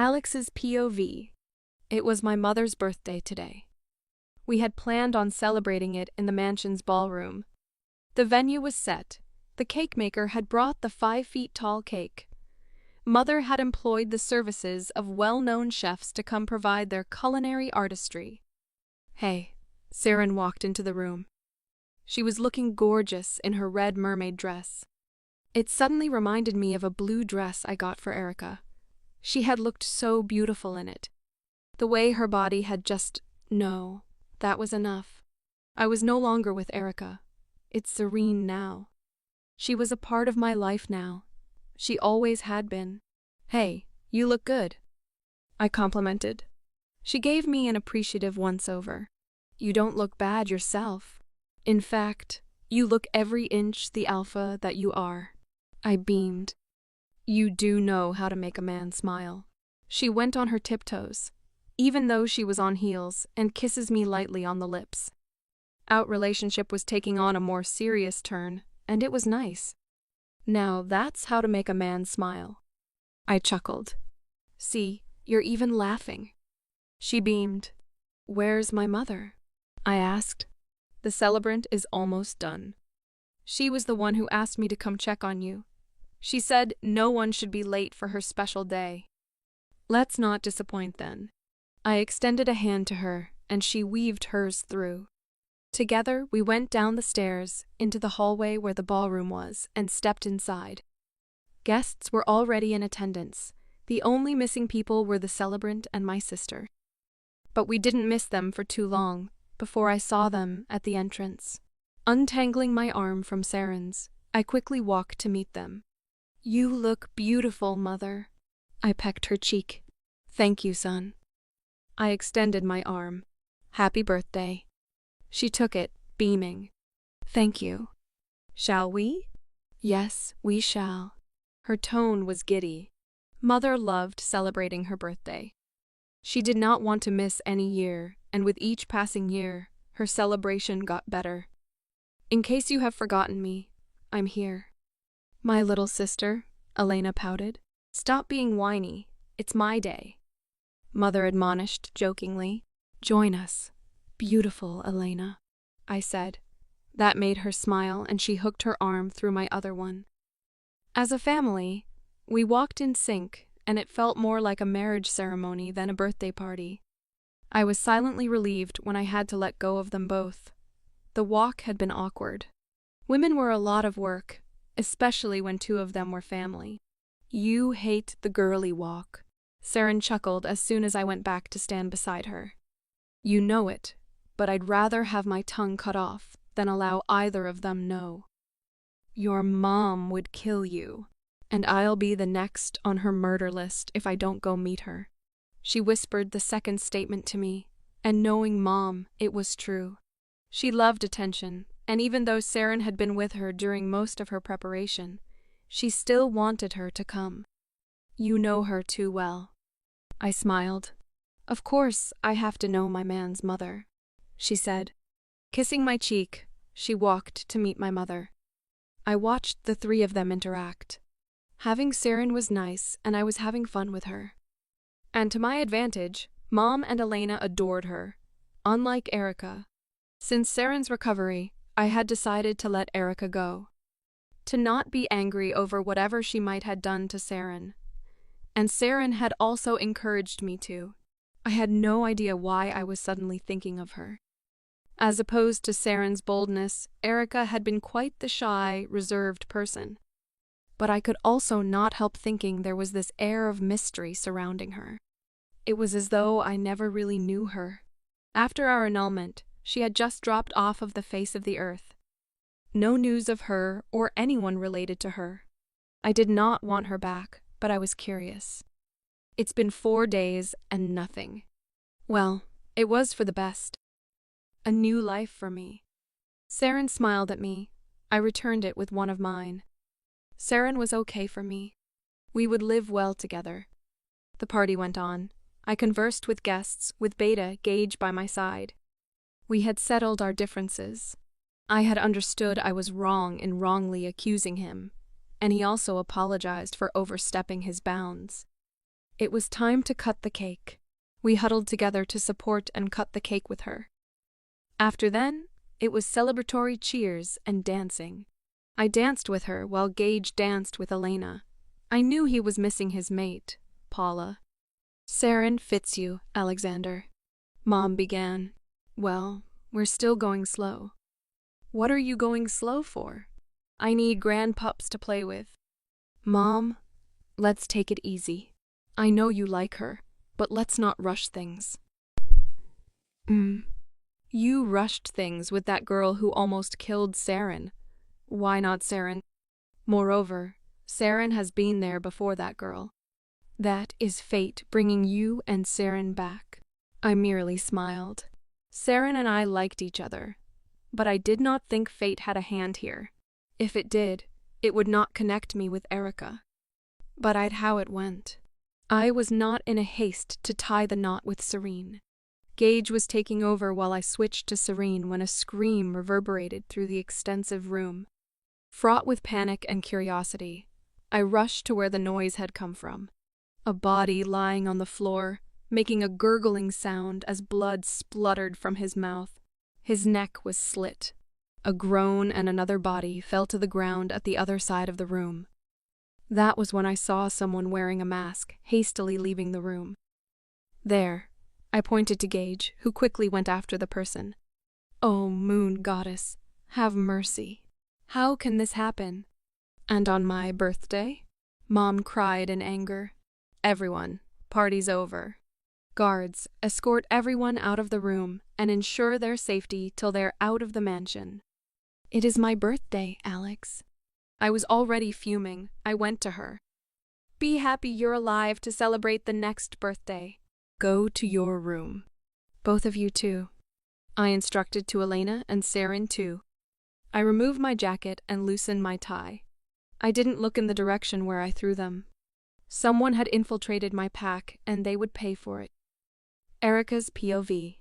Alex's POV. It was my mother's birthday today. We had planned on celebrating it in the mansion's ballroom. The venue was set. The cake maker had brought the 5-feet-tall cake. Mother had employed the services of well-known chefs to come provide their culinary artistry. Hey, Saren walked into the room. She was looking gorgeous in her red mermaid dress. It suddenly reminded me of a blue dress I got for Erika. She had looked so beautiful in it. The way her body had just... No, that was enough. I was no longer with Erika. It's Serene now. She was a part of my life now. She always had been. Hey, you look good, I complimented. She gave me an appreciative once-over. You don't look bad yourself. In fact, you look every inch the alpha that you are. I beamed. You do know how to make a man smile. She went on her tiptoes, even though she was on heels, and kisses me lightly on the lips. Our relationship was taking on a more serious turn, and it was nice. Now that's how to make a man smile. I chuckled. See, you're even laughing. She beamed. Where's my mother? I asked. The celebrant is almost done. She was the one who asked me to come check on you. She said no one should be late for her special day. Let's not disappoint then. I extended a hand to her, and she weaved hers through. Together, we went down the stairs, into the hallway where the ballroom was, and stepped inside. Guests were already in attendance. The only missing people were the celebrant and my sister. But we didn't miss them for too long, before I saw them at the entrance. Untangling my arm from Saren's, I quickly walked to meet them. You look beautiful, Mother. I pecked her cheek. Thank you, son. I extended my arm. Happy birthday. She took it, beaming. Thank you. Shall we? Yes, we shall. Her tone was giddy. Mother loved celebrating her birthday. She did not want to miss any year, and with each passing year, her celebration got better. In case you have forgotten me, I'm here. My little sister, Elena pouted. Stop being whiny. It's my day. Mother admonished jokingly. Join us. Beautiful, Elena, I said. That made her smile, and she hooked her arm through my other one. As a family, we walked in sync, and it felt more like a marriage ceremony than a birthday party. I was silently relieved when I had to let go of them both. The walk had been awkward. Women were a lot of work, especially when two of them were family. You hate the girly walk, Saren chuckled as soon as I went back to stand beside her. You know it, but I'd rather have my tongue cut off than allow either of them know. Your mom would kill you, and I'll be the next on her murder list if I don't go meet her. She whispered the second statement to me, and knowing Mom, it was true. She loved attention, and even though Saren had been with her during most of her preparation, she still wanted her to come. You know her too well. I smiled. Of course, I have to know my man's mother, she said. Kissing my cheek, she walked to meet my mother. I watched the three of them interact. Having Saren was nice, and I was having fun with her. And to my advantage, Mom and Elena adored her, unlike Erika. Since Saren's recovery, I had decided to let Erika go. To not be angry over whatever she might have done to Saren. And Saren had also encouraged me to. I had no idea why I was suddenly thinking of her. As opposed to Saren's boldness, Erika had been quite the shy, reserved person. But I could also not help thinking there was this air of mystery surrounding her. It was as though I never really knew her. After our annulment, she had just dropped off of the face of the earth. No news of her or anyone related to her. I did not want her back, but I was curious. It's been 4 days and nothing. Well, it was for the best. A new life for me. Saren smiled at me. I returned it with one of mine. Saren was okay for me. We would live well together. The party went on. I conversed with guests, with Beta Gage by my side. We had settled our differences. I had understood I was wrong in wrongly accusing him, and he also apologized for overstepping his bounds. It was time to cut the cake. We huddled together to support and cut the cake with her. After then, it was celebratory cheers and dancing. I danced with her while Gage danced with Elena. I knew he was missing his mate, Paula. "Saren fits you, Alexander," Mom began. "Well, we're still going slow." "What are you going slow for?" "I need grandpups to play with." "Mom, let's take it easy. I know you like her, but let's not rush things." You rushed things with that girl who almost killed Saren. Why not Saren? Moreover, Saren has been there before that girl. That is fate bringing you and Saren back. I merely smiled. Saren and I liked each other, but I did not think fate had a hand here. If it did, it would not connect me with Erika. But I'd how it went. I was not in a haste to tie the knot with Serene. Gage was taking over while I switched to Serene when a scream reverberated through the extensive room. Fraught with panic and curiosity, I rushed to where the noise had come from. A body lying on the floor, making a gurgling sound as blood spluttered from his mouth. His neck was slit. A groan and another body fell to the ground at the other side of the room. That was when I saw someone wearing a mask hastily leaving the room. "There," I pointed to Gage, who quickly went after the person. "Oh, moon goddess, have mercy. How can this happen? And on my birthday?" Mom cried in anger. "Everyone, party's over. Guards, escort everyone out of the room and ensure their safety till they're out of the mansion." "It is my birthday, Alex." I was already fuming. I went to her. "Be happy you're alive to celebrate the next birthday. Go to your room. Both of you too," I instructed to Elena and Saren too. I removed my jacket and loosened my tie. I didn't look in the direction where I threw them. Someone had infiltrated my pack and they would pay for it. Erika's POV.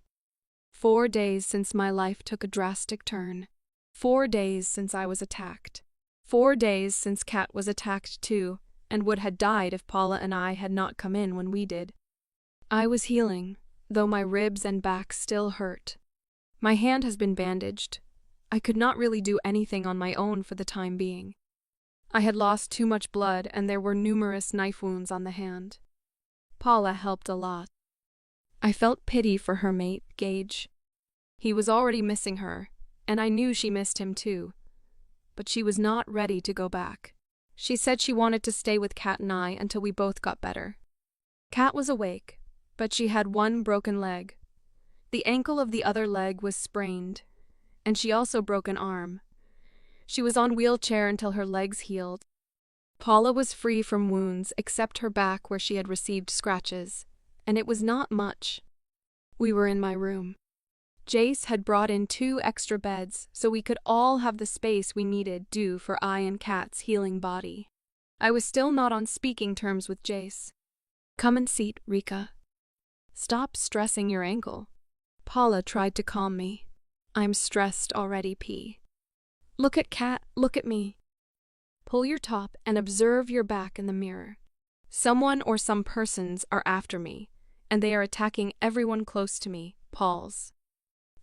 4 days since my life took a drastic turn. 4 days since I was attacked. 4 days since Kat was attacked too, and would have died if Paula and I had not come in when we did. I was healing, though my ribs and back still hurt. My hand has been bandaged. I could not really do anything on my own for the time being. I had lost too much blood and there were numerous knife wounds on the hand. Paula helped a lot. I felt pity for her mate, Gage. He was already missing her, and I knew she missed him too. But she was not ready to go back. She said she wanted to stay with Kat and I until we both got better. Kat was awake, but she had one broken leg. The ankle of the other leg was sprained, and she also broke an arm. She was on wheelchair until her legs healed. Paula was free from wounds except her back where she had received scratches, and it was not much. We were in my room. Jace had brought in 2 extra beds so we could all have the space we needed due for I and Kat's healing body. I was still not on speaking terms with Jace. "Come and seat, Rika. Stop stressing your ankle." Paula tried to calm me. "I'm stressed already, P. Look at Kat, look at me. Pull your top and observe your back in the mirror. Someone or some persons are after me, and they are attacking everyone close to me, Pauls."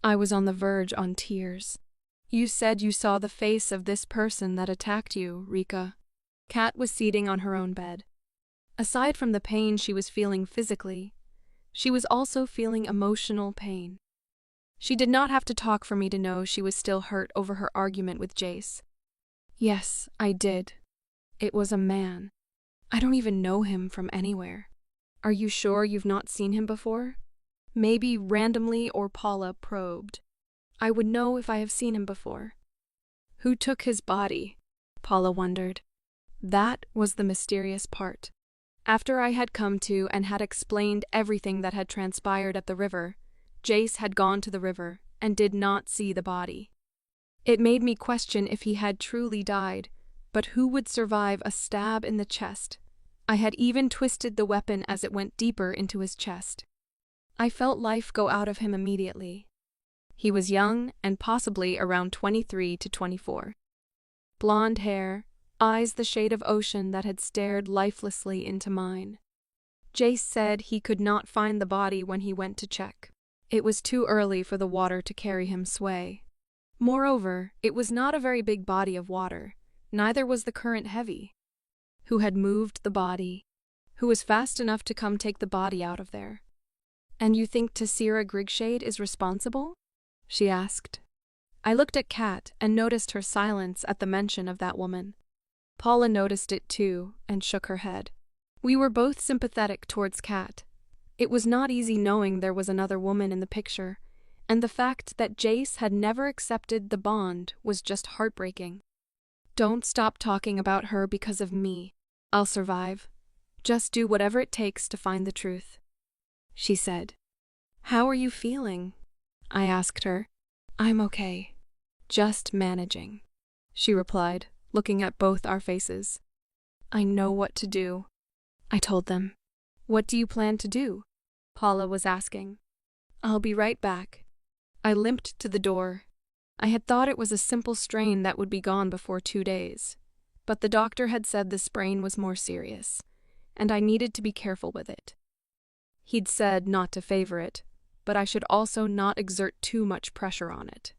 I was on the verge on tears. "You said you saw the face of this person that attacked you, Rika." Kat was seating on her own bed. Aside from the pain she was feeling physically, she was also feeling emotional pain. She did not have to talk for me to know she was still hurt over her argument with Jace. "Yes, I did. It was a man. I don't even know him from anywhere." "Are you sure you've not seen him before?" "Maybe randomly," or Paula probed. "I would know if I have seen him before." "Who took his body?" Paula wondered. That was the mysterious part. After I had come to and had explained everything that had transpired at the river, Jace had gone to the river and did not see the body. It made me question if he had truly died, but who would survive a stab in the chest? I had even twisted the weapon as it went deeper into his chest. I felt life go out of him immediately. He was young and possibly around 23 to 24. Blonde hair, eyes the shade of ocean that had stared lifelessly into mine. Jace said he could not find the body when he went to check. It was too early for the water to carry him sway. Moreover, it was not a very big body of water, neither was the current heavy. Who had moved the body? Who was fast enough to come take the body out of there? "And you think Tessira Grigshade is responsible?" she asked. I looked at Kat and noticed her silence at the mention of that woman. Paula noticed it too and shook her head. We were both sympathetic towards Kat. It was not easy knowing there was another woman in the picture, and the fact that Jace had never accepted the bond was just heartbreaking. "Don't stop talking about her because of me. I'll survive. Just do whatever it takes to find the truth," she said. "How are you feeling?" I asked her. "I'm okay. Just managing," she replied, looking at both our faces. "I know what to do," I told them. "What do you plan to do?" Paula was asking. "I'll be right back." I limped to the door. I had thought it was a simple strain that would be gone before 2 days, but the doctor had said the sprain was more serious, and I needed to be careful with it. He'd said not to favor it, but I should also not exert too much pressure on it.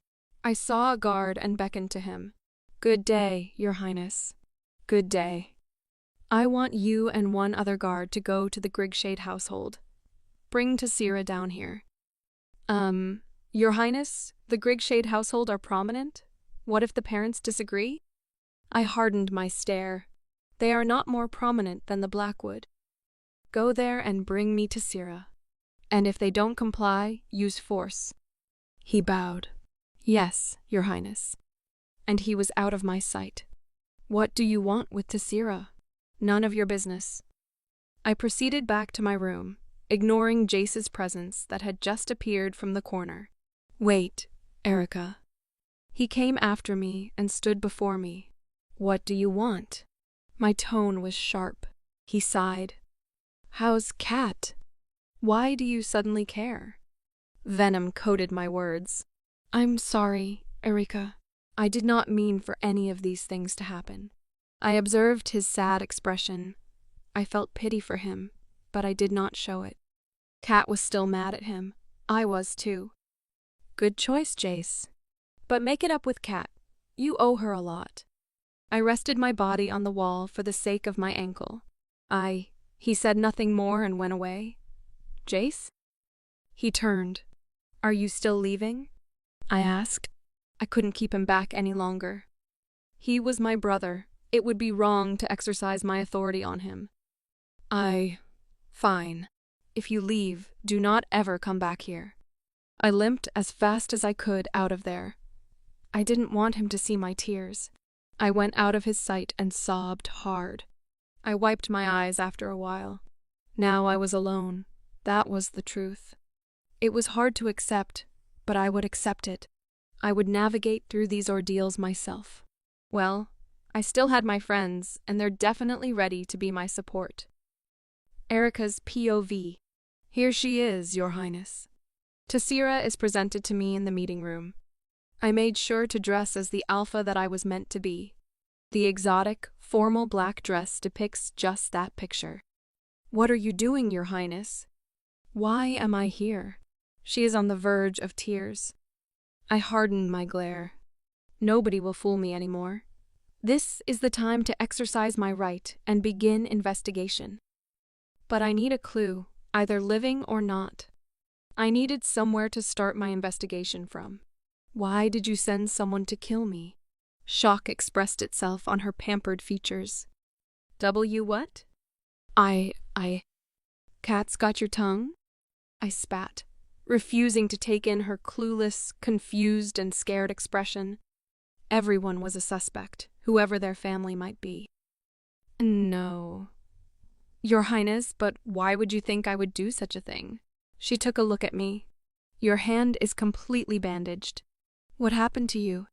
I saw a guard and beckoned to him. "Good day, Your Highness." "Good day. I want you and one other guard to go to the Grigshade household. Bring Tessira down here." Your Highness, the Grigshade household are prominent? What if the parents disagree?" I hardened my stare. "They are not more prominent than the Blackwood. Go there and bring me Tessira. And if they don't comply, use force." He bowed. "Yes, Your Highness." And he was out of my sight. "What do you want with Tessira?" "None of your business." I proceeded back to my room, ignoring Jace's presence that had just appeared from the corner. "Wait, Erika." He came after me and stood before me. "What do you want?" My tone was sharp. He sighed. "How's Kat? Why do you suddenly care?" Venom coated my words. "I'm sorry, Erika. I did not mean for any of these things to happen." I observed his sad expression. I felt pity for him, but I did not show it. Kat was still mad at him. I was too. "Good choice, Jace. But make it up with Kat. You owe her a lot." I rested my body on the wall for the sake of my ankle. He said nothing more and went away. "Jace?" He turned. "Are you still leaving?" I asked. I couldn't keep him back any longer. He was my brother. It would be wrong to exercise my authority on him. Fine. If you leave, do not ever come back here." I limped as fast as I could out of there. I didn't want him to see my tears. I went out of his sight and sobbed hard. I wiped my eyes after a while. Now I was alone. That was the truth. It was hard to accept, but I would accept it. I would navigate through these ordeals myself. Well, I still had my friends, and they're definitely ready to be my support. Erika's POV. "Here she is, Your Highness." Tessira is presented to me in the meeting room. I made sure to dress as the alpha that I was meant to be. The exotic, formal black dress depicts just that picture. "What are you doing, Your Highness? Why am I here?" She is on the verge of tears. I harden my glare. Nobody will fool me anymore. This is the time to exercise my right and begin investigation. But I need a clue, either living or not. I needed somewhere to start my investigation from. "Why did you send someone to kill me?" Shock expressed itself on her pampered features. What? Cat's got your tongue?" I spat, refusing to take in her clueless, confused, and scared expression. Everyone was a suspect, whoever their family might be. "No. Your Highness, but why would you think I would do such a thing?" She took a look at me. "Your hand is completely bandaged. What happened to you?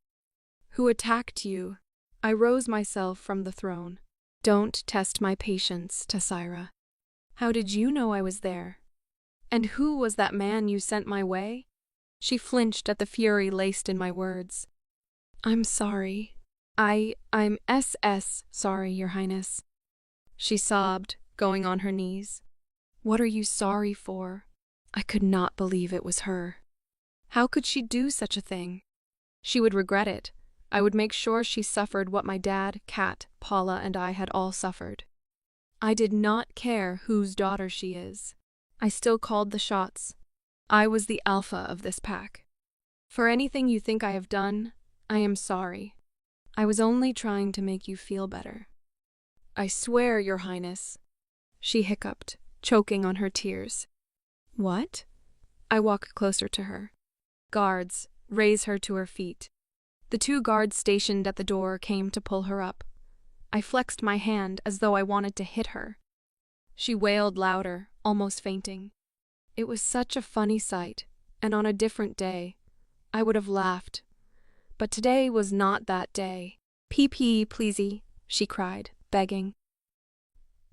Who attacked you?" I rose myself from the throne. "Don't test my patience, Tessira. How did you know I was there? And who was that man you sent my way?" She flinched at the fury laced in my words. "I'm sorry. I'm sorry, Your Highness." She sobbed, going on her knees. What are you sorry for? I could not believe it was her. How could she do such a thing? She would regret it. I would make sure she suffered what my dad, Kat, Paula, and I had all suffered. I did not care whose daughter she is. I still called the shots. I was the alpha of this pack. For anything you think I have done, I am sorry. I was only trying to make you feel better. I swear, Your Highness. She hiccuped, choking on her tears. What? I walk closer to her. Guards, raise her to her feet. The 2 guards stationed at the door came to pull her up. I flexed my hand as though I wanted to hit her. She wailed louder, almost fainting. It was such a funny sight, and on a different day, I would have laughed. But today was not that day. "PP, pleasey," she cried, begging.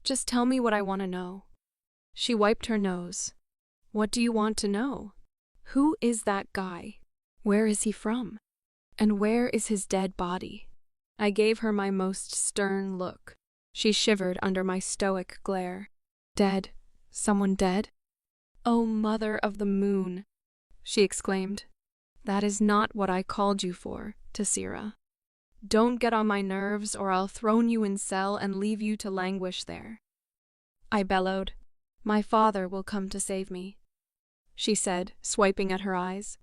"Just tell me what I want to know." She wiped her nose. "What do you want to know? Who is that guy? Where is he from? And where is his dead body?" I gave her my most stern look. She shivered under my stoic glare. "Dead? Someone dead? Oh, Mother of the Moon!" she exclaimed. "That is not what I called you for, Tessira. Don't get on my nerves or I'll throw you in cell and leave you to languish there." I bellowed. "My father will come to save me," she said, swiping at her eyes.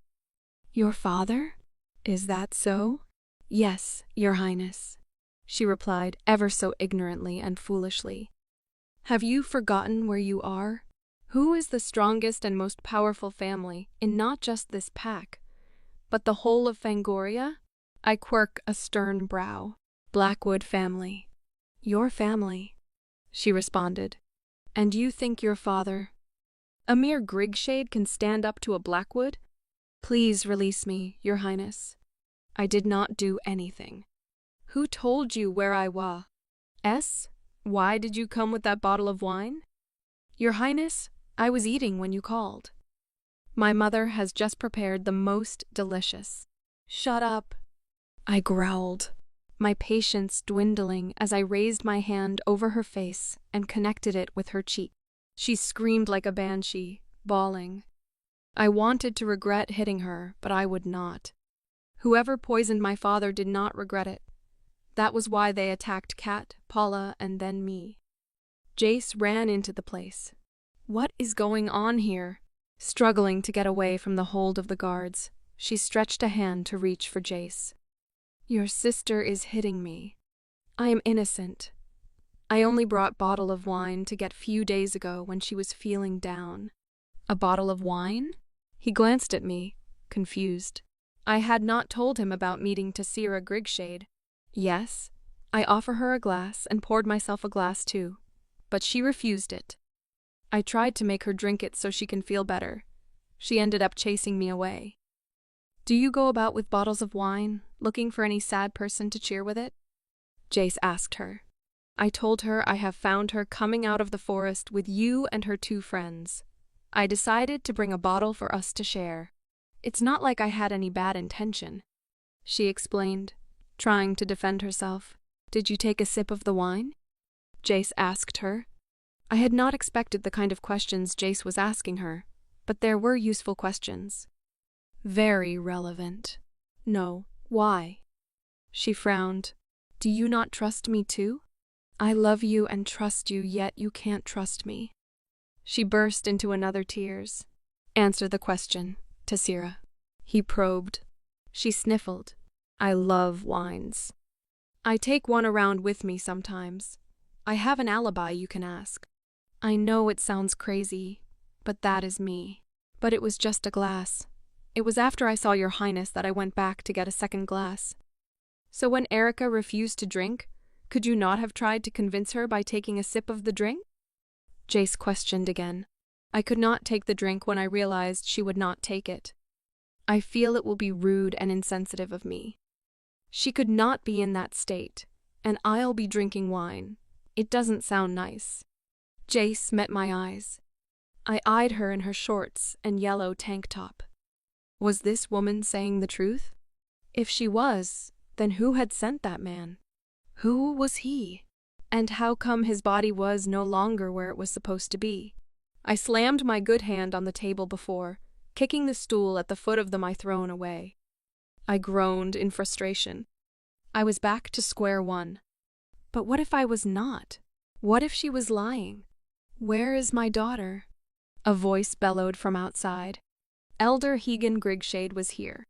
"Your father? Is that so?" "Yes, Your Highness," she replied ever so ignorantly and foolishly. "Have you forgotten where you are? Who is the strongest and most powerful family in not just this pack, but the whole of Fangoria?" I quirk a stern brow. "Blackwood family." "Your family," she responded. "And you think your father—" "A mere Grigshade can stand up to a Blackwood? Please release me, Your Highness. I did not do anything. Who told you where I was? Why did you come with that bottle of wine?" "Your Highness, I was eating when you called. My mother has just prepared the most delicious." "Shut up," I growled, my patience dwindling as I raised my hand over her face and connected it with her cheek. She screamed like a banshee, bawling. I wanted to regret hitting her, but I would not. Whoever poisoned my father did not regret it. That was why they attacked Kat, Paula, and then me. Jace ran into the place. "What is going on here?" Struggling to get away from the hold of the guards, she stretched a hand to reach for Jace. "Your sister is hitting me. I am innocent. I only brought bottle of wine to get few days ago when she was feeling down." "A bottle of wine?" He glanced at me, confused. I had not told him about meeting Tessira Grigshade. "Yes, I offer her a glass and poured myself a glass too, but she refused it. I tried to make her drink it so she can feel better. She ended up chasing me away." "Do you go about with bottles of wine, looking for any sad person to cheer with it?" Jace asked her. I told her I have found her coming out of the forest with you and her 2 friends. I decided to bring a bottle for us to share. It's not like I had any bad intention," she explained, trying to defend herself. "Did you take a sip of the wine?" Jace asked her. I had not expected the kind of questions Jace was asking her, but there were useful questions. Very relevant. "No, why?" She frowned. "Do you not trust me too? I love you and trust you, yet you can't trust me." She burst into another tears. "Answer the question, Tessira." He probed. She sniffled. "I love wines. I take one around with me sometimes. I have an alibi you can ask. I know it sounds crazy, but that is me. But it was just a glass. It was after I saw Your Highness that I went back to get a second glass." "So when Erika refused to drink, could you not have tried to convince her by taking a sip of the drink?" Jace questioned again. "I could not take the drink when I realized she would not take it. I feel it will be rude and insensitive of me. She could not be in that state, and I'll be drinking wine. It doesn't sound nice." Jace met my eyes. I eyed her in her shorts and yellow tank top. Was this woman saying the truth? If she was, then who had sent that man? Who was he? And how come his body was no longer where it was supposed to be? I slammed my good hand on the table before, kicking the stool at the foot of my throne away. I groaned in frustration. I was back to square one. But what if I was not? What if she was lying? Where is my daughter? A voice bellowed from outside. Elder Hegan Grigshade was here.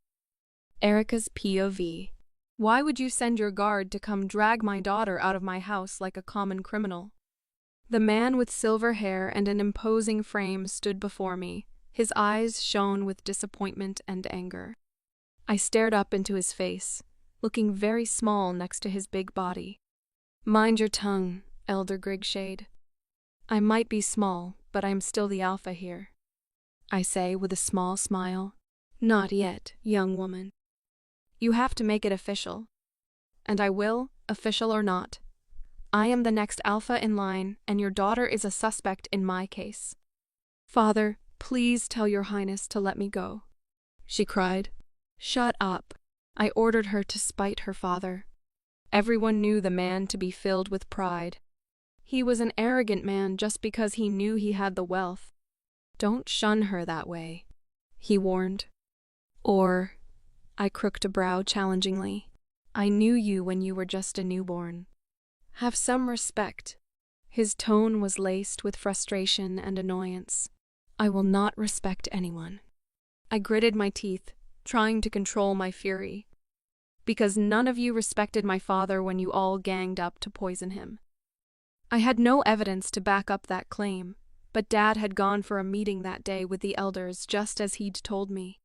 Erika's POV. Why would you send your guard to come drag my daughter out of my house like a common criminal? The man with silver hair and an imposing frame stood before me. His eyes shone with disappointment and anger. I stared up into his face, looking very small next to his big body. Mind your tongue, Elder Grigshade. I might be small, but I'm still the alpha here. I say with a small smile. Not yet, young woman. You have to make it official. And I will, official or not. I am the next alpha in line, and your daughter is a suspect in my case. Father, please tell your highness to let me go, she cried. Shut up, I ordered her to spite her father. Everyone knew the man to be filled with pride. He was an arrogant man just because he knew he had the wealth. Don't shun her that way, he warned. Or, I crooked a brow challengingly, I knew you when you were just a newborn. Have some respect. His tone was laced with frustration and annoyance. I will not respect anyone. I gritted my teeth, trying to control my fury. Because none of you respected my father when you all ganged up to poison him. I had no evidence to back up that claim, but Dad had gone for a meeting that day with the elders just as he'd told me.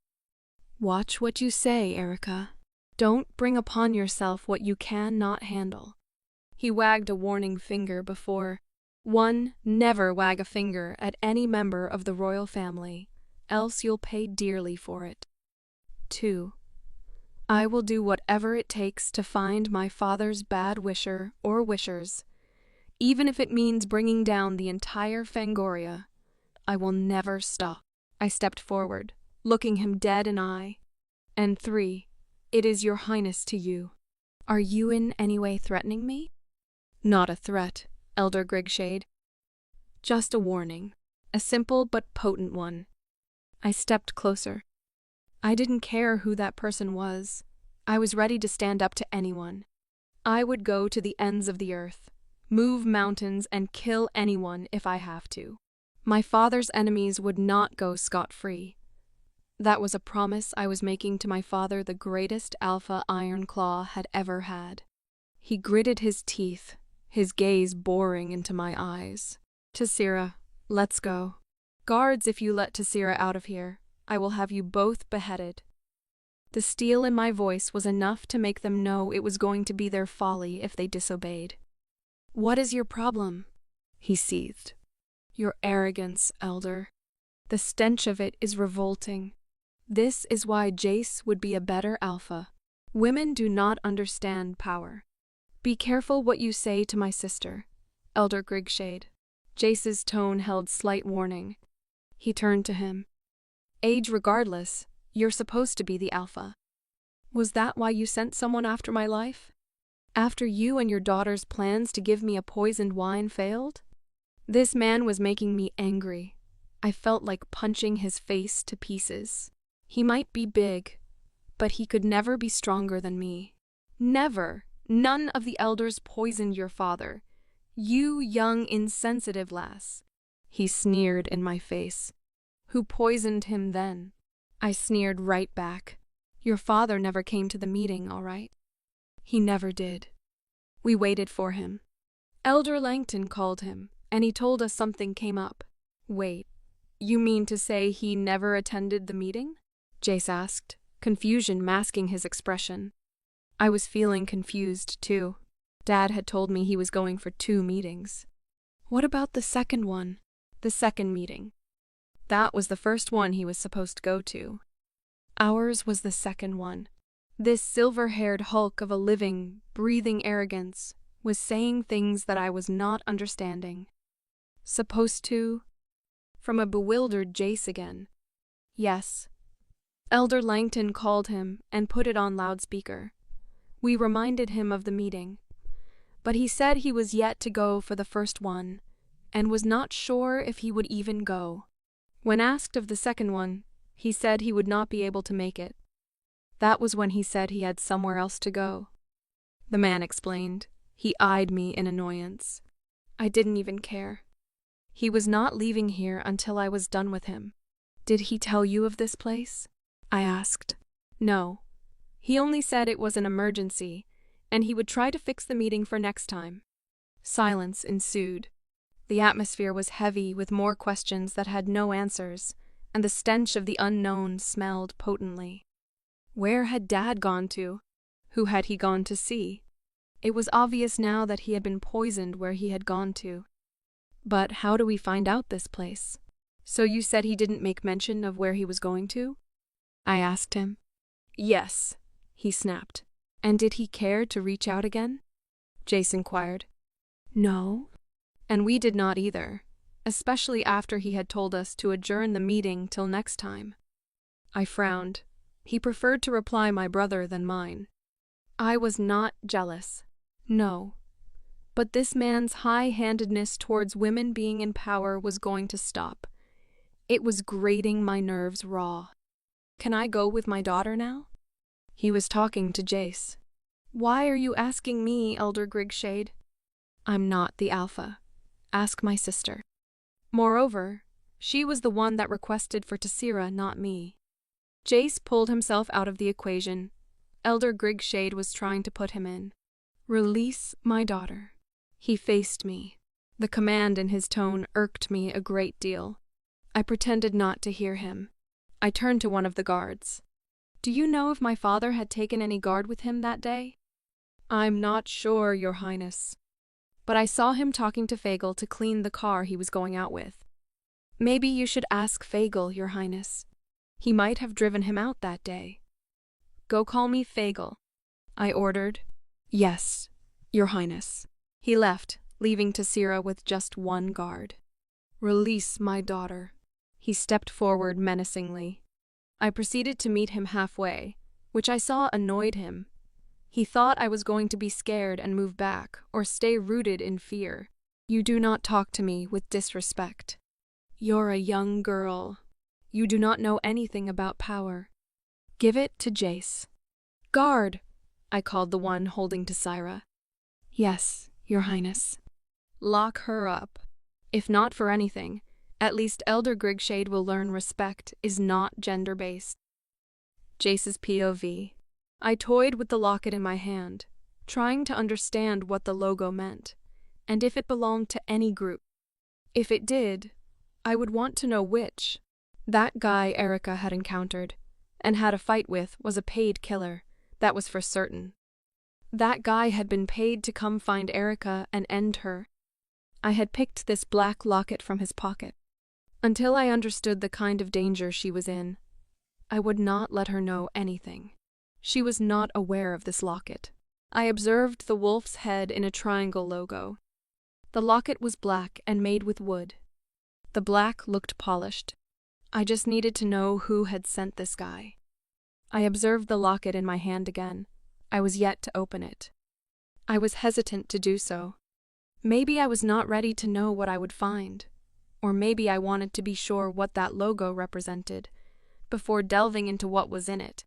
Watch what you say, Erika. Don't bring upon yourself what you cannot handle. He wagged a warning finger before. 1. Never wag a finger at any member of the royal family, else you'll pay dearly for it. 2. I will do whatever it takes to find my father's bad wisher or wishers, even if it means bringing down the entire Fangoria. I will never stop. I stepped forward, looking him dead in eye. And 3. It is your highness to you. Are you in any way threatening me? Not a threat, Elder Grigshade. Just a warning, a simple but potent one. I stepped closer. I didn't care who that person was. I was ready to stand up to anyone. I would go to the ends of the earth, move mountains, and kill anyone if I have to. My father's enemies would not go scot-free. That was a promise I was making to my father, the greatest alpha Ironclaw had ever had. He gritted his teeth, his gaze boring into my eyes. Tessira, let's go. Guards, if you let Tessira out of here, I will have you both beheaded. The steel in my voice was enough to make them know it was going to be their folly if they disobeyed. What is your problem? He seethed. Your arrogance, Elder. The stench of it is revolting. This is why Jace would be a better alpha. Women do not understand power. Be careful what you say to my sister, Elder Grigshade. Jace's tone held slight warning. He turned to him. Age regardless, you're supposed to be the alpha. Was that why you sent someone after my life? After you and your daughter's plans to give me a poisoned wine failed? This man was making me angry. I felt like punching his face to pieces. He might be big, but he could never be stronger than me. Never! None of the elders poisoned your father. You young, insensitive lass. He sneered in my face. Who poisoned him then? I sneered right back. Your father never came to the meeting, all right? He never did. We waited for him. Elder Langton called him, and he told us something came up. Wait, you mean to say he never attended the meeting? Jace asked, confusion masking his expression. I was feeling confused, too. Dad had told me he was going for 2 meetings. What about the second one? The second meeting. That was the first one he was supposed to go to. Ours was the second one. This silver-haired hulk of a living, breathing arrogance was saying things that I was not understanding. Supposed to? From a bewildered Jace again. Yes. Elder Langton called him and put it on loudspeaker. We reminded him of the meeting, but he said he was yet to go for the first one, and was not sure if he would even go. When asked of the second one, he said he would not be able to make it. That was when he said he had somewhere else to go. The man explained. He eyed me in annoyance. I didn't even care. He was not leaving here until I was done with him. Did he tell you of this place? I asked. No. He only said it was an emergency, and he would try to fix the meeting for next time. Silence ensued. The atmosphere was heavy with more questions that had no answers, and the stench of the unknown smelled potently. Where had Dad gone to? Who had he gone to see? It was obvious now that he had been poisoned where he had gone to. But how do we find out this place? So you said he didn't make mention of where he was going to? I asked him. Yes, he snapped. And did he care to reach out again? Jace inquired. No. And we did not either, especially after he had told us to adjourn the meeting till next time. I frowned. He preferred to reply my brother than mine. I was not jealous. No. But this man's high-handedness towards women being in power was going to stop. It was grating my nerves raw. Can I go with my daughter now? He was talking to Jace. Why are you asking me, Elder Grigshade? I'm not the alpha. Ask my sister. Moreover, she was the one that requested for Tessira, not me. Jace pulled himself out of the equation. Elder Grigshade was trying to put him in. Release my daughter. He faced me. The command in his tone irked me a great deal. I pretended not to hear him. I turned to one of the guards. Do you know if my father had taken any guard with him that day? I'm not sure, Your Highness. But I saw him talking to Fagel to clean the car he was going out with. Maybe you should ask Fagel, Your Highness. He might have driven him out that day. Go call me Fagel, I ordered. Yes, Your Highness. He left, leaving Tessira with just one guard. Release my daughter. He stepped forward menacingly. I proceeded to meet him halfway, which I saw annoyed him. He thought I was going to be scared and move back, or stay rooted in fear. You do not talk to me with disrespect. You're a young girl. You do not know anything about power. Give it to Jace. Guard! I called the one holding Tessira. Yes, Your Highness. Lock her up. If not for anything, at least Elder Grigshade will learn respect is not gender-based. Jace's POV. I toyed with the locket in my hand, trying to understand what the logo meant, and if it belonged to any group. If it did, I would want to know which. That guy Erika had encountered, and had a fight with, was a paid killer, that was for certain. That guy had been paid to come find Erika and end her. I had picked this black locket from his pocket. Until I understood the kind of danger she was in, I would not let her know anything. She was not aware of this locket. I observed the wolf's head in a triangle logo. The locket was black and made with wood. The black looked polished. I just needed to know who had sent this guy. I observed the locket in my hand again. I was yet to open it. I was hesitant to do so. Maybe I was not ready to know what I would find. Or maybe I wanted to be sure what that logo represented, before delving into what was in it.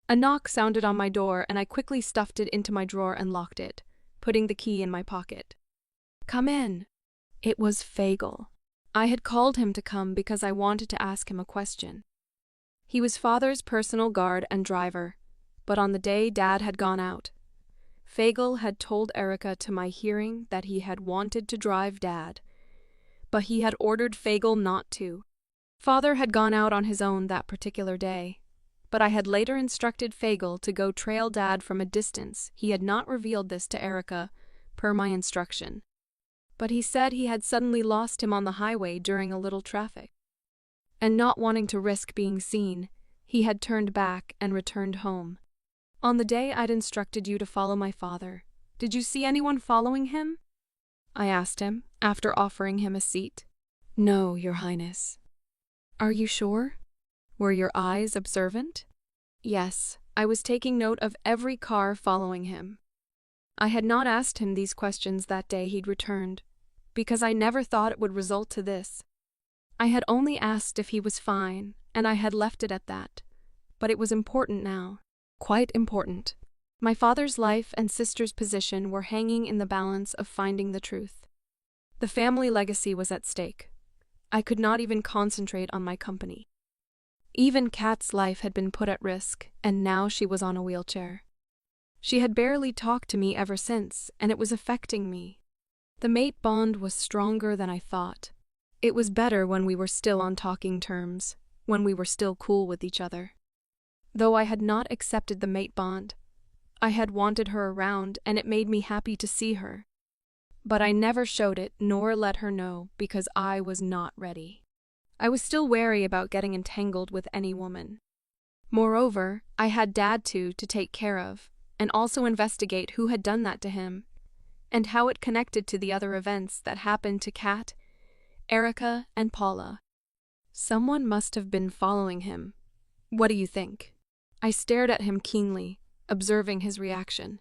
A knock sounded on my door, and I quickly stuffed it into my drawer and locked it, putting the key in my pocket. Come in. It was Fagel. I had called him to come because I wanted to ask him a question. He was Father's personal guard and driver, but on the day Dad had gone out, Fagel had told Erika to my hearing that he had wanted to drive Dad, but he had ordered Fagel not to. Father had gone out on his own that particular day, but I had later instructed Fagel to go trail Dad from a distance. He had not revealed this to Erika, per my instruction. But he said he had suddenly lost him on the highway during a little traffic. And not wanting to risk being seen, he had turned back and returned home. On the day I'd instructed you to follow my father, did you see anyone following him? I asked him, after offering him a seat. No, Your Highness. Are you sure? Were your eyes observant? Yes, I was taking note of every car following him. I had not asked him these questions that day he'd returned, because I never thought it would result to this. I had only asked if he was fine, and I had left it at that. But it was important now. Quite important. My father's life and sister's position were hanging in the balance of finding the truth. The family legacy was at stake. I could not even concentrate on my company. Even Kat's life had been put at risk, and now she was on a wheelchair. She had barely talked to me ever since, and it was affecting me. The mate bond was stronger than I thought. It was better when we were still on talking terms, when we were still cool with each other. Though I had not accepted the mate bond, I had wanted her around, and it made me happy to see her. But I never showed it nor let her know because I was not ready. I was still wary about getting entangled with any woman. Moreover, I had Dad to take care of, and also investigate who had done that to him, and how it connected to the other events that happened to Kat, Erika, and Paula. Someone must have been following him. What do you think? I stared at him keenly, observing his reaction.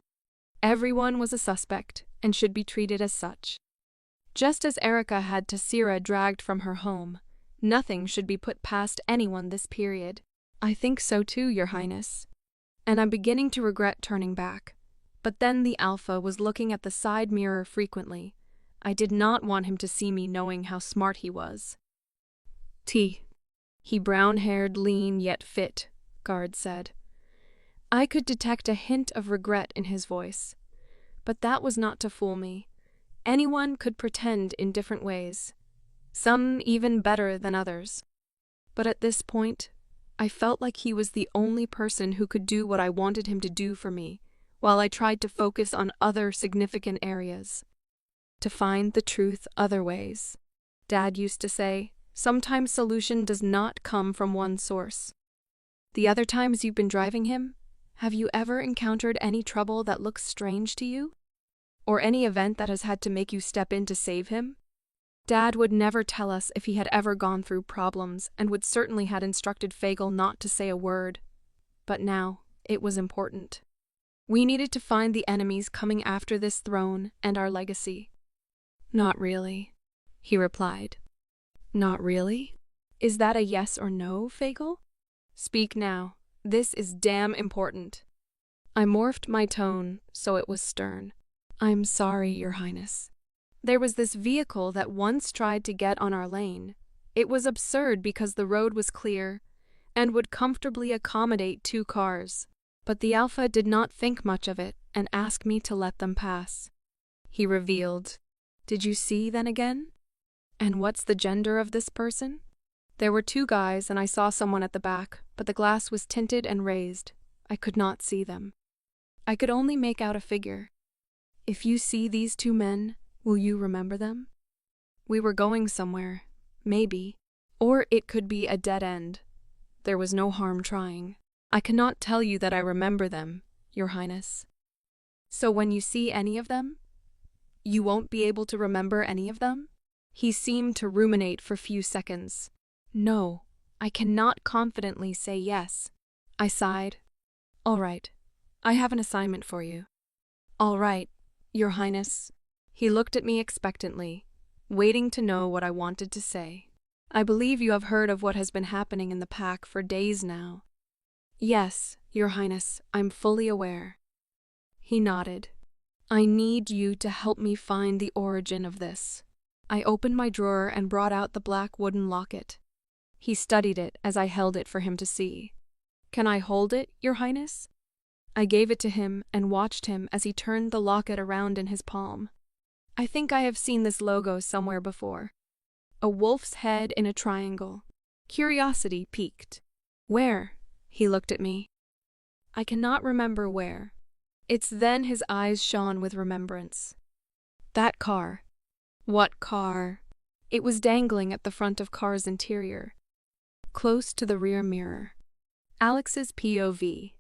Everyone was a suspect and should be treated as such. Just as Erika had Tassira dragged from her home, nothing should be put past anyone this period. I think so too, Your Highness. And I'm beginning to regret turning back. But then the Alpha was looking at the side mirror frequently. I did not want him to see me knowing how smart he was. He brown-haired, lean yet fit, Guard said. I could detect a hint of regret in his voice. But that was not to fool me. Anyone could pretend in different ways, some even better than others. But at this point, I felt like he was the only person who could do what I wanted him to do for me, while I tried to focus on other significant areas. To find the truth other ways. Dad used to say, sometimes solution does not come from one source. The other times you've been driving him, have you ever encountered any trouble that looks strange to you? Or any event that has had to make you step in to save him? Dad would never tell us if he had ever gone through problems, and would certainly had instructed Fagel not to say a word. But now, it was important. We needed to find the enemies coming after this throne and our legacy. Not really, he replied. Not really? Is that a yes or no, Fagel? Speak now. This is damn important. I morphed my tone so it was stern. I'm sorry, Your Highness. There was this vehicle that once tried to get on our lane. It was absurd because the road was clear and would comfortably accommodate 2 cars. But the Alpha did not think much of it and asked me to let them pass. He revealed, Did you see then again? And what's the gender of this person? There were 2 guys and I saw someone at the back, but the glass was tinted and raised. I could not see them. I could only make out a figure. If you see these 2 men, will you remember them? We were going somewhere, maybe. Or it could be a dead end. There was no harm trying. I cannot tell you that I remember them, Your Highness. So when you see any of them, you won't be able to remember any of them? He seemed to ruminate for a few seconds. No, I cannot confidently say yes. I sighed. All right, I have an assignment for you. All right, Your Highness. He looked at me expectantly, waiting to know what I wanted to say. I believe you have heard of what has been happening in the pack for days now. Yes, Your Highness, I'm fully aware. He nodded. I need you to help me find the origin of this. I opened my drawer and brought out the black wooden locket. He studied it as I held it for him to see. Can I hold it, Your Highness? I gave it to him and watched him as he turned the locket around in his palm. I think I have seen this logo somewhere before. A wolf's head in a triangle. Curiosity piqued. Where? He looked at me. I cannot remember where. It's then his eyes shone with remembrance. That car. What car? It was dangling at the front of car's interior, close to the rear mirror. Alex's POV.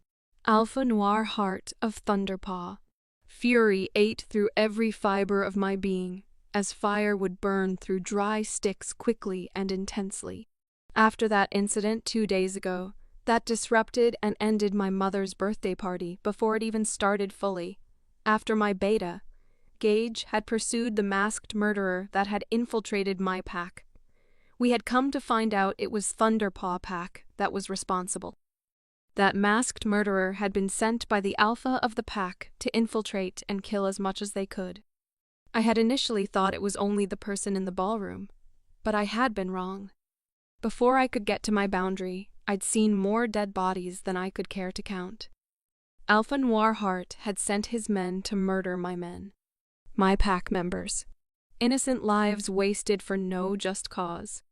Alpha Noir heart of Thunderpaw. Fury ate through every fiber of my being, as fire would burn through dry sticks quickly and intensely. After that incident 2 days ago, that disrupted and ended my mother's birthday party before it even started fully. After my beta, Gage had pursued the masked murderer that had infiltrated my pack. We had come to find out it was Thunderpaw Pack that was responsible. That masked murderer had been sent by the alpha of the pack to infiltrate and kill as much as they could. I had initially thought it was only the person in the ballroom, but I had been wrong. Before I could get to my boundary, I'd seen more dead bodies than I could care to count. Alpha Noir Heart had sent his men to murder my men, my pack members. Innocent lives wasted for no just cause.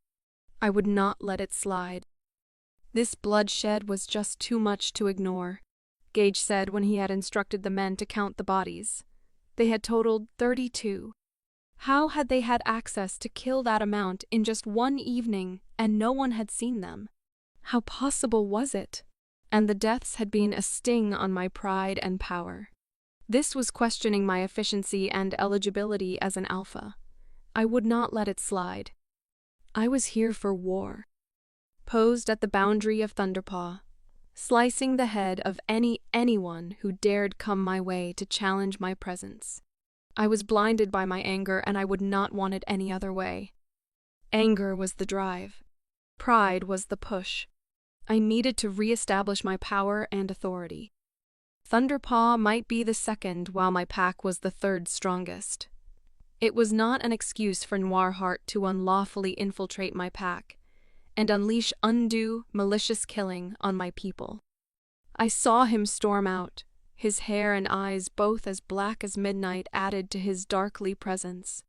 I would not let it slide. This bloodshed was just too much to ignore, Gage said when he had instructed the men to count the bodies. They had totaled 32. How had they had access to kill that amount in just one evening and no one had seen them? How possible was it? And the deaths had been a sting on my pride and power. This was questioning my efficiency and eligibility as an alpha. I would not let it slide. I was here for war. Posed at the boundary of Thunderpaw, slicing the head of anyone who dared come my way to challenge my presence. I was blinded by my anger and I would not want it any other way. Anger was the drive. Pride was the push. I needed to re-establish my power and authority. Thunderpaw might be the second while my pack was the third strongest. It was not an excuse for Noir Heart to unlawfully infiltrate my pack and unleash undue, malicious killing on my people. I saw him storm out, his hair and eyes both as black as midnight added to his darkly presence.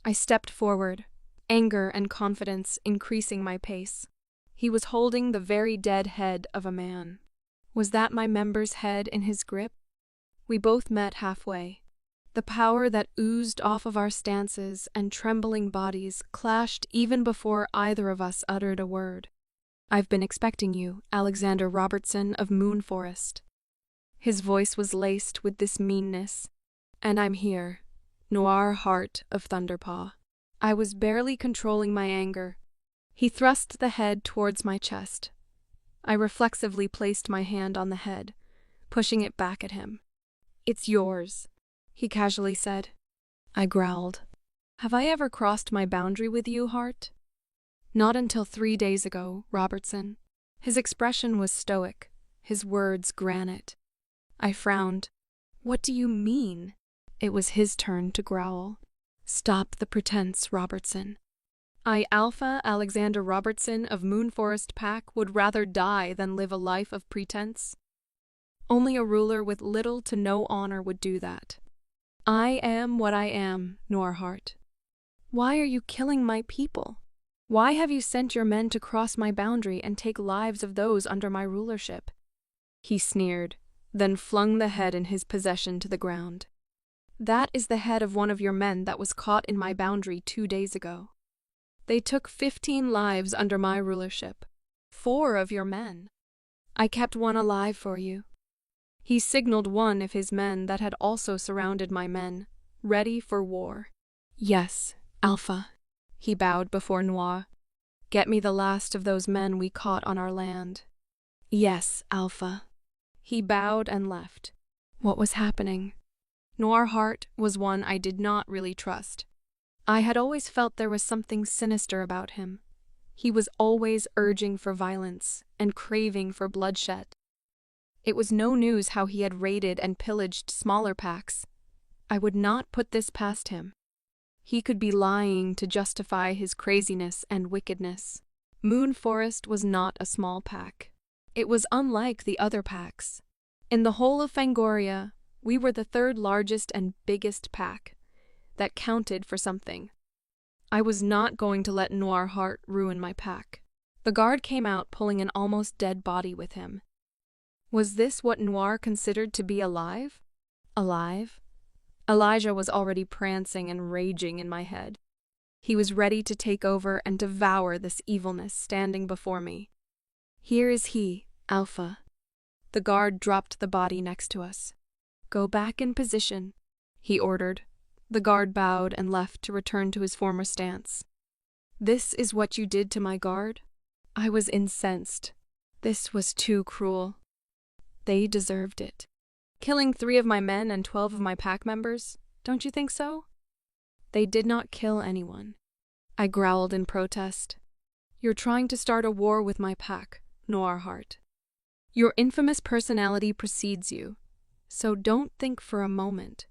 I stepped forward, anger and confidence increasing my pace. He was holding the very dead head of a man. Was that my member's head in his grip? We both met halfway. The power that oozed off of our stances and trembling bodies clashed even before either of us uttered a word. "I've been expecting you, Alexander Robertson of Moon Forest." His voice was laced with this meanness. "And I'm here, Noir Heart of Thunderpaw." I was barely controlling my anger. He thrust the head towards my chest. I reflexively placed my hand on the head, pushing it back at him. "It's yours," he casually said. I growled. "Have I ever crossed my boundary with you, Heart?" "Not until 3 days ago, Robertson." His expression was stoic, his words granite. I frowned. "What do you mean?" It was his turn to growl. "Stop the pretense, Robertson. I, Alpha Alexander Robertson of Moon Forest Pack, would rather die than live a life of pretense. Only a ruler with little to no honor would do that. I am what I am, Noir Heart. Why are you killing my people? Why have you sent your men to cross my boundary and take lives of those under my rulership?" He sneered, then flung the head in his possession to the ground. "That is the head of one of your men that was caught in my boundary 2 days ago. They took 15 lives under my rulership. 4 of your men. I kept one alive for you." He signaled one of his men that had also surrounded my men, ready for war. "Yes, Alpha." He bowed before Noir. "Get me the last of those men we caught on our land." "Yes, Alpha." He bowed and left. What was happening? Noir Heart was one I did not really trust. I had always felt there was something sinister about him. He was always urging for violence and craving for bloodshed. It was no news how he had raided and pillaged smaller packs. I would not put this past him. He could be lying to justify his craziness and wickedness. Moon Forest was not a small pack. It was unlike the other packs. In the whole of Fangoria, we were the 3rd largest and biggest pack. That counted for something. I was not going to let Noir Heart ruin my pack. The guard came out pulling an almost dead body with him. Was this what Noir considered to be alive? Alive? Elijah was already prancing and raging in my head. He was ready to take over and devour this evilness standing before me. "Here is he, Alpha." The guard dropped the body next to us. "Go back in position," he ordered. The guard bowed and left to return to his former stance. "This is what you did to my guard?" I was incensed. This was too cruel. They deserved it. Killing 3 of my men and 12 of my pack members? Don't you think so? They did not kill anyone. I growled in protest. You're trying to start a war with my pack, Noirheart. Your infamous personality precedes you, so don't think for a moment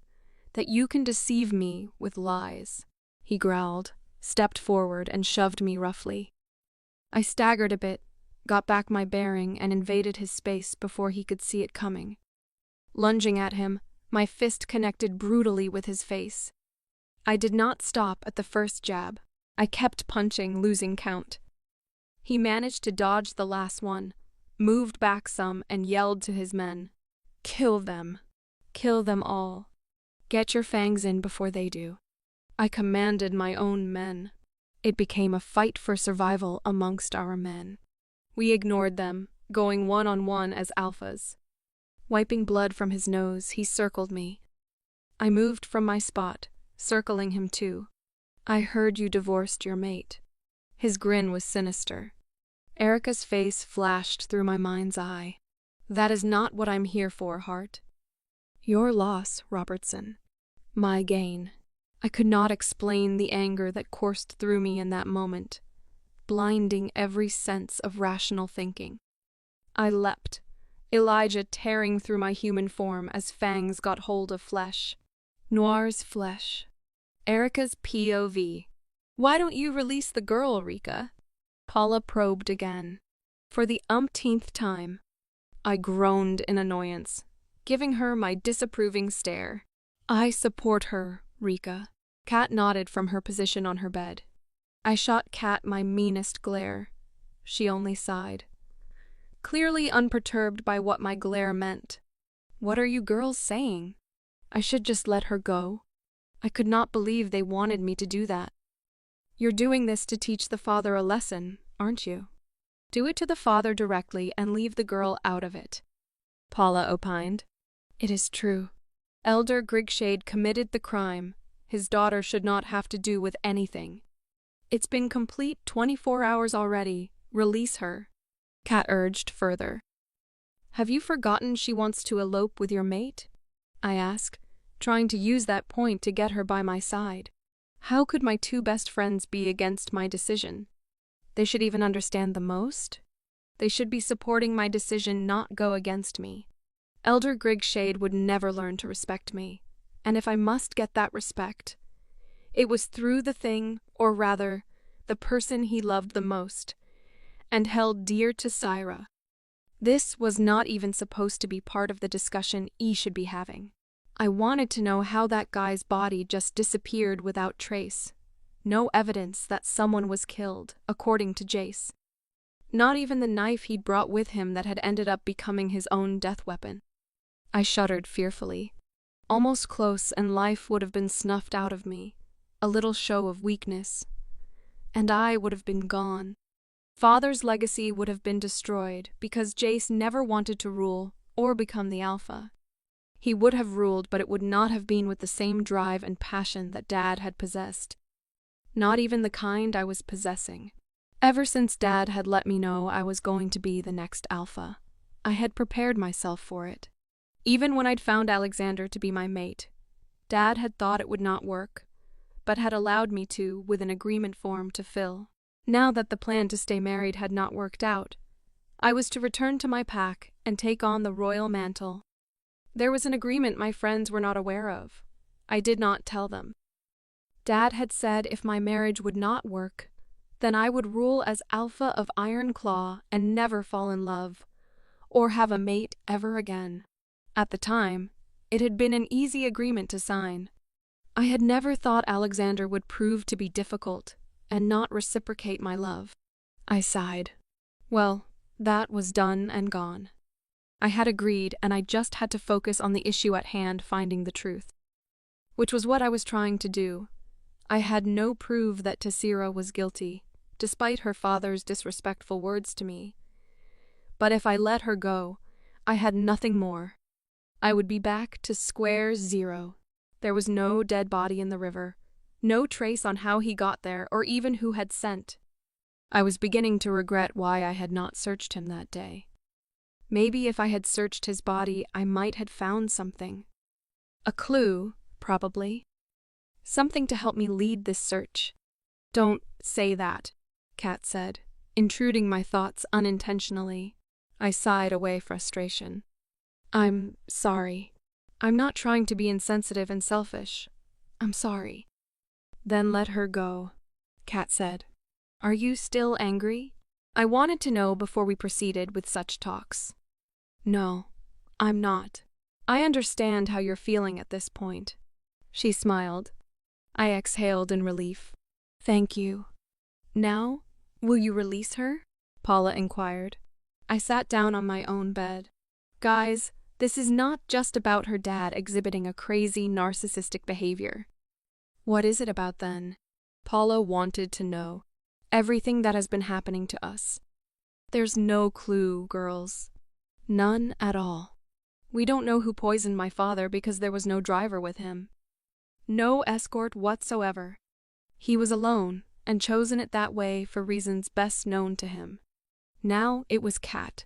that you can deceive me with lies. He growled, stepped forward, and shoved me roughly. I staggered a bit, got back my bearing, and invaded his space before he could see it coming. Lunging at him, my fist connected brutally with his face. I did not stop at the first jab. I kept punching, losing count. He managed to dodge the last one, moved back some, and yelled to his men, "Kill them. Kill them all. Get your fangs in before they do." I commanded my own men. It became a fight for survival amongst our men. We ignored them, going one-on-one as alphas. Wiping blood from his nose, he circled me. I moved from my spot, circling him too. "I heard you divorced your mate." His grin was sinister. Erika's face flashed through my mind's eye. "That is not what I'm here for, Hart." "Your loss, Robertson. My gain." I could not explain the anger that coursed through me in that moment, blinding every sense of rational thinking. I leapt, Elijah tearing through my human form as fangs got hold of flesh. Noir's flesh. Erika's POV. "Why don't you release the girl, Rika?" Paula probed again. For the umpteenth time. I groaned in annoyance, giving her my disapproving stare. "I support her, Rika." Kat nodded from her position on her bed. I shot Kat my meanest glare. She only sighed, clearly unperturbed by what my glare meant. "What are you girls saying? I should just let her go." I could not believe they wanted me to do that. "You're doing this to teach the father a lesson, aren't you? Do it to the father directly and leave the girl out of it," Paula opined. "It is true. Elder Grigshade committed the crime. His daughter should not have to do with anything. It's been complete 24 hours already. Release her," Kat urged further. "Have you forgotten she wants to elope with your mate?" I asked, trying to use that point to get her by my side. How could my two best friends be against my decision? They should even understand the most. They should be supporting my decision, not go against me. Elder Grigshade would never learn to respect me, and if I must get that respect, it was through the thing, or rather, the person he loved the most, and held dear to Syra. This was not even supposed to be part of the discussion E should be having. I wanted to know how that guy's body just disappeared without trace. No evidence that someone was killed, according to Jace. Not even the knife he'd brought with him that had ended up becoming his own death weapon. I shuddered fearfully. Almost close, and life would have been snuffed out of me. A little show of weakness. And I would have been gone. Father's legacy would have been destroyed because Jace never wanted to rule or become the alpha. He would have ruled, but it would not have been with the same drive and passion that Dad had possessed. Not even the kind I was possessing. Ever since Dad had let me know I was going to be the next alpha, I had prepared myself for it. Even when I'd found Alexander to be my mate, Dad had thought it would not work, but had allowed me to, with an agreement form to fill. Now that the plan to stay married had not worked out, I was to return to my pack and take on the royal mantle. There was an agreement my friends were not aware of. I did not tell them. Dad had said if my marriage would not work, then I would rule as alpha of Ironclaw and never fall in love, or have a mate ever again. At the time, it had been an easy agreement to sign. I had never thought Alexander would prove to be difficult and not reciprocate my love. I sighed. Well, that was done and gone. I had agreed, and I just had to focus on the issue at hand, finding the truth. Which was what I was trying to do. I had no proof that Tessira was guilty, despite her father's disrespectful words to me. But if I let her go, I had nothing more. I would be back to square zero. There was no dead body in the river, no trace on how he got there or even who had sent. I was beginning to regret why I had not searched him that day. Maybe if I had searched his body, I might have found something. A clue, probably. Something to help me lead this search. Don't say that, Kat said, intruding my thoughts unintentionally. I sighed away frustration. I'm sorry. I'm not trying to be insensitive and selfish. I'm sorry. Then let her go, Kat said. Are you still angry? I wanted to know before we proceeded with such talks. No, I'm not. I understand how you're feeling at this point. She smiled. I exhaled in relief. Thank you. Now, will you release her? Paula inquired. I sat down on my own bed. Guys, this is not just about her dad exhibiting a crazy narcissistic behavior. What is it about then? Paula wanted to know. Everything that has been happening to us. There's no clue, girls. None at all. We don't know who poisoned my father because there was no driver with him. No escort whatsoever. He was alone, and chosen it that way for reasons best known to him. Now it was Kat.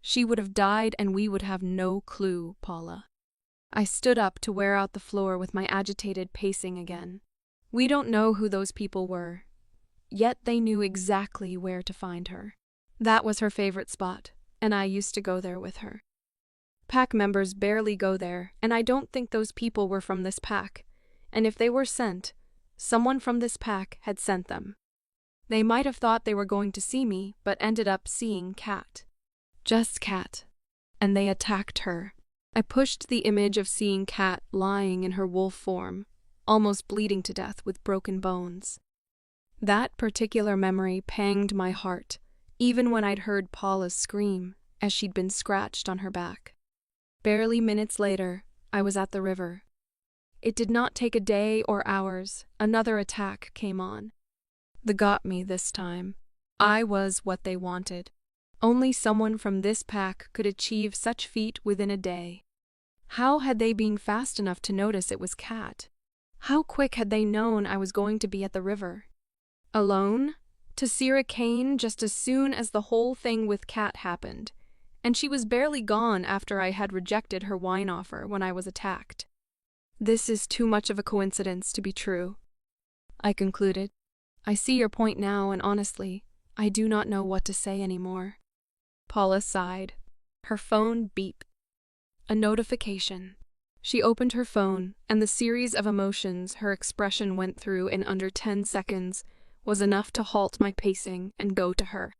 She would have died and we would have no clue, Paula. I stood up to wear out the floor with my agitated pacing again. We don't know who those people were. Yet they knew exactly where to find her. That was her favorite spot, and I used to go there with her. Pack members barely go there, and I don't think those people were from this pack. And if they were sent, someone from this pack had sent them. They might have thought they were going to see me, but ended up seeing Kat. Just Kat. And they attacked her. I pushed the image of seeing Kat lying in her wolf form, almost bleeding to death with broken bones. That particular memory panged my heart, even when I'd heard Paula's scream as she'd been scratched on her back. Barely minutes later, I was at the river. It did not take a day or hours. Another attack came on. They got me this time. I was what they wanted. Only someone from this pack could achieve such feat within a day. How had they been fast enough to notice it was Kat? How quick had they known I was going to be at the river? Alone? To Sierra Kane just as soon as the whole thing with Kat happened, and she was barely gone after I had rejected her wine offer when I was attacked. This is too much of a coincidence to be true, I concluded. I see your point now, and honestly, I do not know what to say anymore. Paula sighed. Her phone beeped. A notification. She opened her phone, and the series of emotions her expression went through in under 10 seconds was enough to halt my pacing and go to her.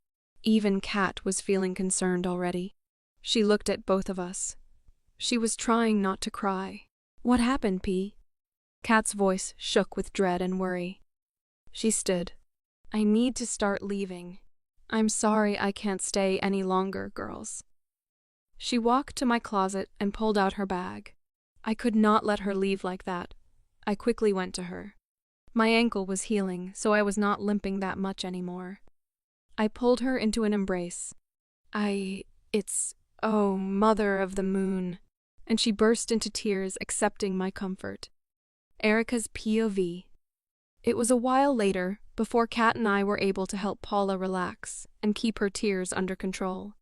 Even Kat was feeling concerned already. She looked at both of us. She was trying not to cry. What happened, P? Kat's voice shook with dread and worry. She stood. I need to start leaving. I'm sorry I can't stay any longer, girls. She walked to my closet and pulled out her bag. I could not let her leave like that. I quickly went to her. My ankle was healing, so I was not limping that much anymore. I pulled her into an embrace. Oh, mother of the moon. And she burst into tears, accepting my comfort. Erika's POV. It was a while later before Kat and I were able to help Paula relax and keep her tears under control.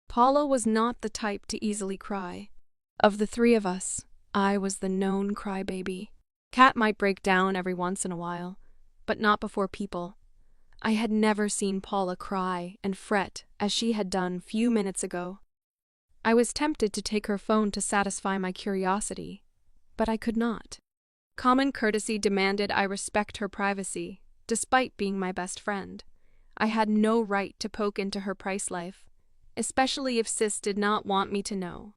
Paula was not the type to easily cry. Of the three of us, I was the known crybaby. Kat might break down every once in a while, but not before people. I had never seen Paula cry and fret as she had done few minutes ago. I was tempted to take her phone to satisfy my curiosity, but I could not. Common courtesy demanded I respect her privacy, despite being my best friend. I had no right to poke into her price life, especially if Sis did not want me to know.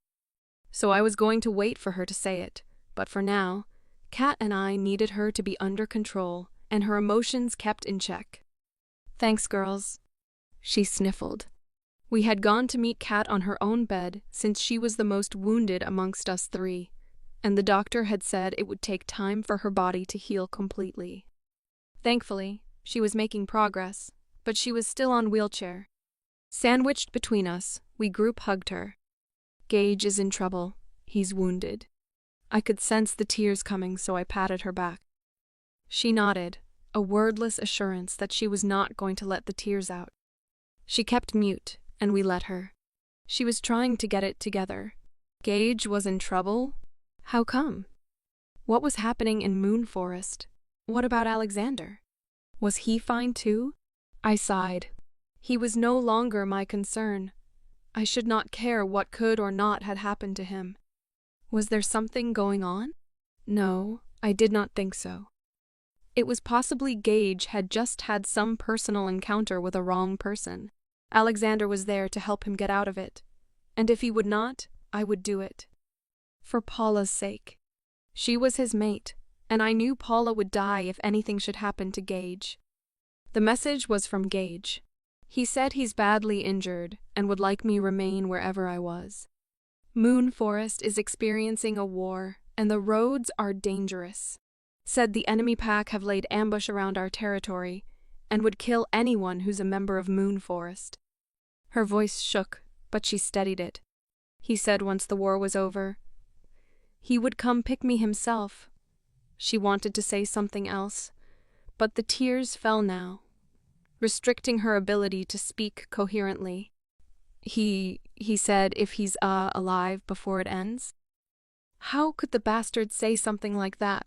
So I was going to wait for her to say it, but for now, Kat and I needed her to be under control and her emotions kept in check. Thanks, girls. She sniffled. We had gone to meet Kat on her own bed since she was the most wounded amongst us three, and the doctor had said it would take time for her body to heal completely. Thankfully, she was making progress, but she was still on wheelchair. Sandwiched between us, we group hugged her. Gage is in trouble. He's wounded. I could sense the tears coming, so I patted her back. She nodded, a wordless assurance that she was not going to let the tears out. She kept mute, and we let her. She was trying to get it together. Gage was in trouble? How come? What was happening in Moon Forest? What about Alexander? Was he fine too? I sighed. He was no longer my concern. I should not care what could or not had happened to him. Was there something going on? No, I did not think so. It was possibly Gage had just had some personal encounter with a wrong person. Alexander was there to help him get out of it. And if he would not, I would do it. For Paula's sake. She was his mate, and I knew Paula would die if anything should happen to Gage. The message was from Gage. He said he's badly injured and would like me remain wherever I was. Moon Forest is experiencing a war, and the roads are dangerous. Said the enemy pack have laid ambush around our territory and would kill anyone who's a member of Moon Forest. Her voice shook, but she steadied it. He said once the war was over, he would come pick me himself. She wanted to say something else, but the tears fell now, restricting her ability to speak coherently. He said if he's alive before it ends? How could the bastard say something like that?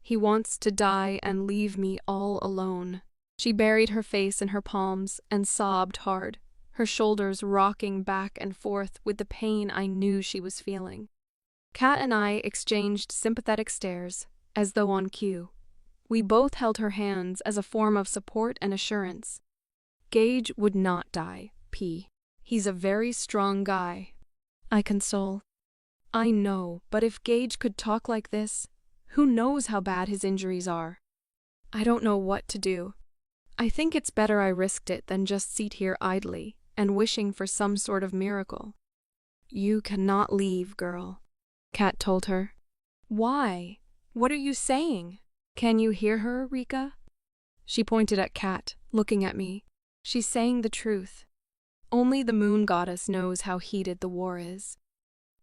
He wants to die and leave me all alone. She buried her face in her palms and sobbed hard, her shoulders rocking back and forth with the pain I knew she was feeling. Kat and I exchanged sympathetic stares, as though on cue. We both held her hands as a form of support and assurance. Gage would not die, P. He's a very strong guy. I console. I know, but if Gage could talk like this, who knows how bad his injuries are? I don't know what to do. I think it's better I risked it than just sit here idly and wishing for some sort of miracle. You cannot leave, girl, Kat told her. Why? What are you saying? Can you hear her, Rika? She pointed at Kat, looking at me. She's saying the truth. Only the moon goddess knows how heated the war is.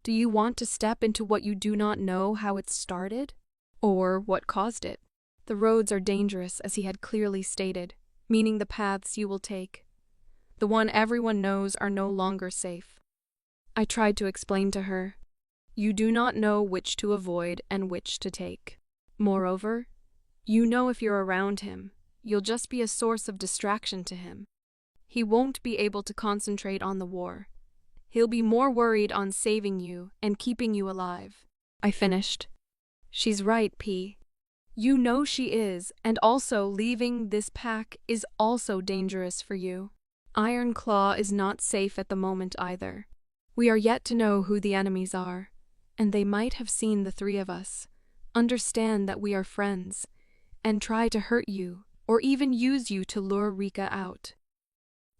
Do you want to step into what you do not know how it started? Or what caused it? The roads are dangerous, as he had clearly stated, meaning the paths you will take. The one everyone knows are no longer safe. I tried to explain to her. You do not know which to avoid and which to take. Moreover, you know if you're around him, you'll just be a source of distraction to him. He won't be able to concentrate on the war. He'll be more worried on saving you and keeping you alive. I finished. She's right, P. You know she is, and also leaving this pack is also dangerous for you. Ironclaw is not safe at the moment either. We are yet to know who the enemies are, and they might have seen the three of us, understand that we are friends, and try to hurt you, or even use you to lure Rika out.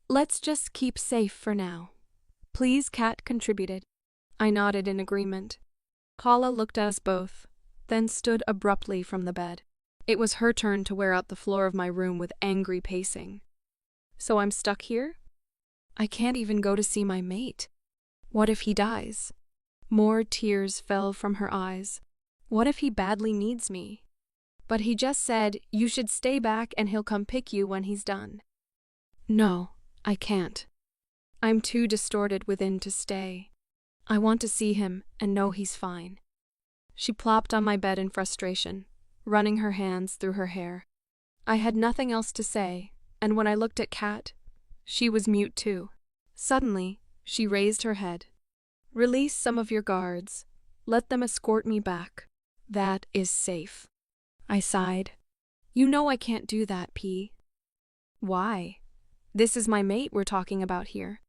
Let's just keep safe for now. Please, Kat contributed. I nodded in agreement. Paula looked at us both, then stood abruptly from the bed. It was her turn to wear out the floor of my room with angry pacing. So I'm stuck here? I can't even go to see my mate. What if he dies? More tears fell from her eyes. What if he badly needs me? But he just said, you should stay back and he'll come pick you when he's done. No, I can't. I'm too distorted within to stay. I want to see him and know he's fine. She plopped on my bed in frustration, running her hands through her hair. I had nothing else to say, and when I looked at Kat, she was mute too. Suddenly, she raised her head. Release some of your guards. Let them escort me back. That is safe. I sighed. You know I can't do that, P. Why? This is my mate we're talking about here.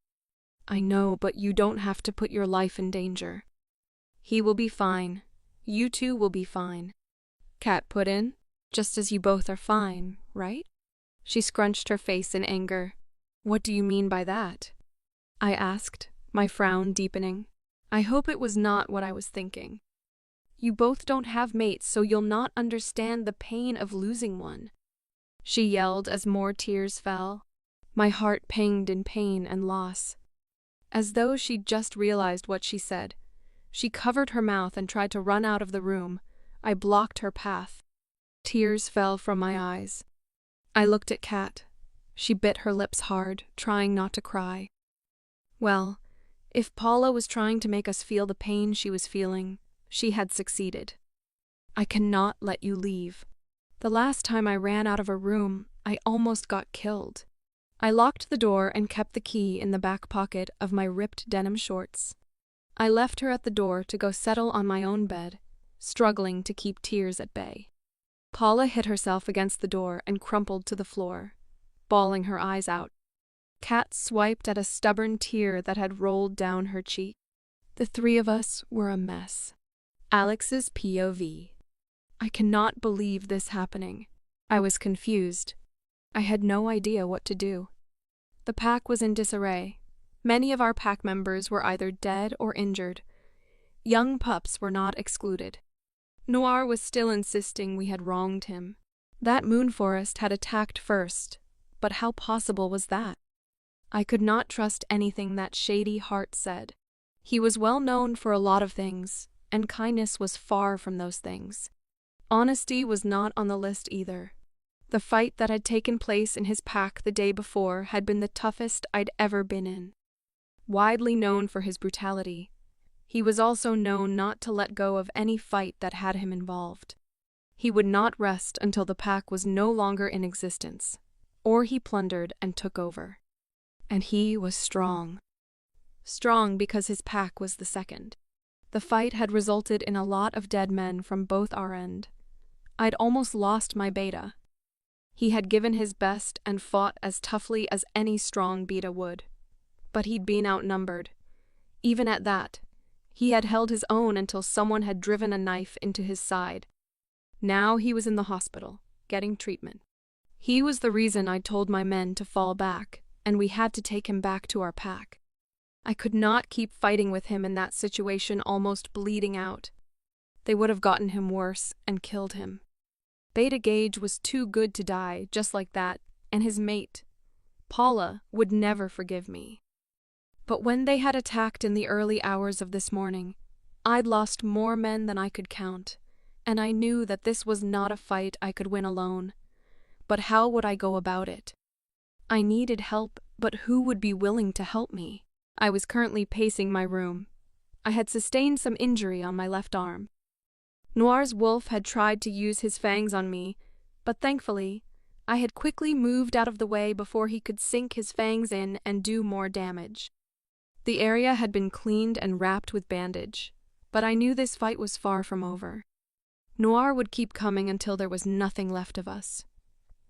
I know, but you don't have to put your life in danger. He will be fine. You two will be fine. Kat put in, just as you both are fine, right? She scrunched her face in anger. What do you mean by that? I asked, my frown deepening. I hope it was not what I was thinking. You both don't have mates, so you'll not understand the pain of losing one. She yelled as more tears fell. My heart panged in pain and loss. As though she'd just realized what she said, she covered her mouth and tried to run out of the room. I blocked her path. Tears fell from my eyes. I looked at Kat. She bit her lips hard, trying not to cry. Well, if Paula was trying to make us feel the pain she was feeling, she had succeeded. I cannot let you leave. The last time I ran out of a room, I almost got killed. I locked the door and kept the key in the back pocket of my ripped denim shorts. I left her at the door to go settle on my own bed, struggling to keep tears at bay. Paula hit herself against the door and crumpled to the floor, bawling her eyes out. Kat swiped at a stubborn tear that had rolled down her cheek. The three of us were a mess. Alex's POV. I cannot believe this happening. I was confused. I had no idea what to do. The pack was in disarray. Many of our pack members were either dead or injured. Young pups were not excluded. Noir was still insisting we had wronged him. That moon forest had attacked first, but how possible was that? I could not trust anything that shady heart said. He was well known for a lot of things, and kindness was far from those things. Honesty was not on the list either. The fight that had taken place in his pack the day before had been the toughest I'd ever been in. Widely known for his brutality, he was also known not to let go of any fight that had him involved. He would not rest until the pack was no longer in existence, or he plundered and took over. And he was strong. Strong because his pack was the second. The fight had resulted in a lot of dead men from both our end. I'd almost lost my beta. He had given his best and fought as toughly as any strong beta would. But he'd been outnumbered. Even at that, he had held his own until someone had driven a knife into his side. Now he was in the hospital, getting treatment. He was the reason I'd told my men to fall back, and we had to take him back to our pack. I could not keep fighting with him in that situation, almost bleeding out. They would have gotten him worse and killed him. Beta Gage was too good to die just like that, and his mate, Paula, would never forgive me. But when they had attacked in the early hours of this morning, I'd lost more men than I could count, and I knew that this was not a fight I could win alone. But how would I go about it? I needed help, but who would be willing to help me? I was currently pacing my room. I had sustained some injury on my left arm. Noir's wolf had tried to use his fangs on me, but thankfully, I had quickly moved out of the way before he could sink his fangs in and do more damage. The area had been cleaned and wrapped with bandage, but I knew this fight was far from over. Noir would keep coming until there was nothing left of us.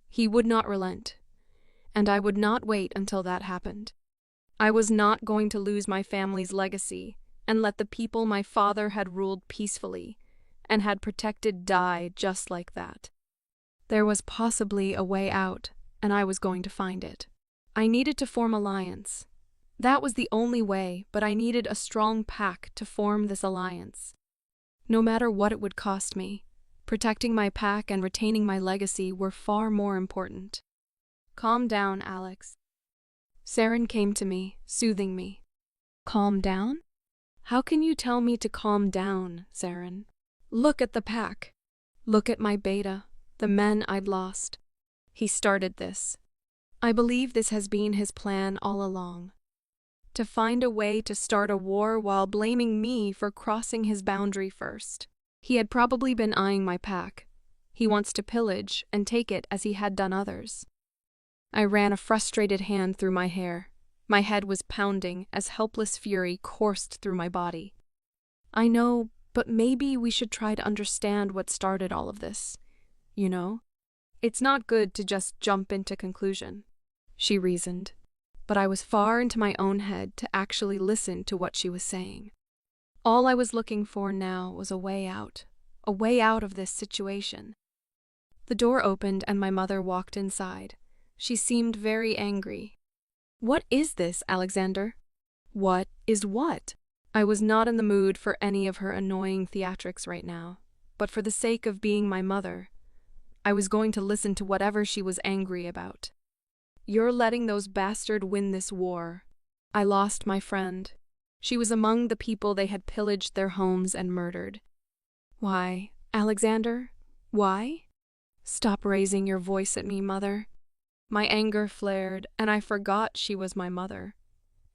He would not relent, and I would not wait until that happened. I was not going to lose my family's legacy and let the people my father had ruled peacefully and had protected die just like that. There was possibly a way out, and I was going to find it. I needed to form alliance. That was the only way, but I needed a strong pack to form this alliance. No matter what it would cost me, protecting my pack and retaining my legacy were far more important. Calm down, Alex. Saren came to me, soothing me. Calm down? How can you tell me to calm down, Saren? Look at the pack. Look at my beta, the men I'd lost. He started this. I believe this has been his plan all along. To find a way to start a war while blaming me for crossing his boundary first. He had probably been eyeing my pack. He wants to pillage and take it as he had done others. I ran a frustrated hand through my hair. My head was pounding as helpless fury coursed through my body. I know, but maybe we should try to understand what started all of this. You know? It's not good to just jump into conclusion, she reasoned. But I was far into my own head to actually listen to what she was saying. All I was looking for now was a way out of this situation. The door opened and my mother walked inside. She seemed very angry. What is this, Alexander? What is what? I was not in the mood for any of her annoying theatrics right now, but for the sake of being my mother, I was going to listen to whatever she was angry about. You're letting those bastards win this war. I lost my friend. She was among the people they had pillaged their homes and murdered. Why, Alexander? Why? Stop raising your voice at me, Mother. My anger flared, and I forgot she was my mother.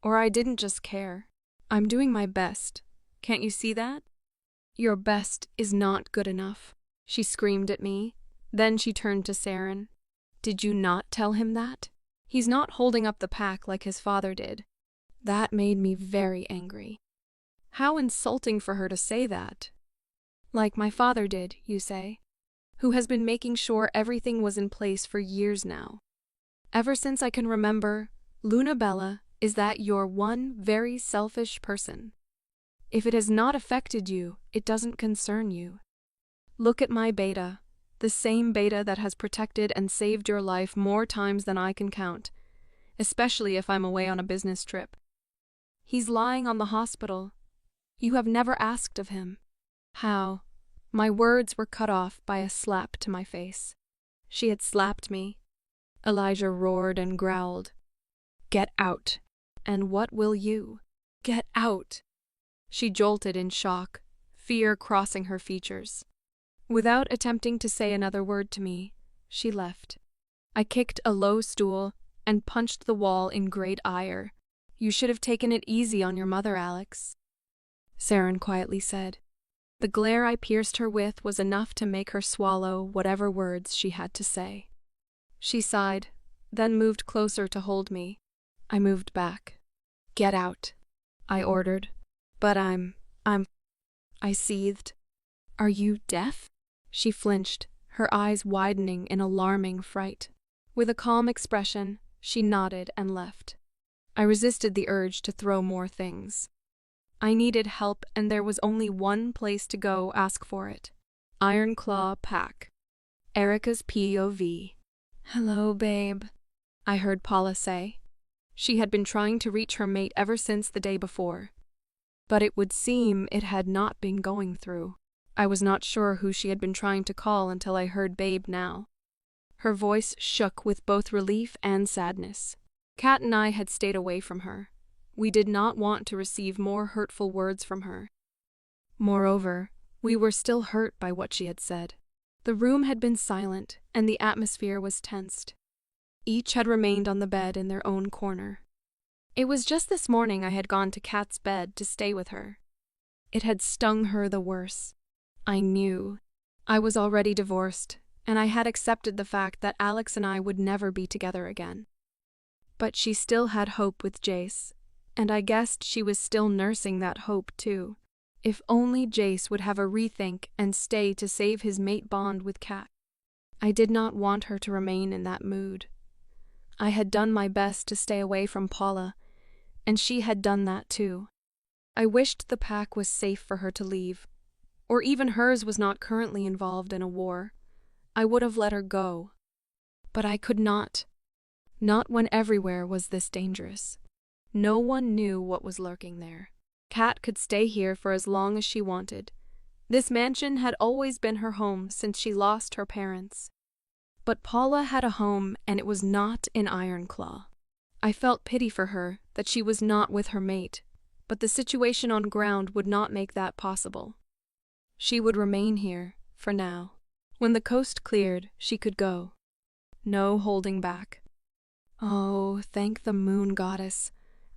Or I didn't just care. I'm doing my best. Can't you see that? Your best is not good enough. She screamed at me. Then she turned to Saren. Did you not tell him that? He's not holding up the pack like his father did. That made me very angry. How insulting for her to say that. Like my father did, you say? Who has been making sure everything was in place for years now. Ever since I can remember, Luna Bella, is that your one very selfish person. If it has not affected you, it doesn't concern you. Look at my beta, the same beta that has protected and saved your life more times than I can count, especially if I'm away on a business trip. He's lying on the hospital. You have never asked of him. How? My words were cut off by a slap to my face. She had slapped me. Elijah roared and growled. Get out. And what will you? Get out. She jolted in shock, fear crossing her features. Without attempting to say another word to me, she left. I kicked a low stool and punched the wall in great ire. You should have taken it easy on your mother, Alex, Saren quietly said. The glare I pierced her with was enough to make her swallow whatever words she had to say. She sighed, then moved closer to hold me. I moved back. Get out, I ordered. But I seethed. Are you deaf? She flinched, her eyes widening in alarming fright. With a calm expression, she nodded and left. I resisted the urge to throw more things. I needed help, and there was only one place to go ask for it. Ironclaw Pack. Erika's POV. Hello, babe, I heard Paula say. She had been trying to reach her mate ever since the day before. But it would seem it had not been going through. I was not sure who she had been trying to call until I heard Babe now. Her voice shook with both relief and sadness. Kat and I had stayed away from her. We did not want to receive more hurtful words from her. Moreover, we were still hurt by what she had said. The room had been silent, and the atmosphere was tensed. Each had remained on the bed in their own corner. It was just this morning I had gone to Kat's bed to stay with her. It had stung her the worse. I knew. I was already divorced, and I had accepted the fact that Alex and I would never be together again. But she still had hope with Jace, and I guessed she was still nursing that hope too. If only Jace would have a rethink and stay to save his mate bond with Kat. I did not want her to remain in that mood. I had done my best to stay away from Paula, and she had done that too. I wished the pack was safe for her to leave, or even hers was not currently involved in a war. I would have let her go. But I could not. Not when everywhere was this dangerous. No one knew what was lurking there. Kat could stay here for as long as she wanted. This mansion had always been her home since she lost her parents. But Paula had a home, and it was not in Ironclaw. I felt pity for her that she was not with her mate, but the situation on ground would not make that possible. She would remain here, for now. When the coast cleared, she could go. No holding back. Oh, thank the moon goddess.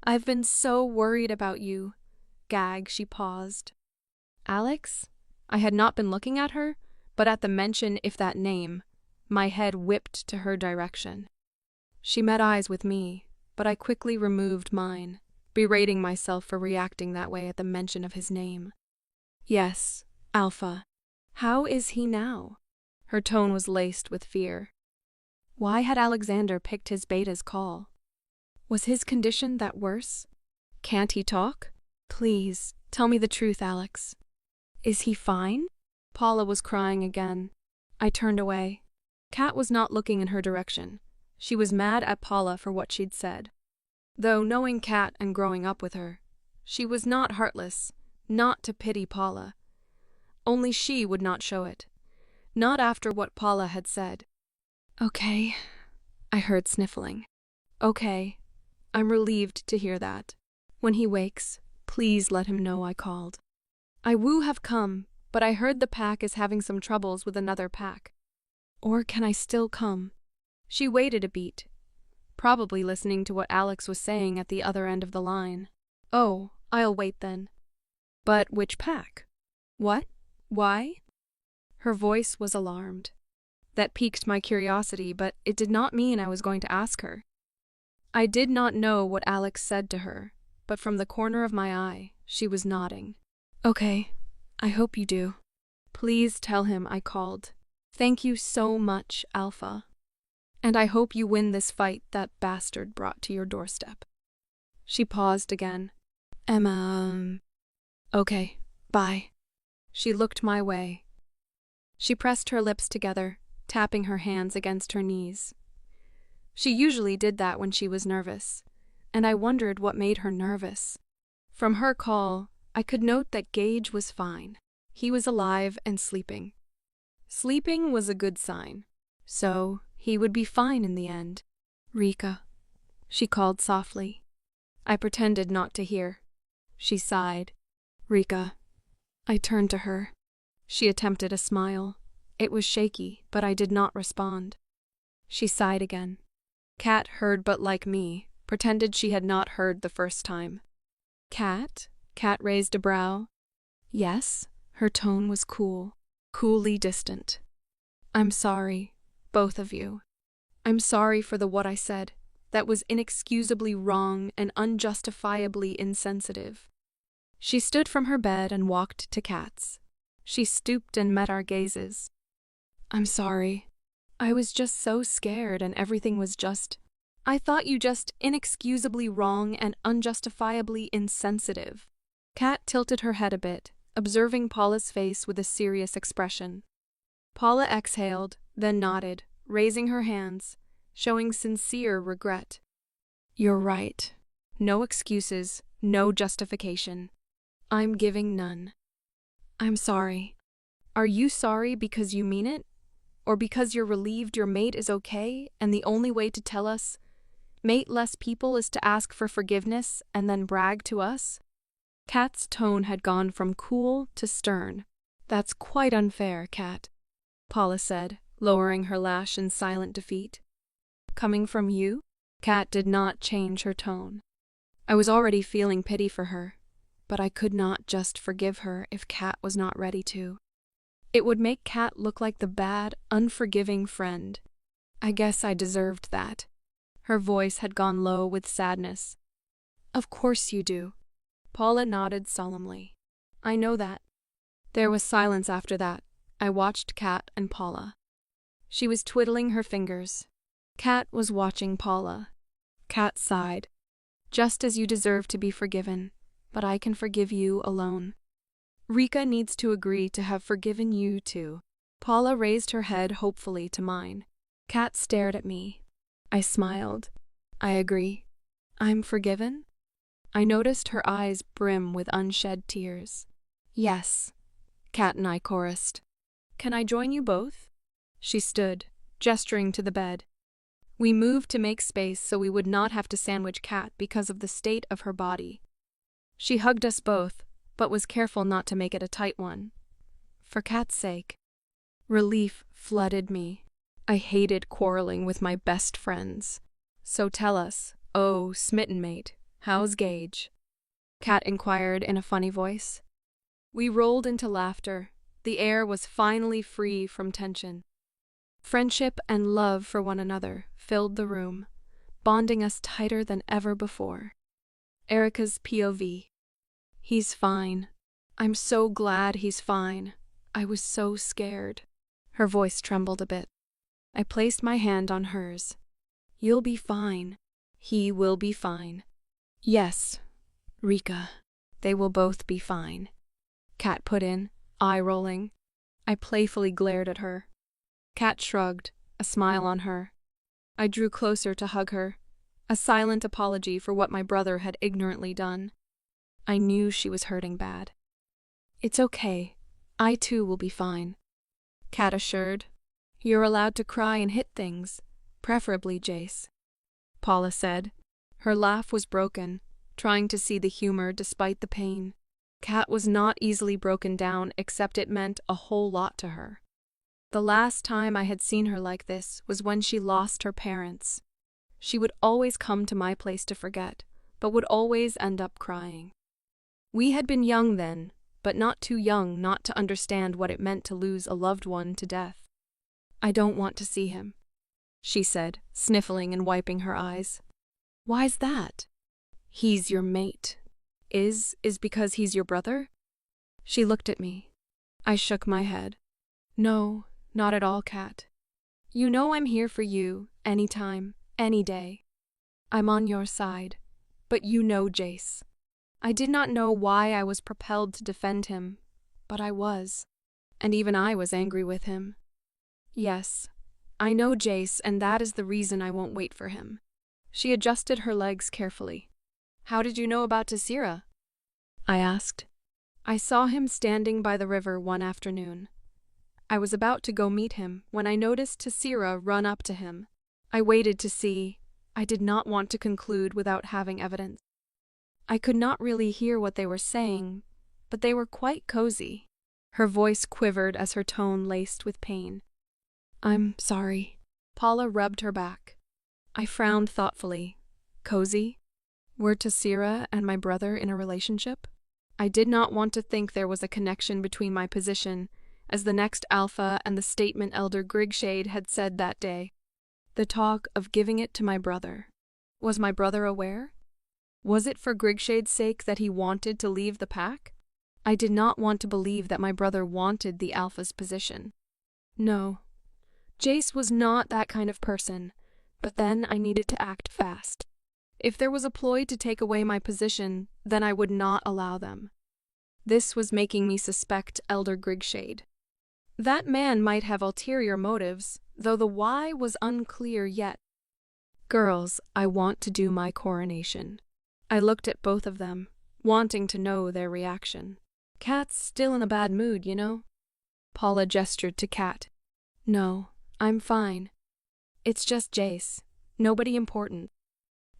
I've been so worried about you. Gag, she paused. Alex? I had not been looking at her, but at the mention of that name, my head whipped to her direction. She met eyes with me, but I quickly removed mine, berating myself for reacting that way at the mention of his name. Yes, Alpha. How is he now? Her tone was laced with fear. Why had Alexander picked his beta's call? Was his condition that worse? Can't he talk? Please, tell me the truth, Alex. Is he fine? Paula was crying again. I turned away. Kat was not looking in her direction. She was mad at Paula for what she'd said. Though knowing Kat and growing up with her, she was not heartless, not to pity Paula. Only she would not show it. Not after what Paula had said. Okay, I heard sniffling. Okay, I'm relieved to hear that. When he wakes, please let him know I called. I woo have come, but I heard the pack is having some troubles with another pack. Or can I still come? She waited a beat, probably listening to what Alex was saying at the other end of the line. Oh, I'll wait then. But which pack? What? Why? Her voice was alarmed. That piqued my curiosity, but it did not mean I was going to ask her. I did not know what Alex said to her, but from the corner of my eye, she was nodding. Okay, I hope you do. Please tell him I called. Thank you so much, Alpha. And I hope you win this fight that bastard brought to your doorstep. She paused again. Emma, okay, bye. She looked my way. She pressed her lips together, tapping her hands against her knees. She usually did that when she was nervous, and I wondered what made her nervous. From her call, I could note that Gage was fine. He was alive and sleeping. Sleeping was a good sign, so he would be fine in the end. Rika, she called softly. I pretended not to hear. She sighed. Rika. I turned to her. She attempted a smile. It was shaky, but I did not respond. She sighed again. Kat heard, but like me, pretended she had not heard the first time. Kat? Kat raised a brow. Yes, her tone was cool, coolly distant. I'm sorry, both of you. I'm sorry for what I said. That was inexcusably wrong and unjustifiably insensitive. She stood from her bed and walked to Kat's. She stooped and met our gazes. I'm sorry. I was just so scared and everything was just... I thought you just inexcusably wrong and unjustifiably insensitive. Kat tilted her head a bit, observing Paula's face with a serious expression. Paula exhaled, then nodded, raising her hands, showing sincere regret. You're right. No excuses, no justification. I'm giving none. I'm sorry. Are you sorry because you mean it? Or because you're relieved your mate is okay and the only way to tell us, mate less people, is to ask for forgiveness and then brag to us? Kat's tone had gone from cool to stern. That's quite unfair, Kat, Paula said, lowering her lash in silent defeat. Coming from you? Kat did not change her tone. I was already feeling pity for her, but I could not just forgive her if Kat was not ready to. It would make Kat look like the bad, unforgiving friend. I guess I deserved that. Her voice had gone low with sadness. Of course you do. Paula nodded solemnly. I know that. There was silence after that. I watched Kat and Paula. She was twiddling her fingers. Kat was watching Paula. Kat sighed. Just as you deserve to be forgiven, but I can forgive you alone. Rika needs to agree to have forgiven you too. Paula raised her head hopefully to mine. Kat stared at me. I smiled. I agree. I'm forgiven? I noticed her eyes brim with unshed tears. Yes. Kat and I chorused. Can I join you both? She stood, gesturing to the bed. We moved to make space so we would not have to sandwich Kat because of the state of her body. She hugged us both, but was careful not to make it a tight one. For Kat's sake. Relief flooded me. I hated quarreling with my best friends. So tell us, oh, smitten mate, how's Gage? Kat inquired in a funny voice. We rolled into laughter. The air was finally free from tension. Friendship and love for one another filled the room, bonding us tighter than ever before. Erika's POV. He's fine. I'm so glad he's fine. I was so scared. Her voice trembled a bit. I placed my hand on hers. You'll be fine. He will be fine. Yes, Rika. They will both be fine. Kat put in, eye-rolling. I playfully glared at her. Kat shrugged, a smile on her. I drew closer to hug her, a silent apology for what my brother had ignorantly done. I knew she was hurting bad. It's okay. I too will be fine. Kat assured. You're allowed to cry and hit things, preferably Jace. Paula said. Her laugh was broken, trying to see the humor despite the pain. Kat was not easily broken down, except it meant a whole lot to her. The last time I had seen her like this was when she lost her parents. She would always come to my place to forget, but would always end up crying. We had been young then, but not too young not to understand what it meant to lose a loved one to death. "I don't want to see him," she said, sniffling and wiping her eyes. "Why's that?" "He's your mate." Is because he's your brother?" She looked at me. I shook my head. "No, not at all, Kat. You know I'm here for you, anytime, any day. I'm on your side. But you know Jace. I did not know why I was propelled to defend him, but I was. And even I was angry with him. Yes, I know Jace, and that is the reason I won't wait for him." She adjusted her legs carefully. "How did you know about Tessira?" I asked. "I saw him standing by the river one afternoon. I was about to go meet him when I noticed Tessira run up to him. I waited to see. I did not want to conclude without having evidence. I could not really hear what they were saying, but they were quite cozy." Her voice quivered as her tone laced with pain. "I'm sorry." Paula rubbed her back. I frowned thoughtfully. Cozy? Were Tessira and my brother in a relationship? I did not want to think there was a connection between my position as the next alpha and the statement Elder Grigshade had said that day. The talk of giving it to my brother. Was my brother aware? Was it for Grigshade's sake that he wanted to leave the pack? I did not want to believe that my brother wanted the alpha's position. No. Jace was not that kind of person, but then I needed to act fast. If there was a ploy to take away my position, then I would not allow them. This was making me suspect Elder Grigshade. That man might have ulterior motives, though the why was unclear yet. "Girls, I want to do my coronation." I looked at both of them, wanting to know their reaction. "Kat's still in a bad mood, you know." Paula gestured to Kat. "No, I'm fine. It's just Jace. Nobody important."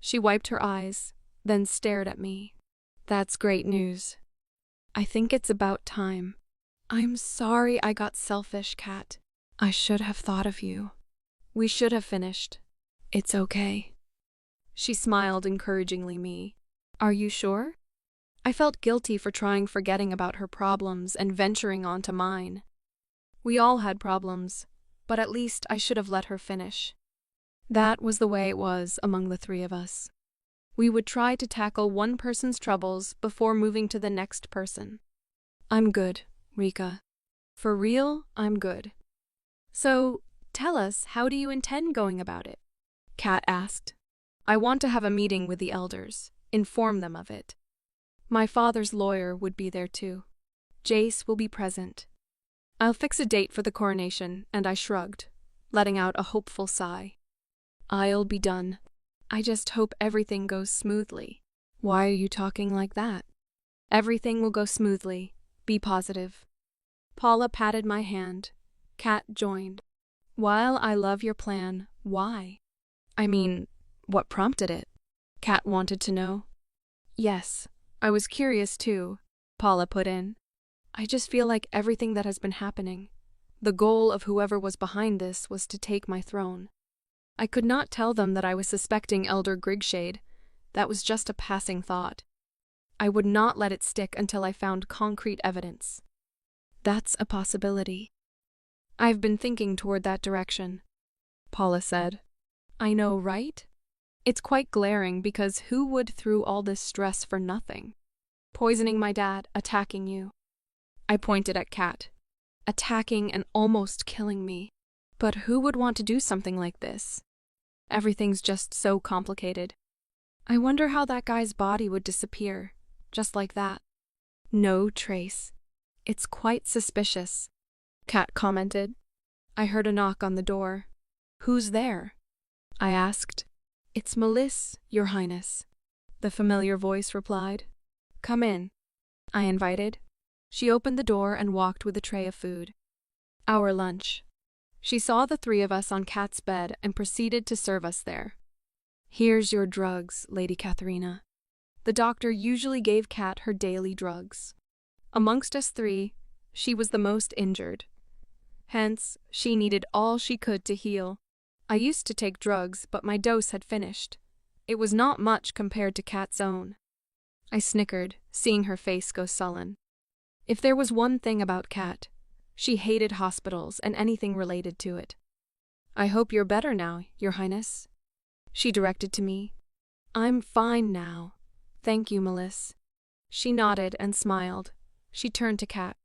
She wiped her eyes, then stared at me. "That's great news. I think it's about time. I'm sorry I got selfish, Kat. I should have thought of you. We should have finished. It's okay." She smiled encouragingly me. "Are you sure?" I felt guilty for trying forgetting about her problems and venturing onto mine. We all had problems, but at least I should have let her finish. That was the way it was among the three of us. We would try to tackle one person's troubles before moving to the next person. "I'm good, Rika. For real, I'm good." "So, tell us, how do you intend going about it?" Kat asked. "I want to have a meeting with the elders, inform them of it. My father's lawyer would be there too. Jace will be present. I'll fix a date for the coronation," and I shrugged, letting out a hopeful sigh. "I'll be done. I just hope everything goes smoothly." "Why are you talking like that?" "Everything will go smoothly. Be positive." Paula patted my hand. Kat joined. "While I love your plan, why? I mean, what prompted it?" Kat wanted to know. "Yes, I was curious too," Paula put in. "I just feel like everything that has been happening. The goal of whoever was behind this was to take my throne. I could not tell them that I was suspecting Elder Grigshade. That was just a passing thought. I would not let it stick until I found concrete evidence." "That's a possibility." "I've been thinking toward that direction," Paula said. "I know, right? It's quite glaring because who would through all this stress for nothing? Poisoning my dad, attacking you." I pointed at Kat. "Attacking and almost killing me. But who would want to do something like this? Everything's just so complicated. I wonder how that guy's body would disappear, just like that. No trace. It's quite suspicious," Kat commented. I heard a knock on the door. "Who's there?" I asked. "It's Melisse, Your Highness," the familiar voice replied. "Come in," I invited. She opened the door and walked with a tray of food. Our lunch. She saw the three of us on Kat's bed and proceeded to serve us there. "Here's your drugs, Lady Katharina." The doctor usually gave Kat her daily drugs. Amongst us three, she was the most injured. Hence, she needed all she could to heal. I used to take drugs, but my dose had finished. It was not much compared to Kat's own. I snickered, seeing her face go sullen. If there was one thing about Kat, she hated hospitals and anything related to it. "I hope you're better now, Your Highness," she directed to me. "I'm fine now. Thank you, Melissa." She nodded and smiled. She turned to Kat.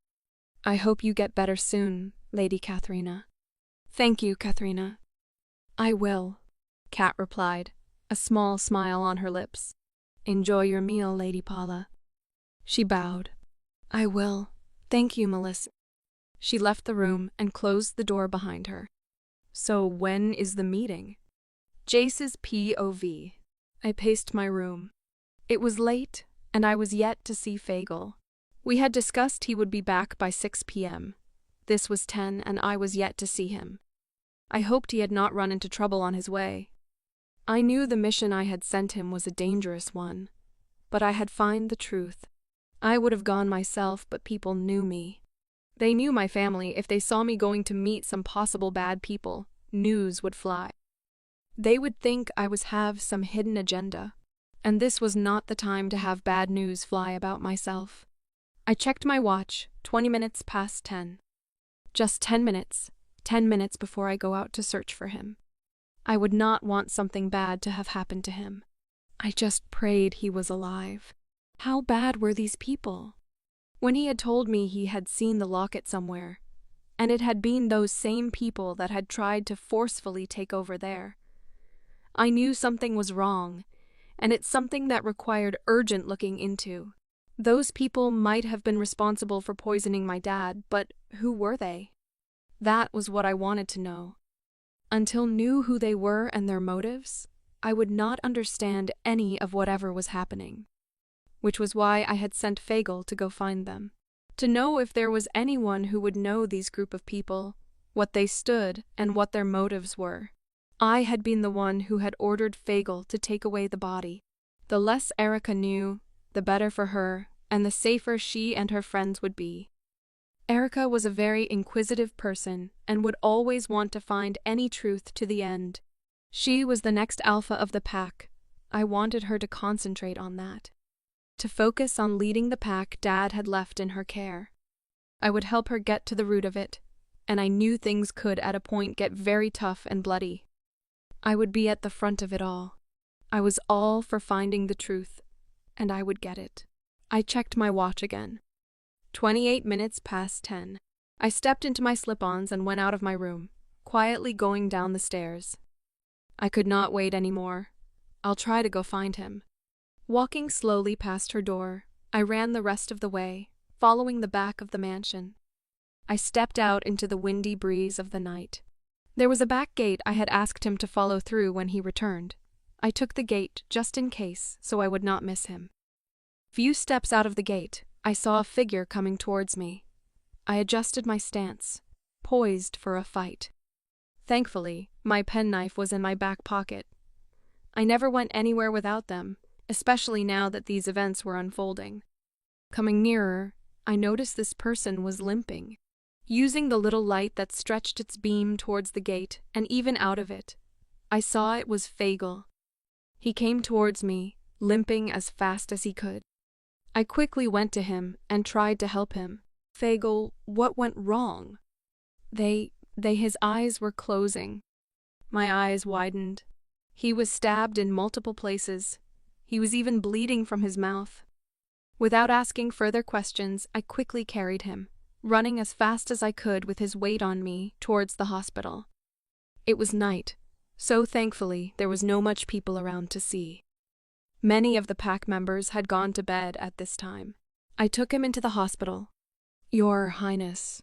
"I hope you get better soon, Lady Katharina." "Thank you, Katharina." "I will," Kat replied, a small smile on her lips. "Enjoy your meal, Lady Paula." She bowed. "I will. Thank you, Melissa." She left the room and closed the door behind her. "So when is the meeting?" Jace's POV. I paced my room. It was late, and I was yet to see Fagel. We had discussed he would be back by 6 p.m. This was 10, and I was yet to see him. I hoped he had not run into trouble on his way. I knew the mission I had sent him was a dangerous one, but I had found the truth. I would have gone myself, but people knew me. They knew my family. If they saw me going to meet some possible bad people, news would fly. They would think I have some hidden agenda, and this was not the time to have bad news fly about myself. I checked my watch, 20 minutes past 10. Just 10 minutes, 10 minutes before I go out to search for him. I would not want something bad to have happened to him. I just prayed he was alive. How bad were these people? When he had told me he had seen the locket somewhere, and it had been those same people that had tried to forcefully take over there, I knew something was wrong, and it's something that required urgent looking into. Those people might have been responsible for poisoning my dad, but who were they? That was what I wanted to know. Until knew who they were and their motives, I would not understand any of whatever was happening. Which was why I had sent Fagel to go find them. To know if there was anyone who would know these group of people, what they stood, and what their motives were. I had been the one who had ordered Fagel to take away the body. The less Erika knew, the better for her, and the safer she and her friends would be. Erika was a very inquisitive person and would always want to find any truth to the end. She was the next alpha of the pack. I wanted her to concentrate on that. To focus on leading the pack Dad had left in her care. I would help her get to the root of it, and I knew things could at a point get very tough and bloody. I would be at the front of it all. I was all for finding the truth, and I would get it. I checked my watch again. 28 minutes past 10. I stepped into my slip-ons and went out of my room, quietly going down the stairs. I could not wait any more. I'll try to go find him. Walking slowly past her door, I ran the rest of the way, following the back of the mansion. I stepped out into the windy breeze of the night. There was a back gate I had asked him to follow through when he returned. I took the gate just in case, so I would not miss him. Few steps out of the gate, I saw a figure coming towards me. I adjusted my stance, poised for a fight. Thankfully, my penknife was in my back pocket. I never went anywhere without them, especially now that these events were unfolding. Coming nearer, I noticed this person was limping. Using the little light that stretched its beam towards the gate and even out of it, I saw it was Fagel. He came towards me, limping as fast as he could. I quickly went to him and tried to help him. "Fagel, what went wrong?" His eyes were closing. My eyes widened. He was stabbed in multiple places. He was even bleeding from his mouth. Without asking further questions, I quickly carried him, running as fast as I could with his weight on me towards the hospital. It was night, so thankfully there was no much people around to see. Many of the pack members had gone to bed at this time. I took him into the hospital. "Your Highness."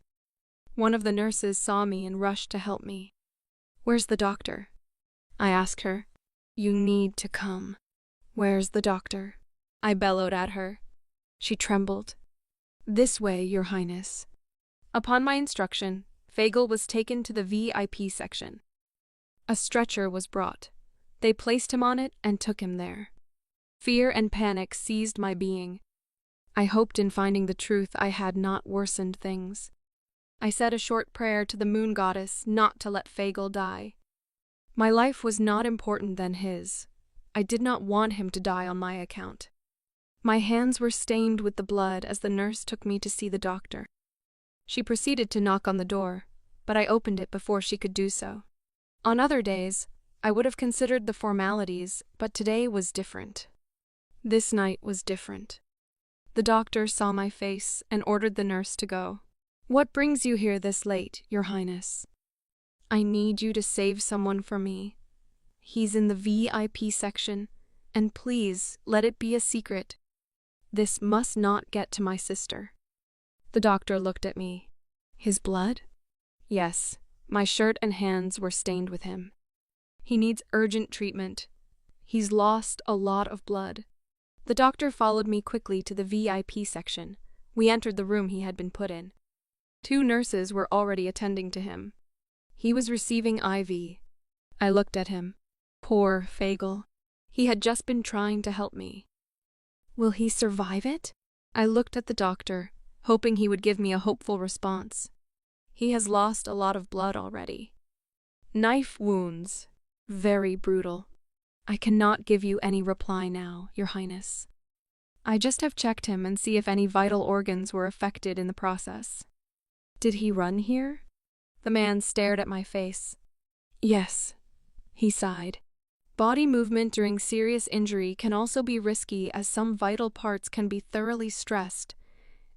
One of the nurses saw me and rushed to help me. "Where's the doctor?" I asked her. "You need to come." "Where's the doctor?" I bellowed at her. She trembled. "This way, Your Highness." Upon my instruction, Fagel was taken to the VIP section. A stretcher was brought. They placed him on it and took him there. Fear and panic seized my being. I hoped in finding the truth I had not worsened things. I said a short prayer to the moon goddess not to let Fagel die. My life was not important than his. I did not want him to die on my account. My hands were stained with the blood as the nurse took me to see the doctor. She proceeded to knock on the door, but I opened it before she could do so. On other days, I would have considered the formalities, but today was different. This night was different. The doctor saw my face and ordered the nurse to go. "What brings you here this late, Your Highness?" "I need you to save someone for me. He's in the VIP section, and please let it be a secret. This must not get to my sister." The doctor looked at me. "His blood?" "Yes, my shirt and hands were stained with him. He needs urgent treatment. He's lost a lot of blood." The doctor followed me quickly to the VIP section. We entered the room he had been put in. 2 nurses were already attending to him. He was receiving IV. I looked at him. Poor Fagel. He had just been trying to help me. Will he survive it? I looked at the doctor, hoping he would give me a hopeful response. He has lost a lot of blood already. Knife wounds. Very brutal. I cannot give you any reply now, Your Highness. I just have checked him and see if any vital organs were affected in the process. Did he run here? The man stared at my face. Yes, he sighed. Body movement during serious injury can also be risky as some vital parts can be thoroughly stressed,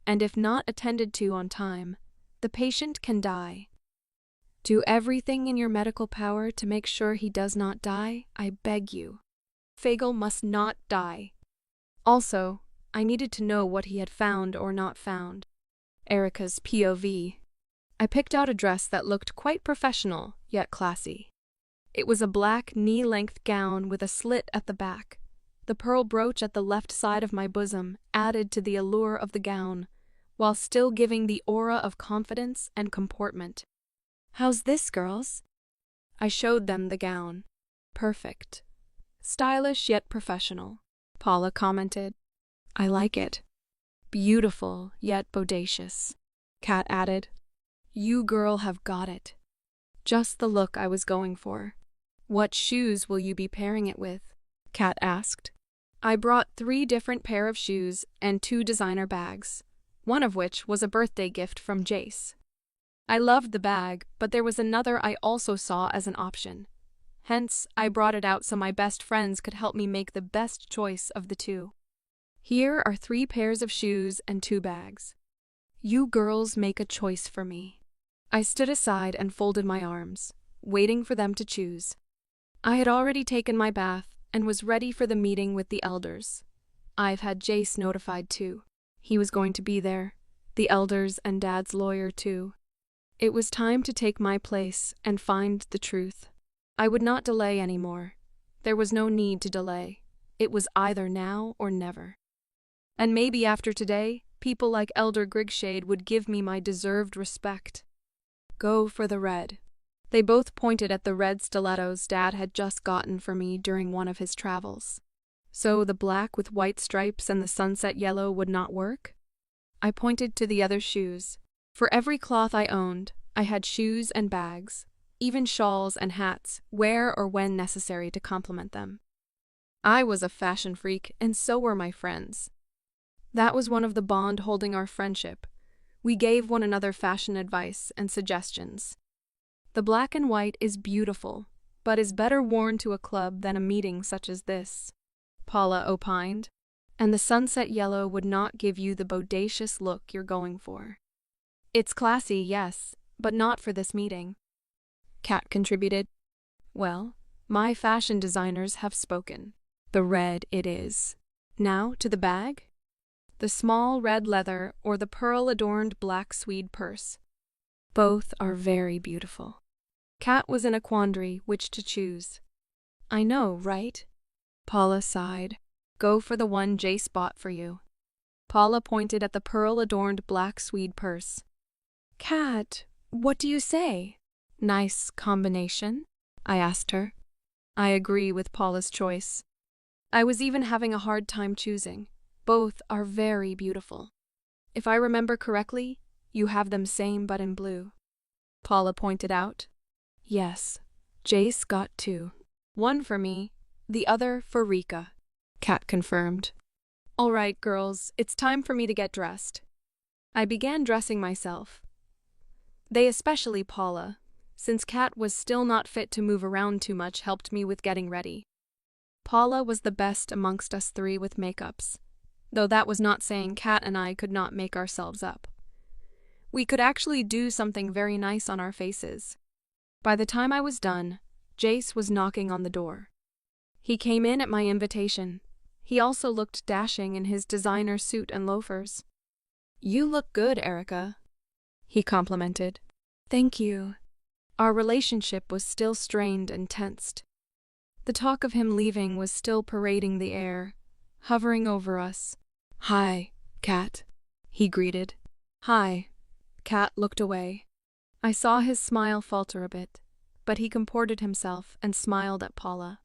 and if not attended to on time, the patient can die. Do everything in your medical power to make sure he does not die, I beg you. Fagel must not die. Also, I needed to know what he had found or not found. Erika's POV. I picked out a dress that looked quite professional, yet classy. It was a black knee-length gown with a slit at the back. The pearl brooch at the left side of my bosom added to the allure of the gown, while still giving the aura of confidence and comportment. How's this, girls? I showed them the gown. Perfect. Stylish yet professional, Paula commented. I like it. Beautiful yet bodacious, Kat added. You girl have got it. Just the look I was going for. What shoes will you be pairing it with? Kat asked. I brought 3 different pair of shoes and 2 designer bags, one of which was a birthday gift from Jace. I loved the bag, but there was another I also saw as an option. Hence, I brought it out so my best friends could help me make the best choice of the 2. Here are 3 pairs of shoes and 2 bags. You girls make a choice for me. I stood aside and folded my arms, waiting for them to choose. I had already taken my bath and was ready for the meeting with the elders. I've had Jace notified too. He was going to be there, the elders and Dad's lawyer too. It was time to take my place and find the truth. I would not delay anymore. There was no need to delay. It was either now or never. And maybe after today, people like Elder Grigshade would give me my deserved respect. Go for the red. They both pointed at the red stilettos Dad had just gotten for me during one of his travels. So the black with white stripes and the sunset yellow would not work? I pointed to the other shoes. For every cloth I owned, I had shoes and bags, even shawls and hats, where or when necessary to complement them. I was a fashion freak, and so were my friends. That was one of the bond holding our friendship. We gave one another fashion advice and suggestions. The black and white is beautiful, but is better worn to a club than a meeting such as this, Paula opined, and the sunset yellow would not give you the bodacious look you're going for. It's classy, yes, but not for this meeting. Kat contributed. Well, my fashion designers have spoken. The red it is. Now to the bag? The small red leather or the pearl-adorned black Swede purse. Both are very beautiful. Kat was in a quandary which to choose. I know, right? Paula sighed. Go for the one Jace bought for you. Paula pointed at the pearl-adorned black Swede purse. Kat, what do you say? Nice combination? I asked her. I agree with Paula's choice. I was even having a hard time choosing. Both are very beautiful. If I remember correctly, you have them same but in blue. Paula pointed out. Yes, Jace got 2. One for me, the other for Rika, Kat confirmed. All right, girls, it's time for me to get dressed. I began dressing myself. They, especially Paula, since Kat was still not fit to move around too much, helped me with getting ready. Paula was the best amongst us three with makeups, though that was not saying Kat and I could not make ourselves up. We could actually do something very nice on our faces. By the time I was done, Jace was knocking on the door. He came in at my invitation. He also looked dashing in his designer suit and loafers. "You look good, Erika," he complimented. "Thank you." Our relationship was still strained and tensed. The talk of him leaving was still parading the air, hovering over us. "Hi, Kat," he greeted. "Hi." Kat looked away. I saw his smile falter a bit, but he comported himself and smiled at Paula.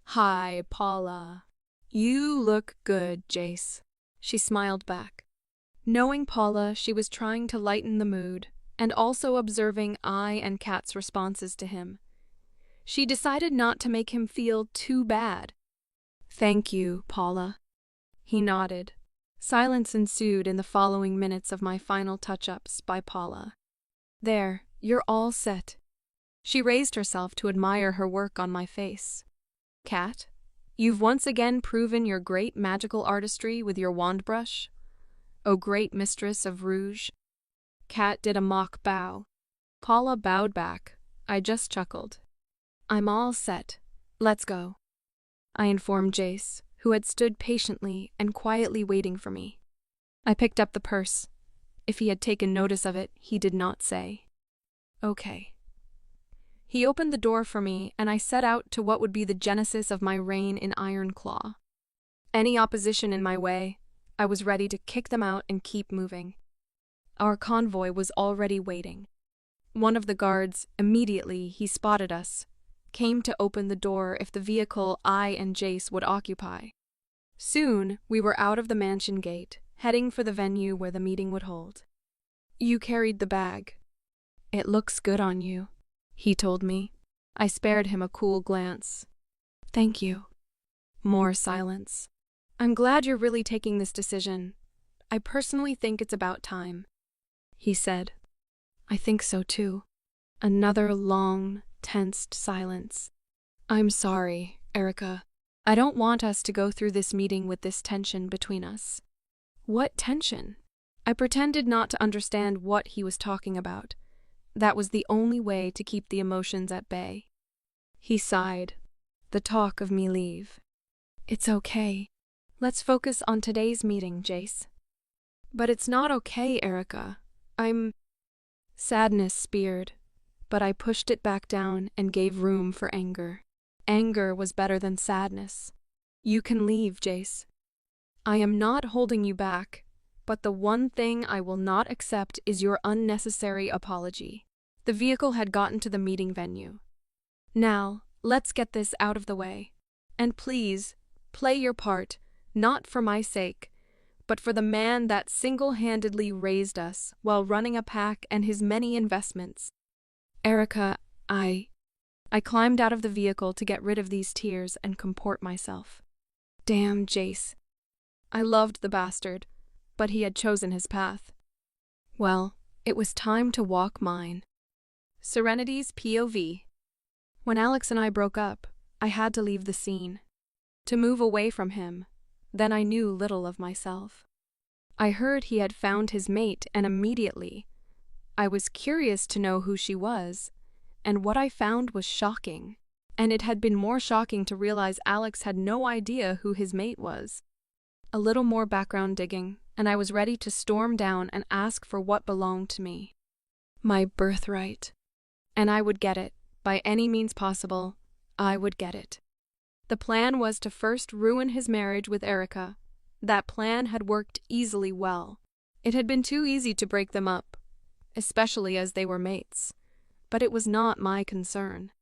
"Hi, Paula. You look good, Jace." She smiled back. Knowing Paula, she was trying to lighten the mood, and also observing I and Kat's responses to him. She decided not to make him feel too bad. "Thank you, Paula." He nodded. Silence ensued in the following minutes of my final touch-ups by Paula. "There, you're all set." She raised herself to admire her work on my face. "Kat, you've once again proven your great magical artistry with your wand brush. O great mistress of rouge." Kat did a mock bow. Paula bowed back. I just chuckled. "I'm all set. Let's go," I informed Jace, who had stood patiently and quietly waiting for me. I picked up the purse. If he had taken notice of it, he did not say. "Okay." He opened the door for me, and I set out to what would be the genesis of my reign in Ironclaw. Any opposition in my way, I was ready to kick them out and keep moving. Our convoy was already waiting. One of the guards, immediately he spotted us, came to open the door if the vehicle I and Jace would occupy. Soon, we were out of the mansion gate, heading for the venue where the meeting would hold. "You carried the bag. It looks good on you," he told me. I spared him a cool glance. "Thank you." More silence. "I'm glad you're really taking this decision. I personally think it's about time," he said. "I think so too." Another long, tensed silence. "I'm sorry, Erika. I don't want us to go through this meeting with this tension between us." "What tension?" I pretended not to understand what he was talking about. That was the only way to keep the emotions at bay. He sighed. "The talk of me leave." "It's okay. Let's focus on today's meeting, Jace." "But it's not okay, Erika. Sadness speared, but I pushed it back down and gave room for anger. Anger was better than sadness. "You can leave, Jace. I am not holding you back, but the one thing I will not accept is your unnecessary apology." The vehicle had gotten to the meeting venue. "Now, let's get this out of the way. And please, play your part, not for my sake, but for the man that single-handedly raised us while running a pack and his many investments." "Erika, I climbed out of the vehicle to get rid of these tears and comport myself. Damn Jace. I loved the bastard, but he had chosen his path. Well, it was time to walk mine. Serenity's POV. When Alex and I broke up, I had to leave the scene. To move away from him, then I knew little of myself. I heard he had found his mate, and immediately I was curious to know who she was, and what I found was shocking. And it had been more shocking to realize Alex had no idea who his mate was. A little more background digging, and I was ready to storm down and ask for what belonged to me. My birthright. And I would get it. By any means possible, I would get it. The plan was to first ruin his marriage with Erika. That plan had worked easily well. It had been too easy to break them up, especially as they were mates. But it was not my concern.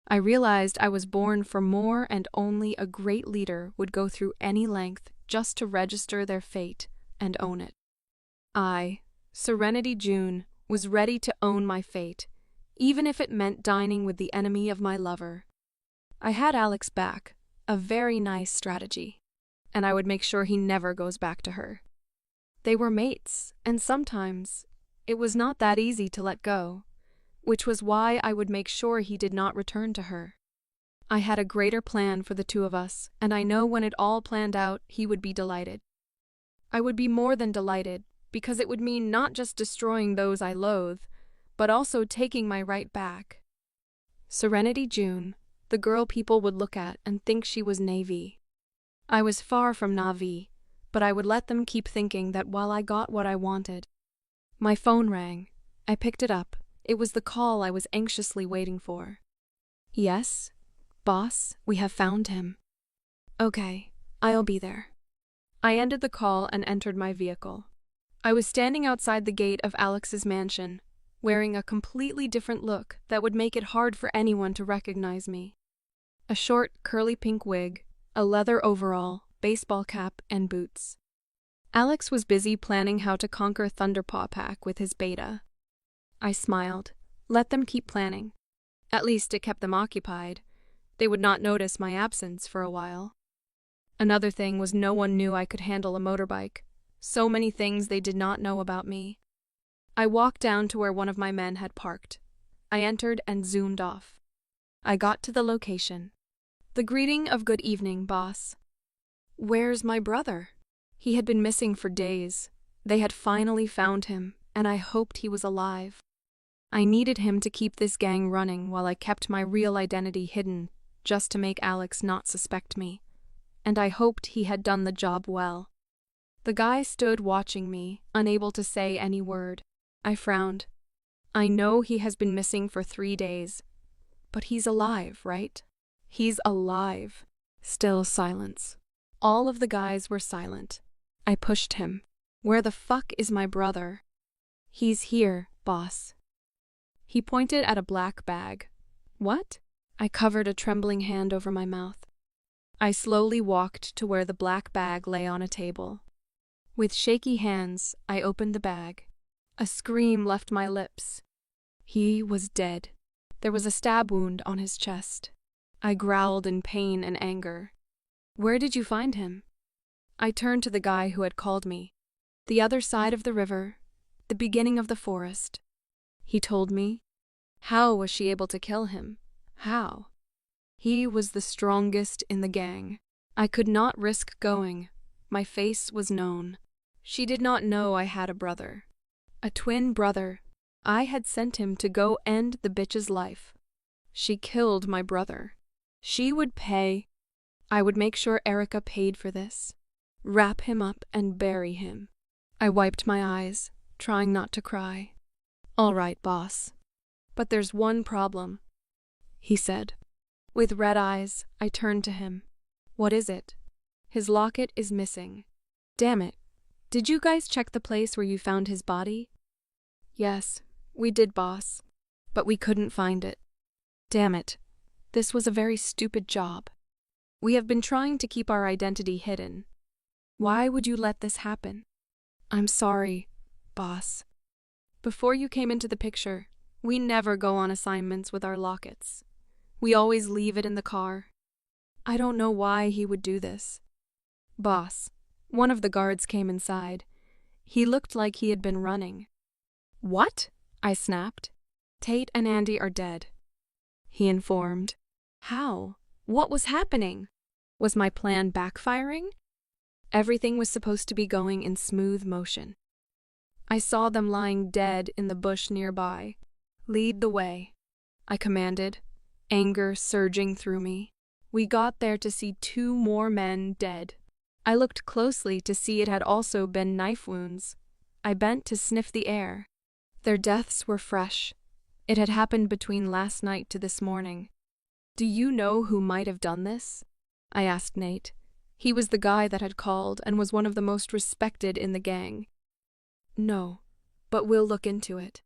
I realized I was born for more, and only a great leader would go through any length just to register their fate and own it. I, Serenity June, was ready to own my fate, even if it meant dining with the enemy of my lover. I had Alex back, a very nice strategy. and I would make sure he never goes back to her. They were mates, and sometimes it was not that easy to let go, which was why I would make sure he did not return to her. I had a greater plan for the two of us, and I know when it all planned out, he would be delighted. I would be more than delighted, because it would mean not just destroying those I loathe, but also taking my right back. Serenity June, the girl people would look at and think she was Na'vi. I was far from Na'vi, but I would let them keep thinking that while I got what I wanted. My phone rang. I picked it up. It was the call I was anxiously waiting for. Yes, boss, we have found him. Okay, I'll be there. I ended the call and entered my vehicle. I was standing outside the gate of Alex's mansion, wearing a completely different look that would make it hard for anyone to recognize me. A short, curly pink wig, a leather overall, baseball cap, and boots. Alex was busy planning how to conquer Thunderpaw Pack with his beta. I smiled. Let them keep planning. At least it kept them occupied. They would not notice my absence for a while. Another thing was no one knew I could handle a motorbike. So many things they did not know about me. I walked down to where one of my men had parked. I entered and zoomed off. I got to the location. The greeting of good evening, boss. Where's my brother? He had been missing for days. They had finally found him, and I hoped he was alive. I needed him to keep this gang running while I kept my real identity hidden, just to make Alex not suspect me. And I hoped he had done the job well. The guy stood watching me, unable to say any word. I frowned. I know he has been missing for 3 days. But he's alive, right? He's alive. Still silence. All of the guys were silent. I pushed him. Where the fuck is my brother? He's here, boss. He pointed at a black bag. What? I covered a trembling hand over my mouth. I slowly walked to where the black bag lay on a table. With shaky hands, I opened the bag. A scream left my lips. He was dead. There was a stab wound on his chest. I growled in pain and anger. Where did you find him? I turned to the guy who had called me. The other side of the river, the beginning of the forest. He told me. How was she able to kill him? How? He was the strongest in the gang. I could not risk going. My face was known. She did not know I had a brother. A twin brother. I had sent him to go end the bitch's life. She killed my brother. She would pay. I would make sure Erika paid for this. Wrap him up and bury him. I wiped my eyes, trying not to cry. All right, boss. But there's one problem, he said. With red eyes, I turned to him. What is it? His locket is missing. Damn it. Did you guys check the place where you found his body? Yes, we did, boss. But we couldn't find it. Damn it. This was a very stupid job. We have been trying to keep our identity hidden. Why would you let this happen? I'm sorry, boss. Before you came into the picture, we never go on assignments with our lockets. We always leave it in the car. I don't know why he would do this. Boss, one of the guards came inside. He looked like he had been running. What? I snapped. Tate and Andy are dead, he informed. How? What was happening? Was my plan backfiring? Everything was supposed to be going in smooth motion. I saw them lying dead in the bush nearby. Lead the way, I commanded, anger surging through me. We got there to see 2 more men dead. I looked closely to see it had also been knife wounds. I bent to sniff the air. Their deaths were fresh. It had happened between last night to this morning. Do you know who might have done this? I asked Nate. He was the guy that had called and was one of the most respected in the gang. No, but we'll look into it.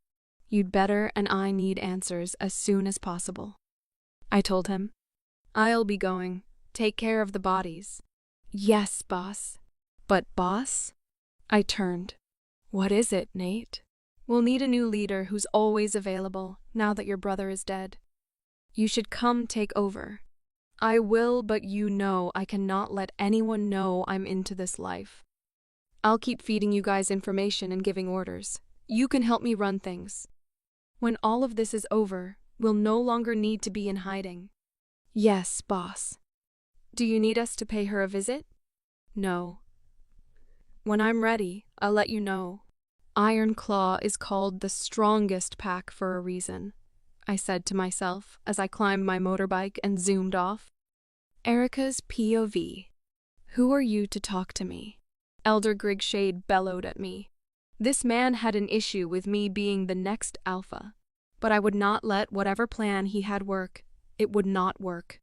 You'd better, and I need answers as soon as possible. I told him. I'll be going. Take care of the bodies. Yes, boss. But boss? I turned. What is it, Nate? We'll need a new leader who's always available now that your brother is dead. You should come take over. I will, but you know I cannot let anyone know I'm into this life. I'll keep feeding you guys information and giving orders. You can help me run things. When all of this is over, we'll no longer need to be in hiding. Yes, boss. Do you need us to pay her a visit? No. When I'm ready, I'll let you know. Ironclaw is called the strongest pack for a reason, I said to myself as I climbed my motorbike and zoomed off. Erika's POV. Who are you to talk to me? Elder Grigshade bellowed at me. This man had an issue with me being the next alpha, but I would not let whatever plan he had work. It would not work.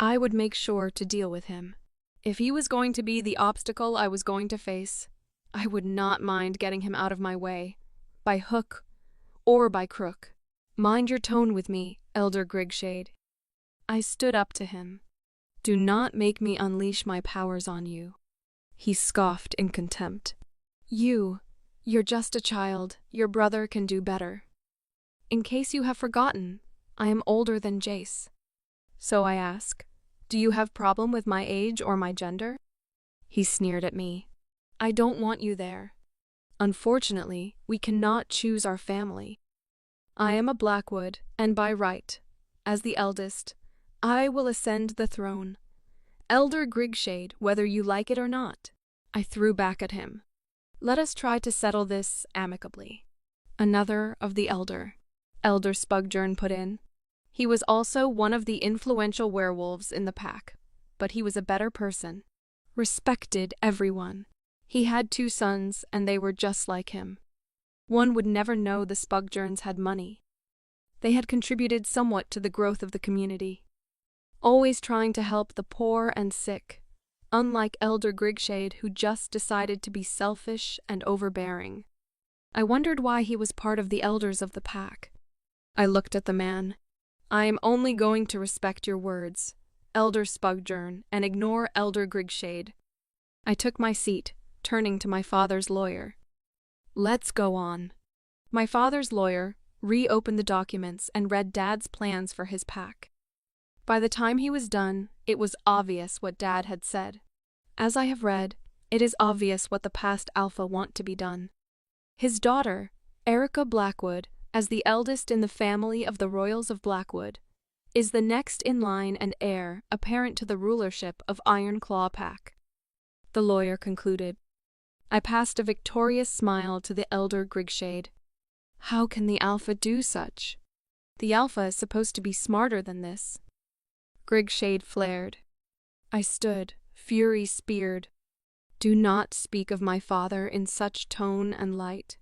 I would make sure to deal with him. If he was going to be the obstacle I was going to face, I would not mind getting him out of my way, by hook or by crook. Mind your tone with me, Elder Grigshade. I stood up to him. Do not make me unleash my powers on you. He scoffed in contempt. You're just a child. Your brother can do better. In case you have forgotten, I am older than Jace. So I ask, do you have problem with my age or my gender? He sneered at me. I don't want you there. Unfortunately, we cannot choose our family. I am a Blackwood, and by right, as the eldest, I will ascend the throne. Elder Grigshade, whether you like it or not. I threw back at him. Let us try to settle this amicably. Another of the Elder Spugjern put in. He was also one of the influential werewolves in the pack, but he was a better person. Respected everyone. He had 2 sons, and they were just like him. One would never know the Spugjerns had money. They had contributed somewhat to the growth of the community, always trying to help the poor and sick, unlike Elder Grigshade, who just decided to be selfish and overbearing. I wondered why he was part of the elders of the pack. I looked at the man. I am only going to respect your words, Elder Spugjern, and ignore Elder Grigshade. I took my seat, turning to my father's lawyer. Let's go on. My father's lawyer reopened the documents and read Dad's plans for his pack. By the time he was done, it was obvious what Dad had said. As I have read, it is obvious what the past alpha want to be done. His daughter, Erika Blackwood, as the eldest in the family of the Royals of Blackwood, is the next in line and heir apparent to the rulership of Ironclaw Pack. The lawyer concluded. I passed a victorious smile to the Elder Grigshade. How can the alpha do such? The alpha is supposed to be smarter than this. Grigshade flared. I stood, fury speared. Do not speak of my father in such tone and light.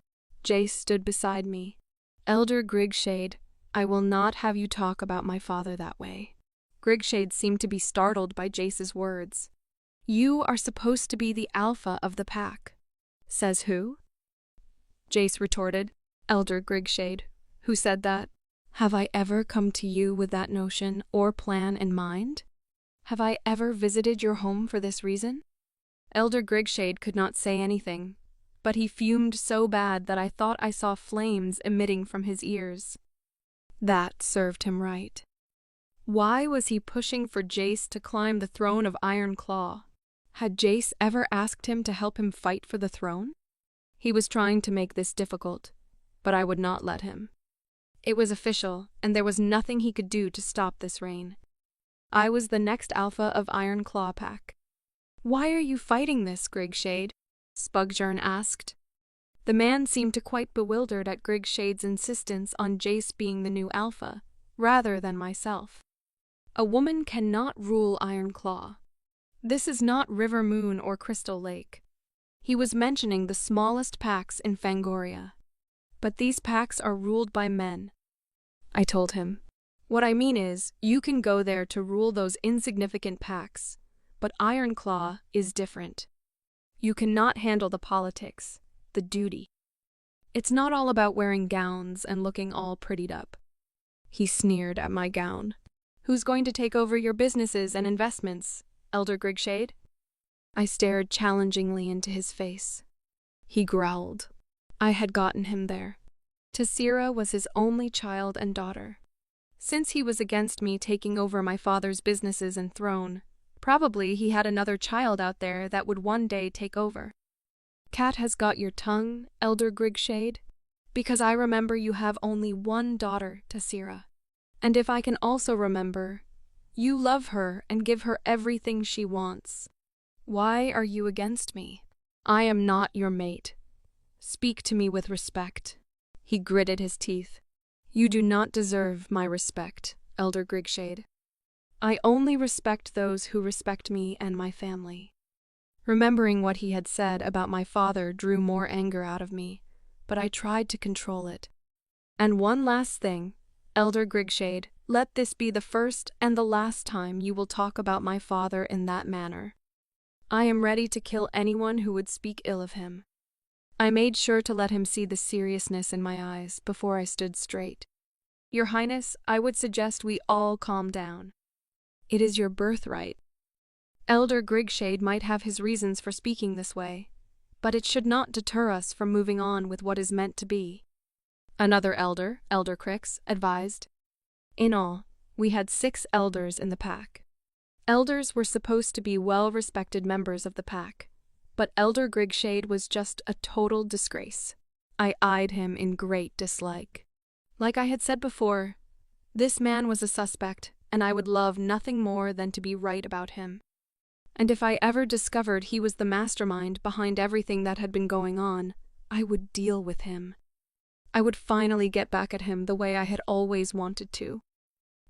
Jace stood beside me. Elder Grigshade, I will not have you talk about my father that way. Grigshade seemed to be startled by Jace's words. You are supposed to be the alpha of the pack. Says who? Jace retorted. Elder Grigshade. Who said that? Have I ever come to you with that notion or plan in mind? Have I ever visited your home for this reason? Elder Grigshade could not say anything, but he fumed so bad that I thought I saw flames emitting from his ears. That served him right. Why was he pushing for Jace to climb the throne of Ironclaw? Had Jace ever asked him to help him fight for the throne? He was trying to make this difficult, but I would not let him. It was official, and there was nothing he could do to stop this reign. I was the next alpha of Ironclaw Pack. Why are you fighting this, Grigshade? Spugjern asked. The man seemed to quite bewildered at Grigshade's insistence on Jace being the new alpha, rather than myself. A woman cannot rule Ironclaw. This is not River Moon or Crystal Lake. He was mentioning the smallest packs in Fangoria. But these packs are ruled by men. I told him. What I mean is, you can go there to rule those insignificant packs, but Ironclaw is different. You cannot handle the politics, the duty. It's not all about wearing gowns and looking all prettied up. He sneered at my gown. Who's going to take over your businesses and investments, Elder Grigshade? I stared challengingly into his face. He growled. I had gotten him there. Tessira was his only child and daughter. Since he was against me taking over my father's businesses and throne, probably he had another child out there that would one day take over. Cat has got your tongue, Elder Grigshade, because I remember you have only one daughter, Tassira. And if I can also remember, you love her and give her everything she wants. Why are you against me? I am not your mate. Speak to me with respect. He gritted his teeth. You do not deserve my respect, Elder Grigshade. I only respect those who respect me and my family. Remembering what he had said about my father drew more anger out of me, but I tried to control it. And one last thing, Elder Grigshade, let this be the first and the last time you will talk about my father in that manner. I am ready to kill anyone who would speak ill of him. I made sure to let him see the seriousness in my eyes before I stood straight. Your Highness, I would suggest we all calm down. It is your birthright. Elder Grigshade might have his reasons for speaking this way, but it should not deter us from moving on with what is meant to be. Another elder, Elder Crix, advised. In all, we had 6 elders in the pack. Elders were supposed to be well-respected members of the pack, but Elder Grigshade was just a total disgrace. I eyed him in great dislike. Like I had said before, this man was a suspect, and I would love nothing more than to be right about him. And if I ever discovered he was the mastermind behind everything that had been going on, I would deal with him. I would finally get back at him the way I had always wanted to.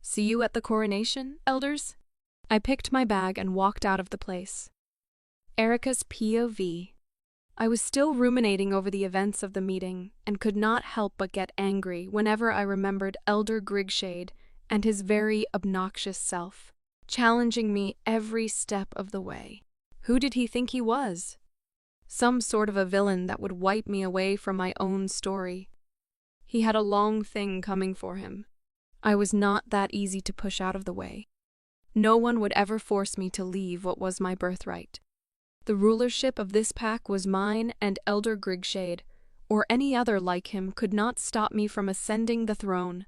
See you at the coronation, elders? I picked my bag and walked out of the place. Erika's POV. I was still ruminating over the events of the meeting and could not help but get angry whenever I remembered Elder Grigshade and his very obnoxious self, challenging me every step of the way. Who did he think he was? Some sort of a villain that would wipe me away from my own story. He had a long thing coming for him. I was not that easy to push out of the way. No one would ever force me to leave what was my birthright. The rulership of this pack was mine, and Elder Grigshade, or any other like him, could not stop me from ascending the throne.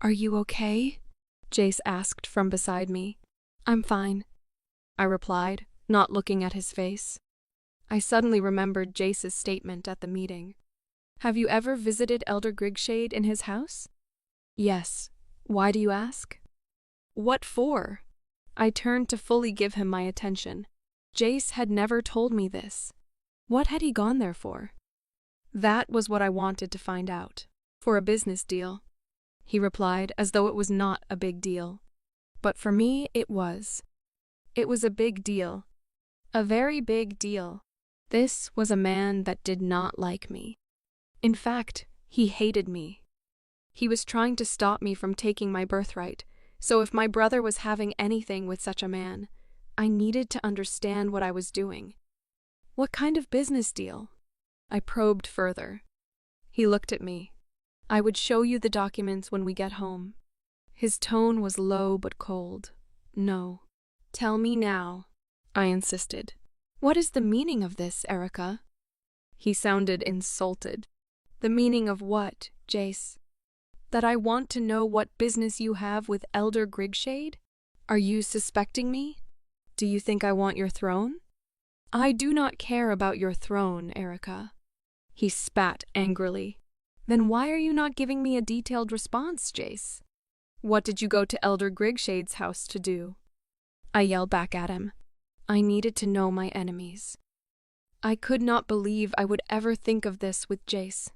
Are you okay? Jace asked from beside me. I'm fine, I replied, not looking at his face. I suddenly remembered Jace's statement at the meeting. Have you ever visited Elder Grigshade in his house? Yes. Why do you ask? What for? I turned to fully give him my attention. Jace had never told me this. What had he gone there for? That was what I wanted to find out. For a business deal, he replied, as though it was not a big deal. But for me, it was. It was a big deal. A very big deal. This was a man that did not like me. In fact, he hated me. He was trying to stop me from taking my birthright, so if my brother was having anything with such a man, I needed to understand what I was doing. What kind of business deal? I probed further. He looked at me. I would show you the documents when we get home. His tone was low but cold. No. Tell me now, I insisted. What is the meaning of this, Erika? He sounded insulted. The meaning of what, Jace? That I want to know what business you have with Elder Grigshade? Are you suspecting me? Do you think I want your throne? I do not care about your throne, Erika. He spat angrily. Then why are you not giving me a detailed response, Jace? What did you go to Elder Grigshade's house to do? I yelled back at him. I needed to know my enemies. I could not believe I would ever think of this with Jace.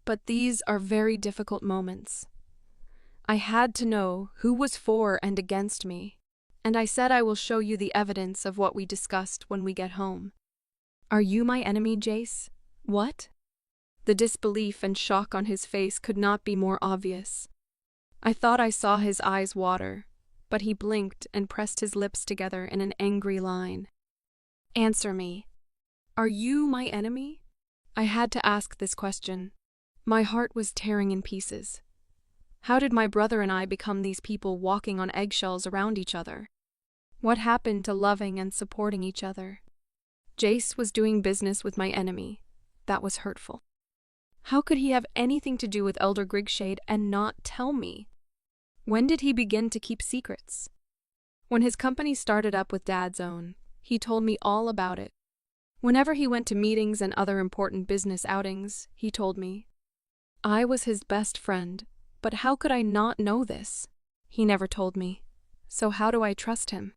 But these are very difficult moments. I had to know who was for and against me, and I said I will show you the evidence of what we discussed when we get home. Are you my enemy, Jace? What? The disbelief and shock on his face could not be more obvious. I thought I saw his eyes water, but he blinked and pressed his lips together in an angry line. Answer me. Are you my enemy? I had to ask this question. My heart was tearing in pieces. How did my brother and I become these people walking on eggshells around each other? What happened to loving and supporting each other? Jace was doing business with my enemy. That was hurtful. How could he have anything to do with Elder Grigshade and not tell me? When did he begin to keep secrets? When his company started up with Dad's own, he told me all about it. Whenever he went to meetings and other important business outings, he told me. I was his best friend, but how could I not know this? He never told me. So how do I trust him?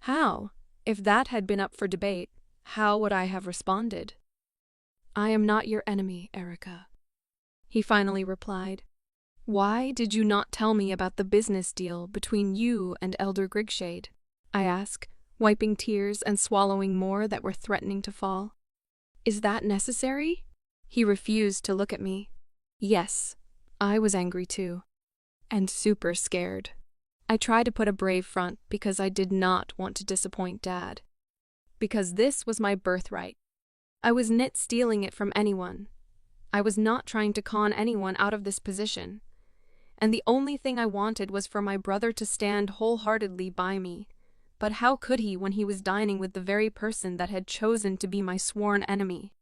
How? If that had been up for debate, how would I have responded? I am not your enemy, Erika. He finally replied. Why did you not tell me about the business deal between you and Elder Grigshade? I asked, wiping tears and swallowing more that were threatening to fall. Is that necessary? He refused to look at me. Yes, I was angry too. And super scared. I tried to put a brave front because I did not want to disappoint Dad. Because this was my birthright. I was not stealing it from anyone. I was not trying to con anyone out of this position. And the only thing I wanted was for my brother to stand wholeheartedly by me. But how could he when he was dining with the very person that had chosen to be my sworn enemy?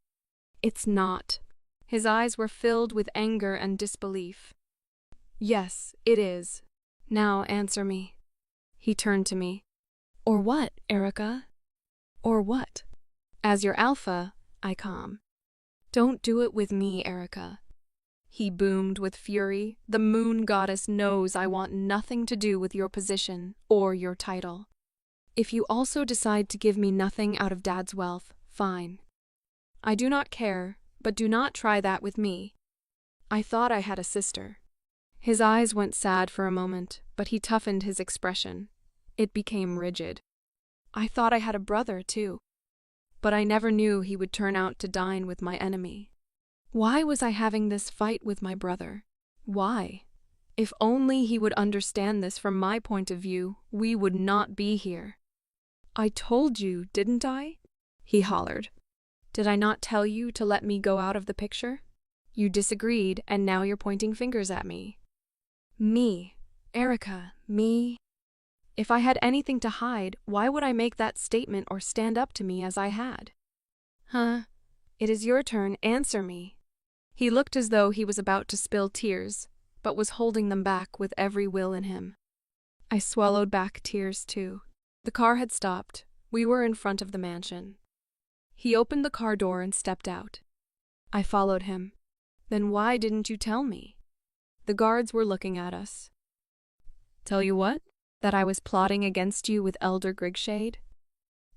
It's not. His eyes were filled with anger and disbelief. Yes, it is. Now answer me. He turned to me. Or what, Erika? Or what? As your alpha, I calm. Don't do it with me, Erika. He boomed with fury. The moon goddess knows I want nothing to do with your position or your title. If you also decide to give me nothing out of Dad's wealth, fine. I do not care, but do not try that with me. I thought I had a sister. His eyes went sad for a moment, but he toughened his expression. It became rigid. I thought I had a brother, too. But I never knew he would turn out to dine with my enemy. Why was I having this fight with my brother? Why? If only he would understand this from my point of view, we would not be here. I told you, didn't I? He hollered. Did I not tell you to let me go out of the picture? You disagreed, and now you're pointing fingers at me. Me. Erika, me. If I had anything to hide, why would I make that statement or stand up to me as I had? Huh? It is your turn, answer me. He looked as though he was about to spill tears, but was holding them back with every will in him. I swallowed back tears too. The car had stopped. We were in front of the mansion. He opened the car door and stepped out. I followed him. Then why didn't you tell me? The guards were looking at us. Tell you what? That I was plotting against you with Elder Grigshade?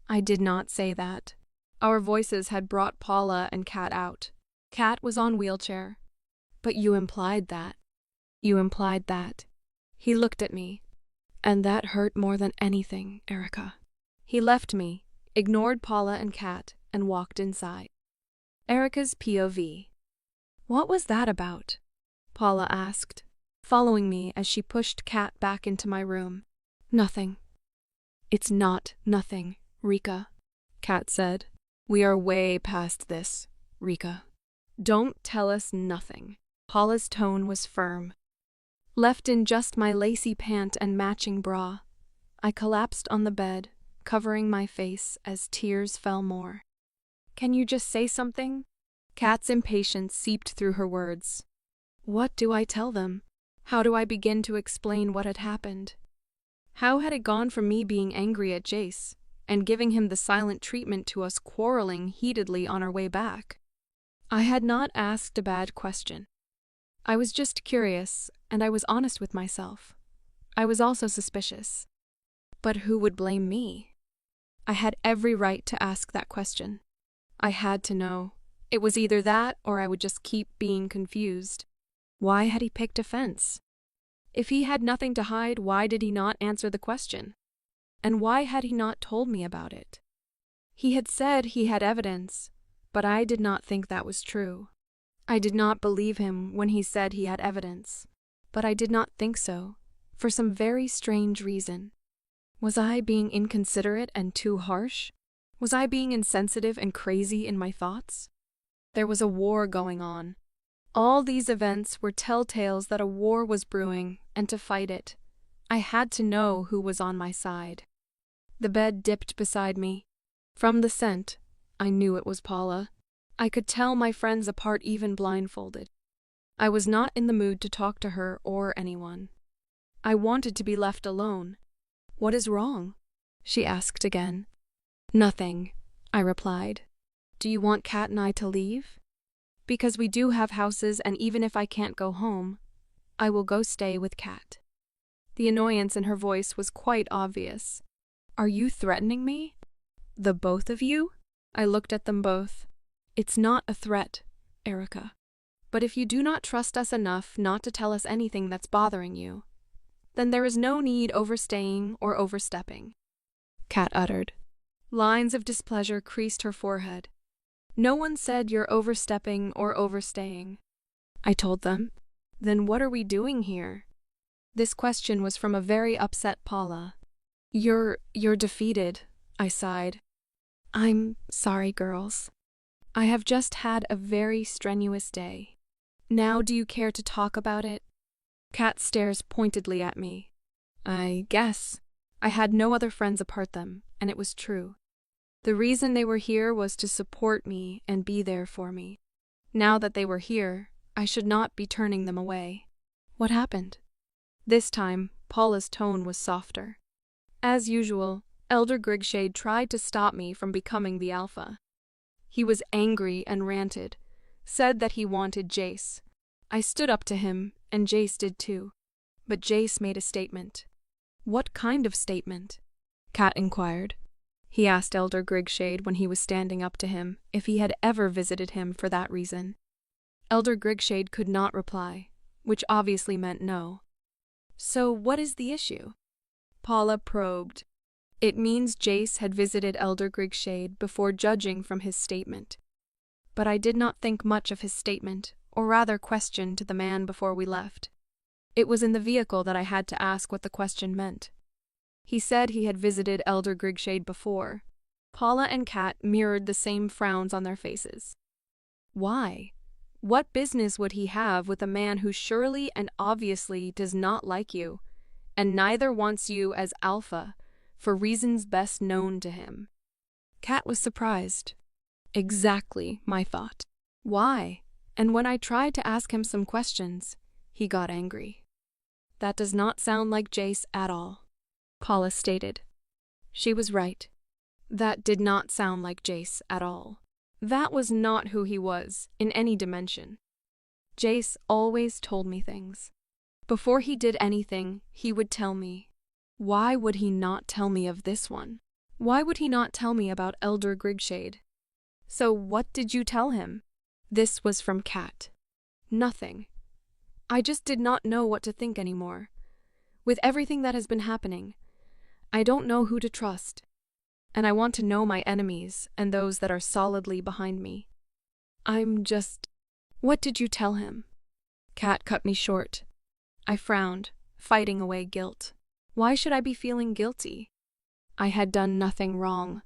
I did not say that. Our voices had brought Paula and Kat out. Kat was on wheelchair. But you implied that. You implied that. He looked at me. And that hurt more than anything, Erika. He left me, ignored Paula and Kat, and walked inside. Erika's POV. What was that about? Paula asked, following me as she pushed Kat back into my room. Nothing. It's not nothing, Rika, Kat said. We are way past this, Rika. Don't tell us nothing. Paula's tone was firm. Left in just my lacy pant and matching bra, I collapsed on the bed, covering my face as tears fell more. Can you just say something? Kat's impatience seeped through her words. What do I tell them? How do I begin to explain what had happened? How had it gone from me being angry at Jace, and giving him the silent treatment to us quarreling heatedly on our way back? I had not asked a bad question. I was just curious, and I was honest with myself. I was also suspicious. But who would blame me? I had every right to ask that question. I had to know. It was either that or I would just keep being confused. Why had he picked a fence? If he had nothing to hide, why did he not answer the question? And why had he not told me about it? He had said he had evidence, but I did not think that was true. I did not believe him when he said he had evidence, but I did not think so, for some very strange reason. Was I being inconsiderate and too harsh? Was I being insensitive and crazy in my thoughts? There was a war going on. All these events were telltales that a war was brewing, and to fight it, I had to know who was on my side. The bed dipped beside me. From the scent, I knew it was Paula. I could tell my friends apart even blindfolded. I was not in the mood to talk to her or anyone. I wanted to be left alone. What is wrong? She asked again. Nothing, I replied. Do you want Kat and I to leave? Because we do have houses, and even if I can't go home, I will go stay with Kat. The annoyance in her voice was quite obvious. Are you threatening me? The both of you? I looked at them both. It's not a threat, Erika. But if you do not trust us enough not to tell us anything that's bothering you, then there is no need overstaying or overstepping, Kat uttered. Lines of displeasure creased her forehead. No one said you're overstepping or overstaying, I told them. Then what are we doing here? This question was from a very upset Paula. You're defeated, I sighed. I'm sorry, girls. I have just had a very strenuous day. Now do you care to talk about it? Kat stares pointedly at me. I guess. I had no other friends apart them, and it was true. The reason they were here was to support me and be there for me. Now that they were here, I should not be turning them away. What happened? This time, Paula's tone was softer. As usual, Elder Grigshade tried to stop me from becoming the alpha. He was angry and ranted, said that he wanted Jace. I stood up to him, and Jace did too. But Jace made a statement. What kind of statement? Kat inquired. He asked Elder Grigshade when he was standing up to him if he had ever visited him for that reason. Elder Grigshade could not reply, which obviously meant no. So what is the issue? Paula probed. It means Jace had visited Elder Grigshade before judging from his statement. But I did not think much of his statement, or rather questioned the man before we left. It was in the vehicle that I had to ask what the question meant. He said he had visited Elder Grigshade before. Paula and Kat mirrored the same frowns on their faces. Why? What business would he have with a man who surely and obviously does not like you, and neither wants you as alpha, for reasons best known to him? Kat was surprised. Exactly my thought. Why? And when I tried to ask him some questions, he got angry. That does not sound like Jace at all, Paula stated. She was right. That did not sound like Jace at all. That was not who he was, in any dimension. Jace always told me things. Before he did anything, he would tell me. Why would he not tell me of this one? Why would he not tell me about Elder Grigshade? So what did you tell him? This was from Kat. Nothing. I just did not know what to think anymore. With everything that has been happening, I don't know who to trust. And I want to know my enemies and those that are solidly behind me. What did you tell him? Kat cut me short. I frowned, fighting away guilt. Why should I be feeling guilty? I had done nothing wrong.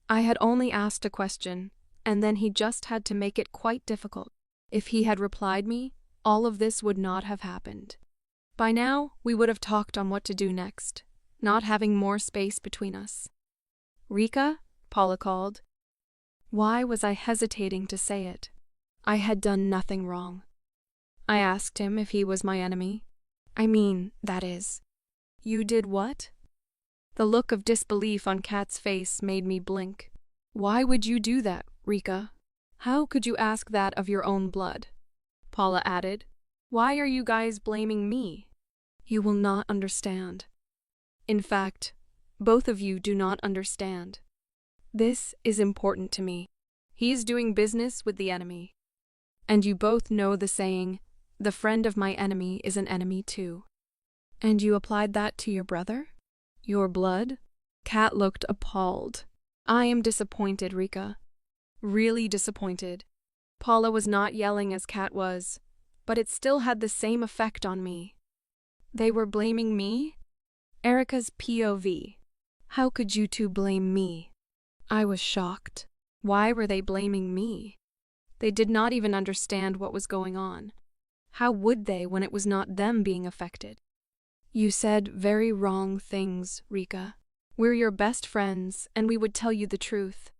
I had only asked a question, and then he just had to make it quite difficult. If he had replied me, all of this would not have happened. By now, we would have talked on what to do next, not having more space between us. Rika? Paula called. Why was I hesitating to say it? I had done nothing wrong. I asked him if he was my enemy. That is. You did what? The look of disbelief on Kat's face made me blink. Why would you do that, Rika? How could you ask that of your own blood? Paula added. Why are you guys blaming me? You will not understand. In fact, both of you do not understand. This is important to me. He is doing business with the enemy. And you both know the saying, the friend of my enemy is an enemy too. And you applied that to your brother? Your blood? Kat looked appalled. I am disappointed, Rika. Really disappointed. Paula was not yelling as Kat was, but it still had the same effect on me. They were blaming me? Erika's POV. How could you two blame me? I was shocked. Why were they blaming me? They did not even understand what was going on. How would they when it was not them being affected? You said very wrong things, Rika. We're your best friends, and we would tell you the truth,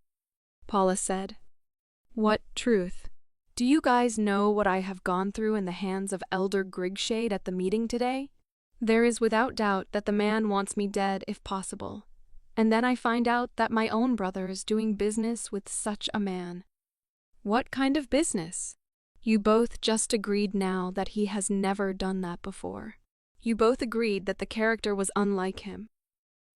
Paula said. What truth? Do you guys know what I have gone through in the hands of Elder Grigshade at the meeting today? There is without doubt that the man wants me dead if possible. And then I find out that my own brother is doing business with such a man. What kind of business? You both just agreed now that he has never done that before. You both agreed that the character was unlike him.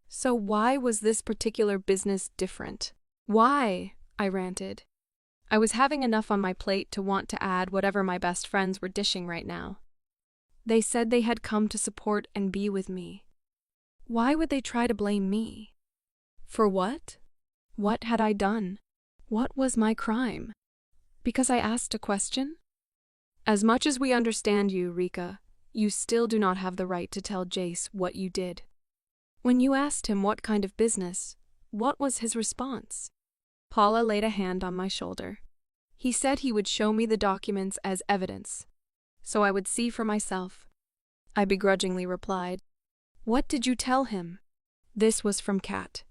So why was this particular business different? Why? I ranted. I was having enough on my plate to want to add whatever my best friends were dishing right now. They said they had come to support and be with me. Why would they try to blame me? For what? What had I done? What was my crime? Because I asked a question? As much as we understand you, Rika, you still do not have the right to tell Jace what you did. When you asked him what kind of business, what was his response? Paula laid a hand on my shoulder. He said he would show me the documents as evidence, so I would see for myself. I begrudgingly replied, "What did you tell him?" This was from Kat.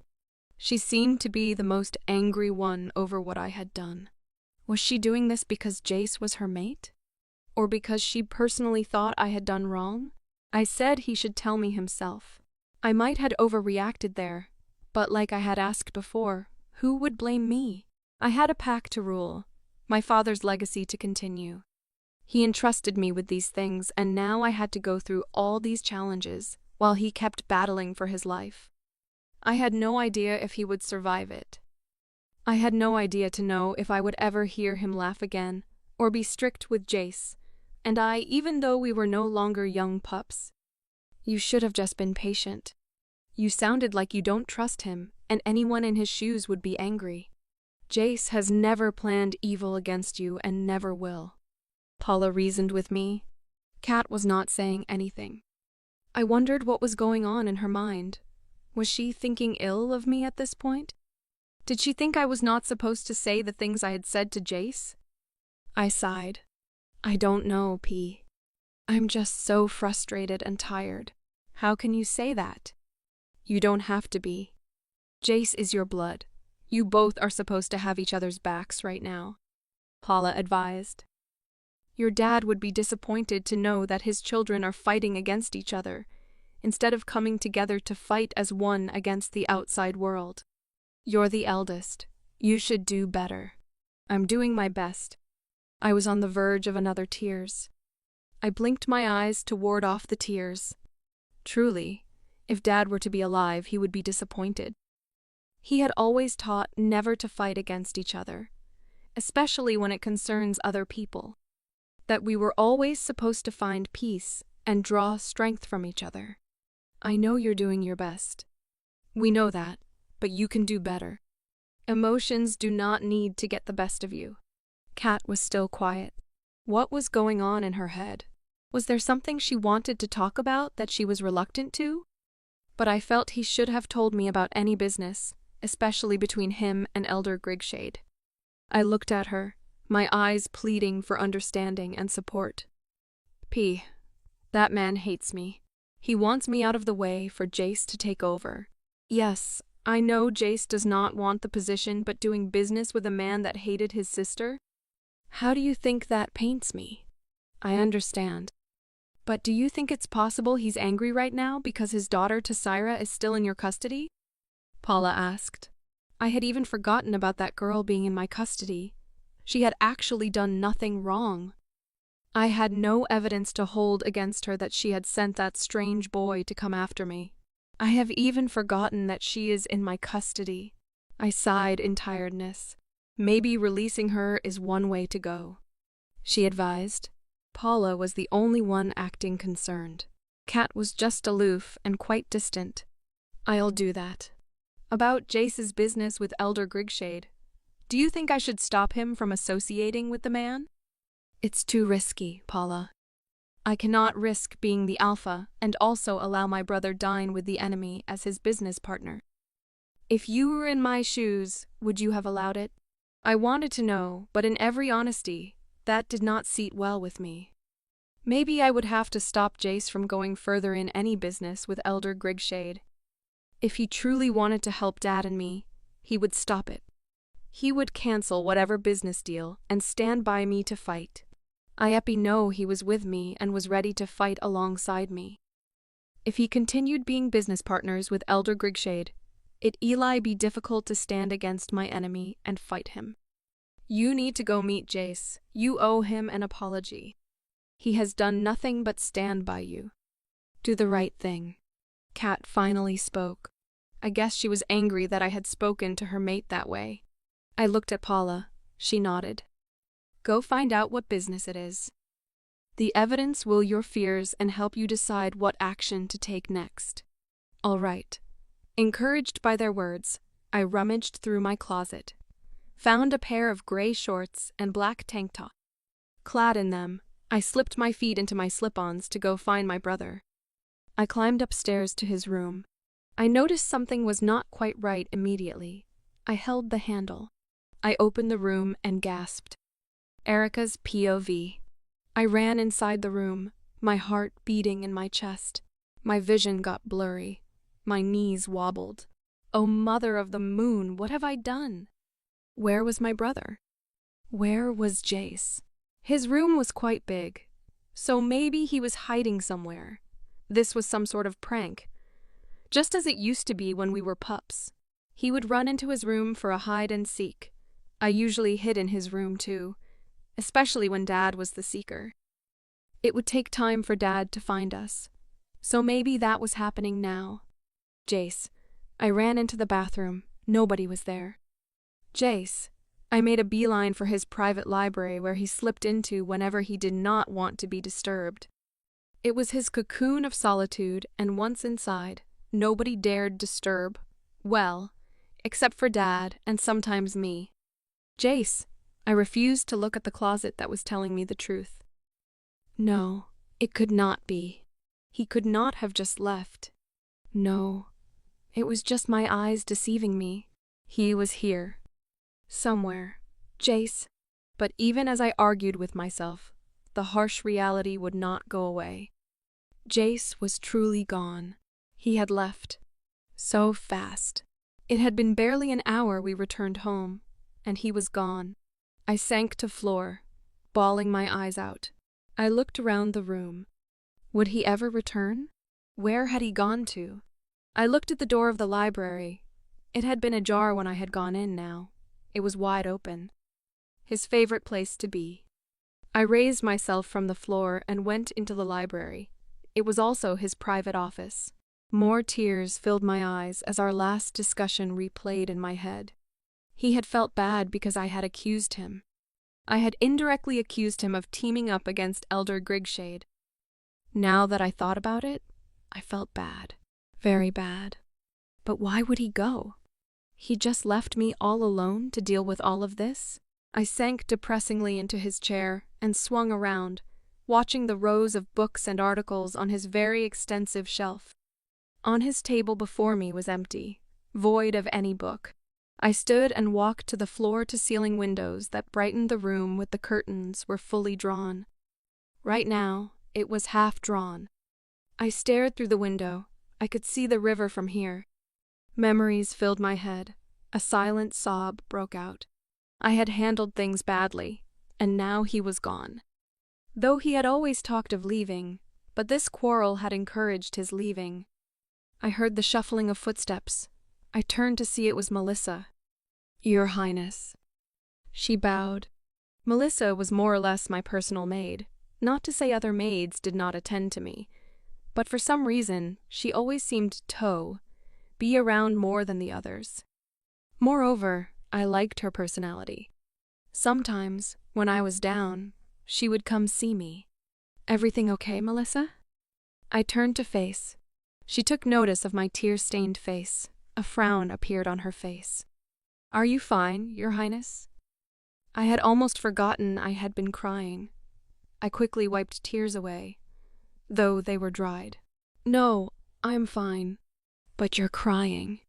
She seemed to be the most angry one over what I had done. Was she doing this because Jace was her mate? Or because she personally thought I had done wrong? I said he should tell me himself. I might had overreacted there, but like I had asked before, who would blame me? I had a pack to rule, my father's legacy to continue. He entrusted me with these things, and now I had to go through all these challenges while he kept battling for his life. I had no idea if he would survive it. I had no idea to know if I would ever hear him laugh again or be strict with Jace, and even though we were no longer young pups. You should have just been patient. You sounded like you don't trust him, and anyone in his shoes would be angry. Jace has never planned evil against you and never will. Paula reasoned with me. Kat was not saying anything. I wondered what was going on in her mind. Was she thinking ill of me at this point? Did she think I was not supposed to say the things I had said to Jace? I sighed. I don't know, P. I'm just so frustrated and tired. How can you say that? You don't have to be. Jace is your blood. You both are supposed to have each other's backs right now, Paula advised. Your dad would be disappointed to know that his children are fighting against each other, instead of coming together to fight as one against the outside world. You're the eldest. You should do better. I'm doing my best. I was on the verge of another tears. I blinked my eyes to ward off the tears. Truly, if Dad were to be alive, he would be disappointed. He had always taught never to fight against each other, especially when it concerns other people. That we were always supposed to find peace and draw strength from each other. I know you're doing your best. We know that, but you can do better. Emotions do not need to get the best of you. Kat was still quiet. What was going on in her head? Was there something she wanted to talk about that she was reluctant to? But I felt he should have told me about any business, especially between him and Elder Grigshade. I looked at her, my eyes pleading for understanding and support. P. That man hates me. He wants me out of the way for Jace to take over. Yes, I know Jace does not want the position, but doing business with a man that hated his sister? How do you think that paints me? I understand. But do you think it's possible he's angry right now because his daughter Tessira is still in your custody? Paula asked. I had even forgotten about that girl being in my custody. She had actually done nothing wrong. I had no evidence to hold against her that she had sent that strange boy to come after me. I have even forgotten that she is in my custody. I sighed in tiredness. Maybe releasing her is one way to go, she advised. Paula was the only one acting concerned. Kat was just aloof and quite distant. I'll do that. About Jace's business with Elder Grigshade. Do you think I should stop him from associating with the man? It's too risky, Paula. I cannot risk being the alpha and also allow my brother dine with the enemy as his business partner. If you were in my shoes, would you have allowed it? I wanted to know, but in every honesty, that did not sit well with me. Maybe I would have to stop Jace from going further in any business with Elder Grigshade. If he truly wanted to help Dad and me, he would stop it. He would cancel whatever business deal and stand by me to fight. I know he was with me and was ready to fight alongside me. If he continued being business partners with Elder Grigshade, it'd Eli be difficult to stand against my enemy and fight him. You need to go meet Jace. You owe him an apology. He has done nothing but stand by you. Do the right thing. Kat finally spoke. I guess she was angry that I had spoken to her mate that way. I looked at Paula. She nodded. Go find out what business it is. The evidence will your fears and help you decide what action to take next. All right. Encouraged by their words, I rummaged through my closet, found a pair of gray shorts and black tank top. Clad in them, I slipped my feet into my slip-ons to go find my brother. I climbed upstairs to his room. I noticed something was not quite right immediately. I held the handle. I opened the room and gasped. Erika's POV. I ran inside the room, my heart beating in my chest. My vision got blurry. My knees wobbled. Oh, mother of the moon, what have I done? Where was my brother? Where was Jace? His room was quite big, so maybe he was hiding somewhere. This was some sort of prank. Just as it used to be when we were pups. He would run into his room for a hide and seek. I usually hid in his room too, especially when Dad was the seeker. It would take time for Dad to find us, so maybe that was happening now. Jace. I ran into the bathroom. Nobody was there. Jace. I made a beeline for his private library where he slipped into whenever he did not want to be disturbed. It was his cocoon of solitude, and once inside, nobody dared disturb, well, except for Dad and sometimes me. Jace. I refused to look at the closet that was telling me the truth. No, it could not be. He could not have just left. No, it was just my eyes deceiving me. He was here. Somewhere. Jace. But even as I argued with myself, the harsh reality would not go away. Jace was truly gone. He had left. So fast. It had been barely an hour we returned home, and he was gone. I sank to floor, bawling my eyes out. I looked around the room. Would he ever return? Where had he gone to? I looked at the door of the library. It had been ajar when I had gone in now. It was wide open. His favorite place to be. I raised myself from the floor and went into the library. It was also his private office. More tears filled my eyes as our last discussion replayed in my head. He had felt bad because I had accused him. I had indirectly accused him of teaming up against Elder Grigshade. Now that I thought about it, I felt bad. Very bad. But why would he go? He just left me all alone to deal with all of this? I sank depressingly into his chair and swung around, watching the rows of books and articles on his very extensive shelf. On his table before me was empty, void of any book. I stood and walked to the floor-to-ceiling windows that brightened the room with the curtains were fully drawn. Right now, it was half drawn. I stared through the window. I could see the river from here. Memories filled my head. A silent sob broke out. I had handled things badly, and now he was gone. Though he had always talked of leaving, but this quarrel had encouraged his leaving. I heard the shuffling of footsteps. I turned to see it was Melissa. Your Highness. She bowed. Melissa was more or less my personal maid, not to say other maids did not attend to me, but for some reason she always seemed to be around more than the others. Moreover, I liked her personality. Sometimes, when I was down, she would come see me. Everything okay, Melissa? I turned to face. She took notice of my tear-stained face. A frown appeared on her face. Are you fine, Your Highness? I had almost forgotten I had been crying. I quickly wiped tears away, though they were dried. No, I'm fine. But you're crying.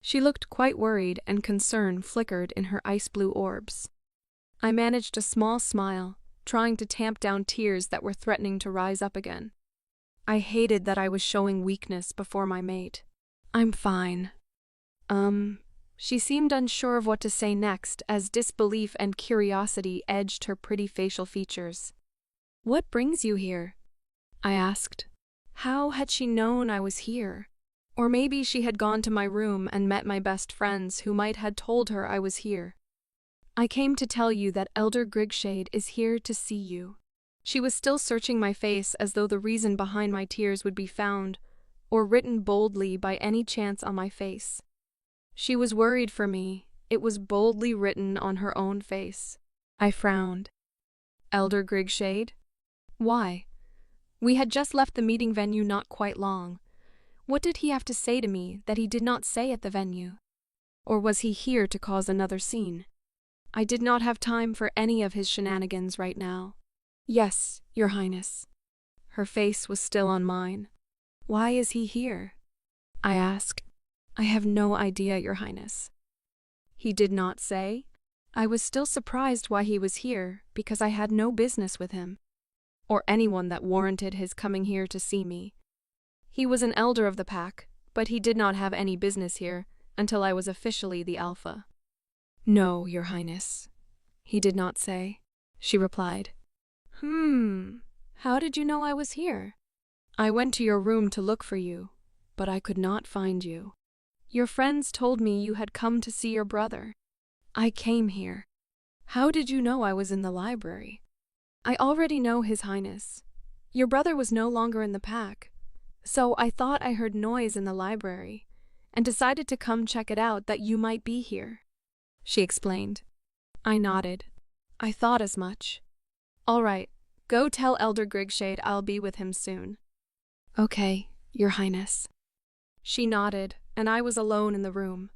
She looked quite worried, and concern flickered in her ice-blue orbs. I managed a small smile, trying to tamp down tears that were threatening to rise up again. I hated that I was showing weakness before my mate. I'm fine. She seemed unsure of what to say next as disbelief and curiosity edged her pretty facial features. What brings you here? I asked. How had she known I was here? Or maybe she had gone to my room and met my best friends who might had told her I was here. I came to tell you that Elder Grigshade is here to see you. She was still searching my face as though the reason behind my tears would be found, or written boldly by any chance on my face. She was worried for me. It was boldly written on her own face. I frowned. Elder Grigshade? Why? We had just left the meeting venue not quite long. What did he have to say to me that he did not say at the venue? Or was he here to cause another scene? I did not have time for any of his shenanigans right now. Yes, Your Highness. Her face was still on mine. Why is he here? I asked. I have no idea, Your Highness. He did not say? I was still surprised why he was here, because I had no business with him, or anyone that warranted his coming here to see me. He was an elder of the pack, but he did not have any business here until I was officially the Alpha. No, Your Highness. He did not say, she replied. How did you know I was here? I went to your room to look for you, but I could not find you. Your friends told me you had come to see your brother. I came here. How did you know I was in the library? I already know, His Highness. Your brother was no longer in the pack, so I thought I heard noise in the library, and decided to come check it out that you might be here, she explained. I nodded. I thought as much. All right, go tell Elder Grigshade I'll be with him soon. Okay, Your Highness. She nodded, and I was alone in the room.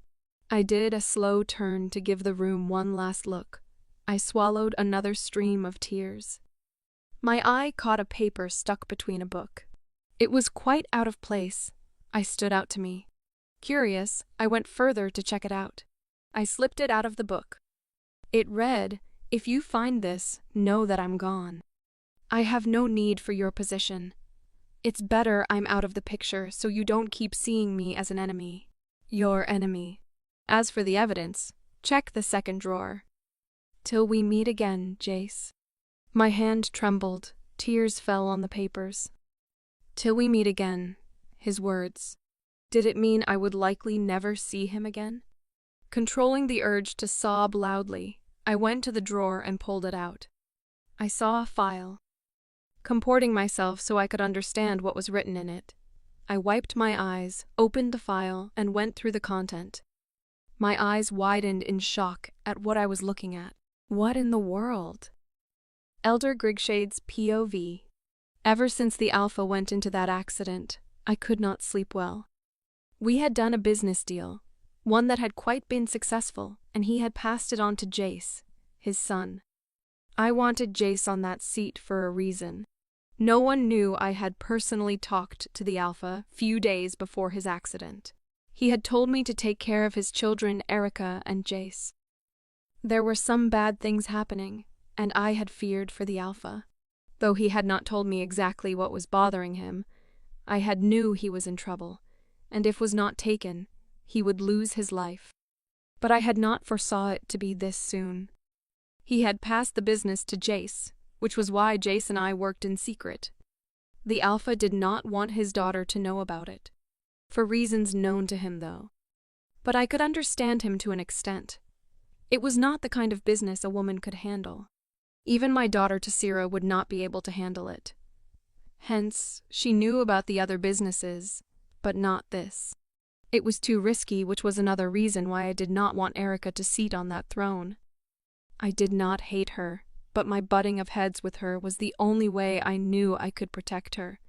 I did a slow turn to give the room one last look. I swallowed another stream of tears. My eye caught a paper stuck between a book. It was quite out of place. I stood out to me. Curious, I went further to check it out. I slipped it out of the book. It read, "If you find this, know that I'm gone. I have no need for your position. It's better I'm out of the picture so you don't keep seeing me as an enemy. Your enemy. As for the evidence, check the second drawer. Till we meet again, Jace." My hand trembled. Tears fell on the papers. Till we meet again, his words. Did it mean I would likely never see him again? Controlling the urge to sob loudly, I went to the drawer and pulled it out. I saw a file. Comporting myself so I could understand what was written in it, I wiped my eyes, opened the file, and went through the content. My eyes widened in shock at what I was looking at. What in the world? Elder Grigshade's POV. Ever since the Alpha went into that accident, I could not sleep well. We had done a business deal, one that had quite been successful, and he had passed it on to Jace, his son. I wanted Jace on that seat for a reason. No one knew I had personally talked to the Alpha few days before his accident. He had told me to take care of his children, Erika and Jace. There were some bad things happening, and I had feared for the Alpha. Though he had not told me exactly what was bothering him, I had knew he was in trouble, and if was not taken, he would lose his life. But I had not foresaw it to be this soon. He had passed the business to Jace, which was why Jace and I worked in secret. The Alpha did not want his daughter to know about it, for reasons known to him though. But I could understand him to an extent. It was not the kind of business a woman could handle. Even my daughter Tassira would not be able to handle it. Hence, she knew about the other businesses, but not this. It was too risky, which was another reason why I did not want Erika to seat on that throne. I did not hate her, but my butting of heads with her was the only way I knew I could protect her.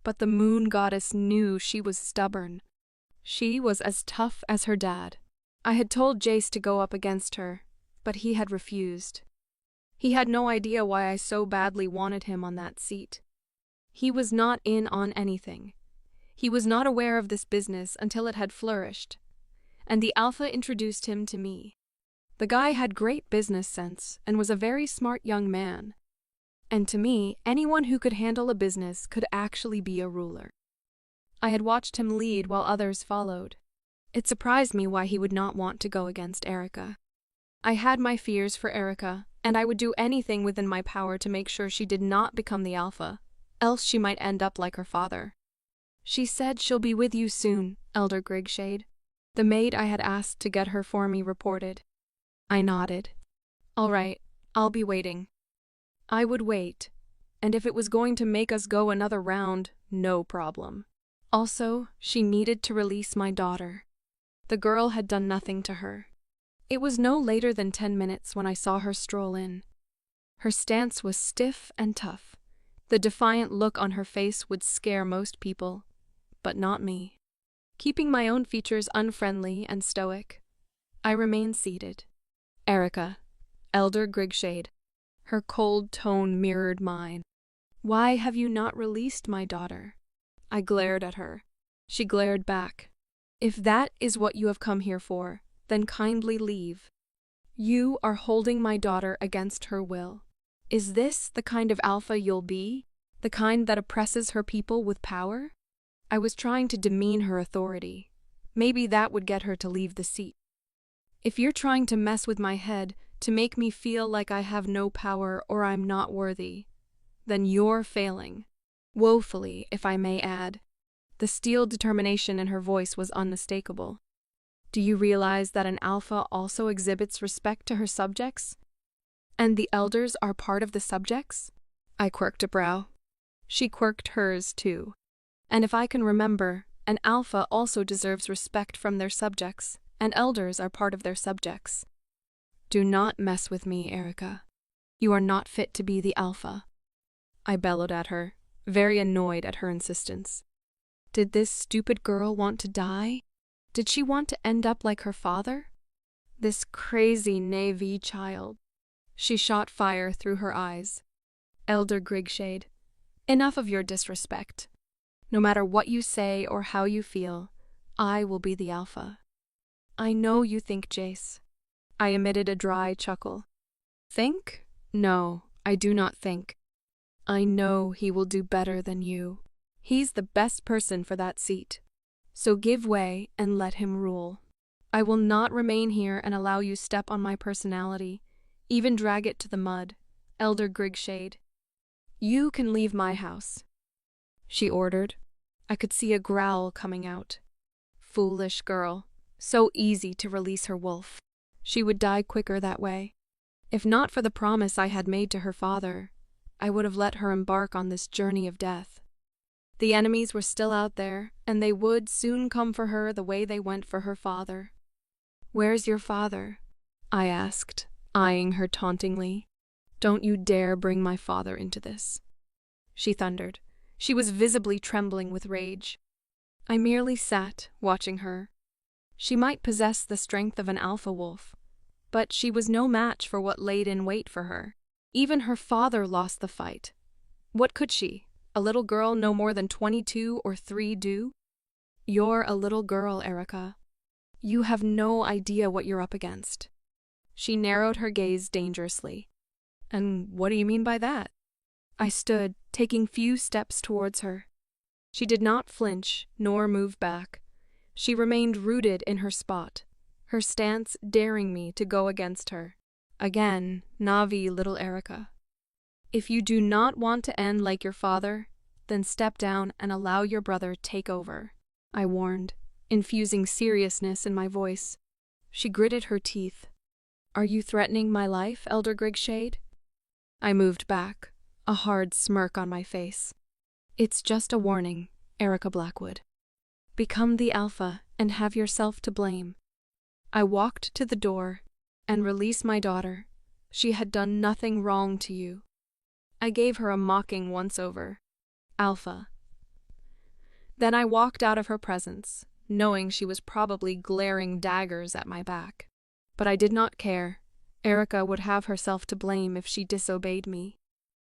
But the moon goddess knew she was stubborn. She was as tough as her dad. I had told Jace to go up against her, but he had refused. He had no idea why I so badly wanted him on that seat. He was not in on anything. He was not aware of this business until it had flourished, and the Alpha introduced him to me. The guy had great business sense and was a very smart young man. And to me, anyone who could handle a business could actually be a ruler. I had watched him lead while others followed. It surprised me why he would not want to go against Erika. I had my fears for Erika, and I would do anything within my power to make sure she did not become the Alpha, else she might end up like her father. She said she'll be with you soon, Elder Grigshade. The maid I had asked to get her for me reported. I nodded. All right, I'll be waiting. I would wait, and if it was going to make us go another round, no problem. Also, she needed to release my daughter. The girl had done nothing to her. It was no later than 10 minutes when I saw her stroll in. Her stance was stiff and tough. The defiant look on her face would scare most people, but not me. Keeping my own features unfriendly and stoic, I remained seated. Erika, Elder Grigshade. Her cold tone mirrored mine. Why have you not released my daughter? I glared at her. She glared back. If that is what you have come here for, then kindly leave. You are holding my daughter against her will. Is this the kind of alpha you'll be? The kind that oppresses her people with power? I was trying to demean her authority. Maybe that would get her to leave the seat. If you're trying to mess with my head to make me feel like I have no power or I'm not worthy, then you're failing. Woefully, if I may add. The steel determination in her voice was unmistakable. Do you realize that an alpha also exhibits respect to her subjects? And the elders are part of the subjects? I quirked a brow. She quirked hers too. And if I can remember, an alpha also deserves respect from their subjects, and elders are part of their subjects. Do not mess with me, Erika. You are not fit to be the alpha. I bellowed at her, very annoyed at her insistence. Did this stupid girl want to die? Did she want to end up like her father? This crazy Navy child. She shot fire through her eyes. Elder Grigshade, enough of your disrespect. No matter what you say or how you feel, I will be the alpha. I know you think, Jace. I emitted a dry chuckle. Think? No, I do not think. I know he will do better than you. He's the best person for that seat. So give way and let him rule. I will not remain here and allow you step on my personality, even drag it to the mud, Elder Grigshade. You can leave my house, she ordered. I could see a growl coming out. Foolish girl. So easy to release her wolf. She would die quicker that way. If not for the promise I had made to her father, I would have let her embark on this journey of death. The enemies were still out there, and they would soon come for her the way they went for her father. Where's your father? I asked, eyeing her tauntingly. Don't you dare bring my father into this, she thundered. She was visibly trembling with rage. I merely sat, watching her. She might possess the strength of an alpha wolf, but she was no match for what laid in wait for her. Even her father lost the fight. What could she, a little girl no more than 22 or 3, do? You're a little girl, Erika. You have no idea what you're up against. She narrowed her gaze dangerously. And what do you mean by that? I stood, taking few steps towards her. She did not flinch, nor move back. She remained rooted in her spot, her stance daring me to go against her. Again, Navi, little Erika. If you do not want to end like your father, then step down and allow your brother take over, I warned, infusing seriousness in my voice. She gritted her teeth. Are you threatening my life, Elder Grigshade? I moved back, a hard smirk on my face. It's just a warning, Erika Blackwood. Become the alpha and have yourself to blame. I walked to the door and release my daughter. She had done nothing wrong to you. I gave her a mocking once-over. Alpha. Then I walked out of her presence, knowing she was probably glaring daggers at my back. But I did not care. Erika would have herself to blame if she disobeyed me.